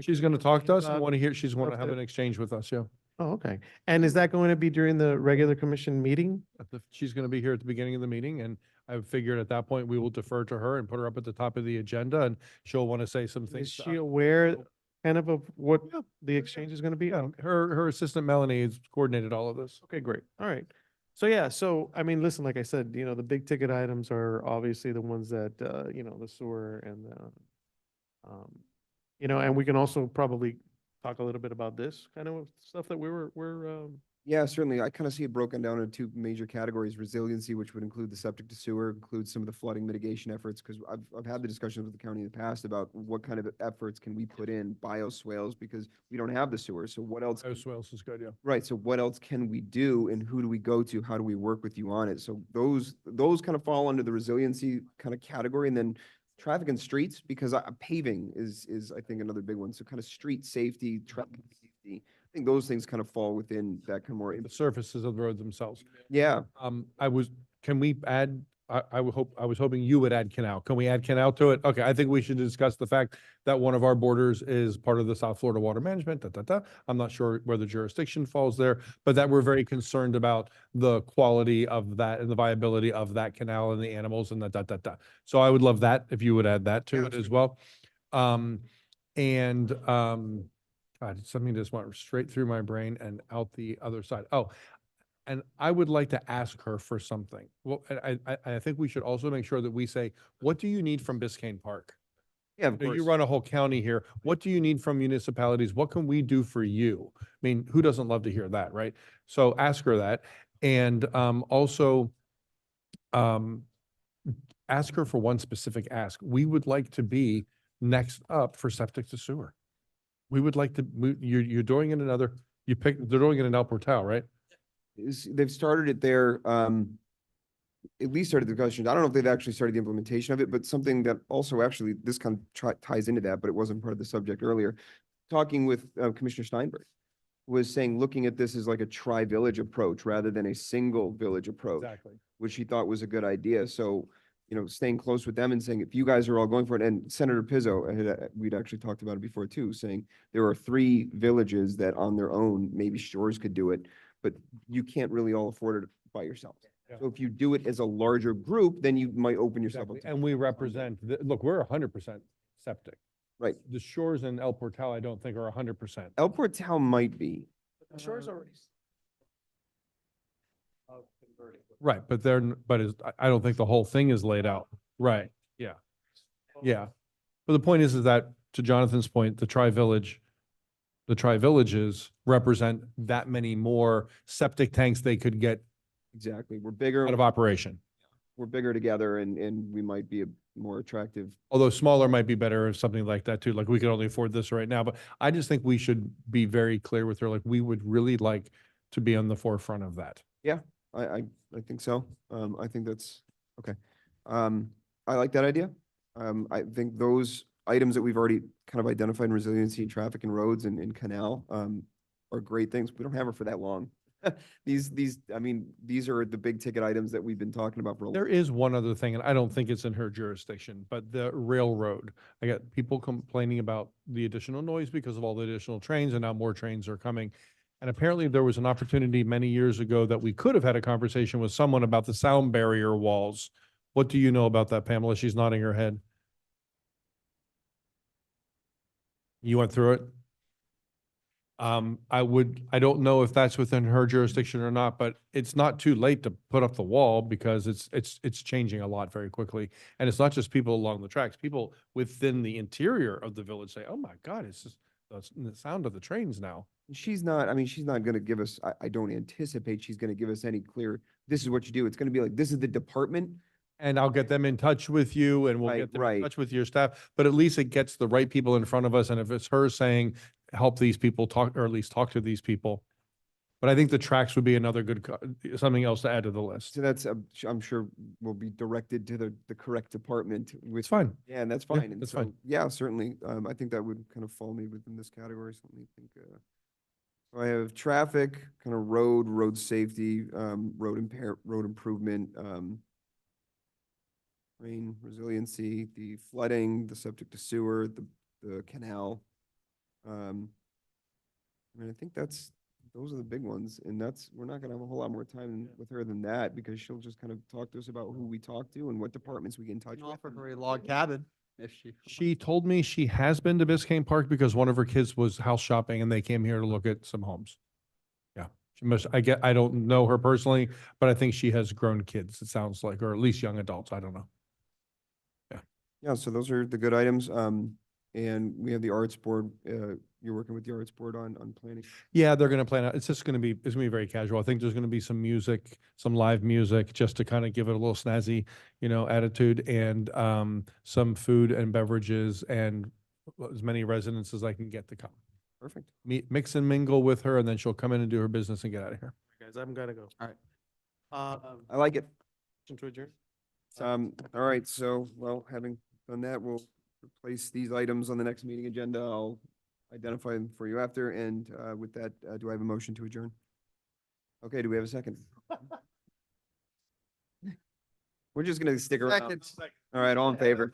She's going to talk to us and about want to hear, she's want to stuff have that- an exchange with us, yeah. Oh, okay. And is that going to be during the regular commission meeting? She's going to be here at the beginning of the meeting, and I figured at that point, we will defer to her and put her up at the top of the agenda, and she'll want to say some Is things. she aware kind of what the exchange is gonna be? Yeah, her assistant Melanie has coordinated all of this. Okay, great. All right. So yeah, so I mean, listen, like I said, the big ticket items are obviously the ones that, the sewer and and we can also probably talk a little bit about this kind of stuff that we're yeah, certainly. I kind of see it broken down into two major categories: resiliency, which would include the septic to sewer, include some of the flooding mitigation efforts. Because I've had the discussions with the county in the past about what kind of efforts can we put in bioswales, because we don't have the sewer. So what else? Bioswales is good, yeah. Right. So what else can we do, and who do we go to? How do we work with you on it? So those kind of fall under the resiliency kind of category, and then traffic and streets, because paving is I think another big one. So kind of street safety, traffic safety. I think those things kind of fall within that kind of more. The surfaces of the roads themselves. Yeah. Can we add, I was hoping you would add canal. Can we add canal to it? Okay, I think we should discuss the fact that one of our borders is part of the South Florida Water Management, I'm not sure where the jurisdiction falls there, but that we're very concerned about the quality of that and the viability of that canal and the animals and So I would love that if you would add that to it as well. God, something just went straight through my brain and out the other side. Oh, and I would like to ask her for something. Well, I think we should also make sure that we say, what do you need from Biscayne Park? Yeah, of course. You run a whole county here. What do you need from municipalities? What can we do for you? I mean, who doesn't love to hear that, right? So ask her that. And also ask her for one specific ask. We would like to be next up for septic to sewer. We would like to, you're doing it in another, they're doing it in El Portal, right? They've started it there, at least started the discussion. I don't know if they've actually started the implementation of it, but something that also actually, this kind of ties into that, but it wasn't part of the subject earlier. Talking with Commissioner Steinberg was saying, looking at this as like a tri-village approach rather than a single village approach. Exactly. Which he thought was a good idea. So, staying close with them and saying, if you guys are all going for it, and Senator Pizzo, we'd actually talked about it before too, saying there are 3 villages that on their own, maybe Shores could do it, but you can't really all afford it by yourself. Yeah. So if you do it as a larger group, then you might open yourself up. And we represent, look, we're 100% septic. Right. The Shores and El Portal, I don't think are 100%. El Portal might be. Shores already. Right, but I don't think the whole thing is laid out. Right, yeah. Yeah. But the point is that, to Jonathan's point, the tri-villages represent that many more septic tanks they could get Exactly. We're bigger. out of operation. We're bigger together, and we might be more attractive. Although smaller might be better or something like that too. Like we could only afford this right now, but I just think we should be very clear with her. Like we would really like to be on the forefront of that. Yeah, I think so. I think that's, okay. I like that idea. I think those items that we've already kind of identified in resiliency, traffic and roads and canal, are great things. We don't have her for that long. I mean, these are the big ticket items that we've been talking about for a There is one other thing, and I don't think it's in her jurisdiction, but the railroad. I got people complaining about the additional noise because of all the additional trains, and now more trains are coming. And apparently there was an opportunity many years ago that we could have had a conversation with someone about the sound barrier walls. What do you know about that, Pamela? She's nodding her head. You went through it? I don't know if that's within her jurisdiction or not, but it's not too late to put up the wall because it's changing a lot very quickly. And it's not just people along the tracks, people within the interior of the village say, oh my God, it's just the sound of the trains now. She's not, I mean, she's not gonna give us, I don't anticipate she's gonna give us any clear, this is what you do. It's gonna be like, this is the department. And I'll get them in touch with you and we'll Right, get them in right. touch with your staff, but at least it gets the right people in front of us. And if it's her saying, help these people talk, or at least talk to these people. But I think the tracks would be another good, something else to add to the list. So that's, I'm sure will be directed to the correct department with. It's fine. Yeah, and that's Yeah, fine. And that's so, fine. yeah, certainly. I think that would kind of fall me within this category. So let me think, so I have traffic, kind of road safety, road improvement, rain resiliency, the flooding, the septic to sewer, the canal. I mean, I think those are the big ones, and we're not gonna have a whole lot more time with her than that, because she'll just kind of talk to us about who we talk to and what departments we get in touch with. Offer her a log cabin if she. She told me she has been to Biscayne Park because one of her kids was house shopping and they came here to look at some homes. Yeah, she must, I don't know her personally, but I think she has grown kids, it sounds like, or at least young adults, I don't know. Yeah, so those are the good items. And we have the arts board, you're working with the arts board on planning. Yeah, they're gonna plan out, it's gonna be very casual. I think there's gonna be some music, some live music, just to kind of give it a little snazzy, attitude, and some food and beverages and as many residents as I can get to come. Perfect. Mix and mingle with her, and then she'll come in and do her business and get out of here. Guys, I'm gonna go. All right. I like it. Motion to adjourn? All right, so, well, having done that, we'll replace these items on the next meeting agenda. I'll identify them for you after, and with that, do I have a motion to adjourn? Okay, do we have a second? We're just gonna stick around. Second. All right, all in favor?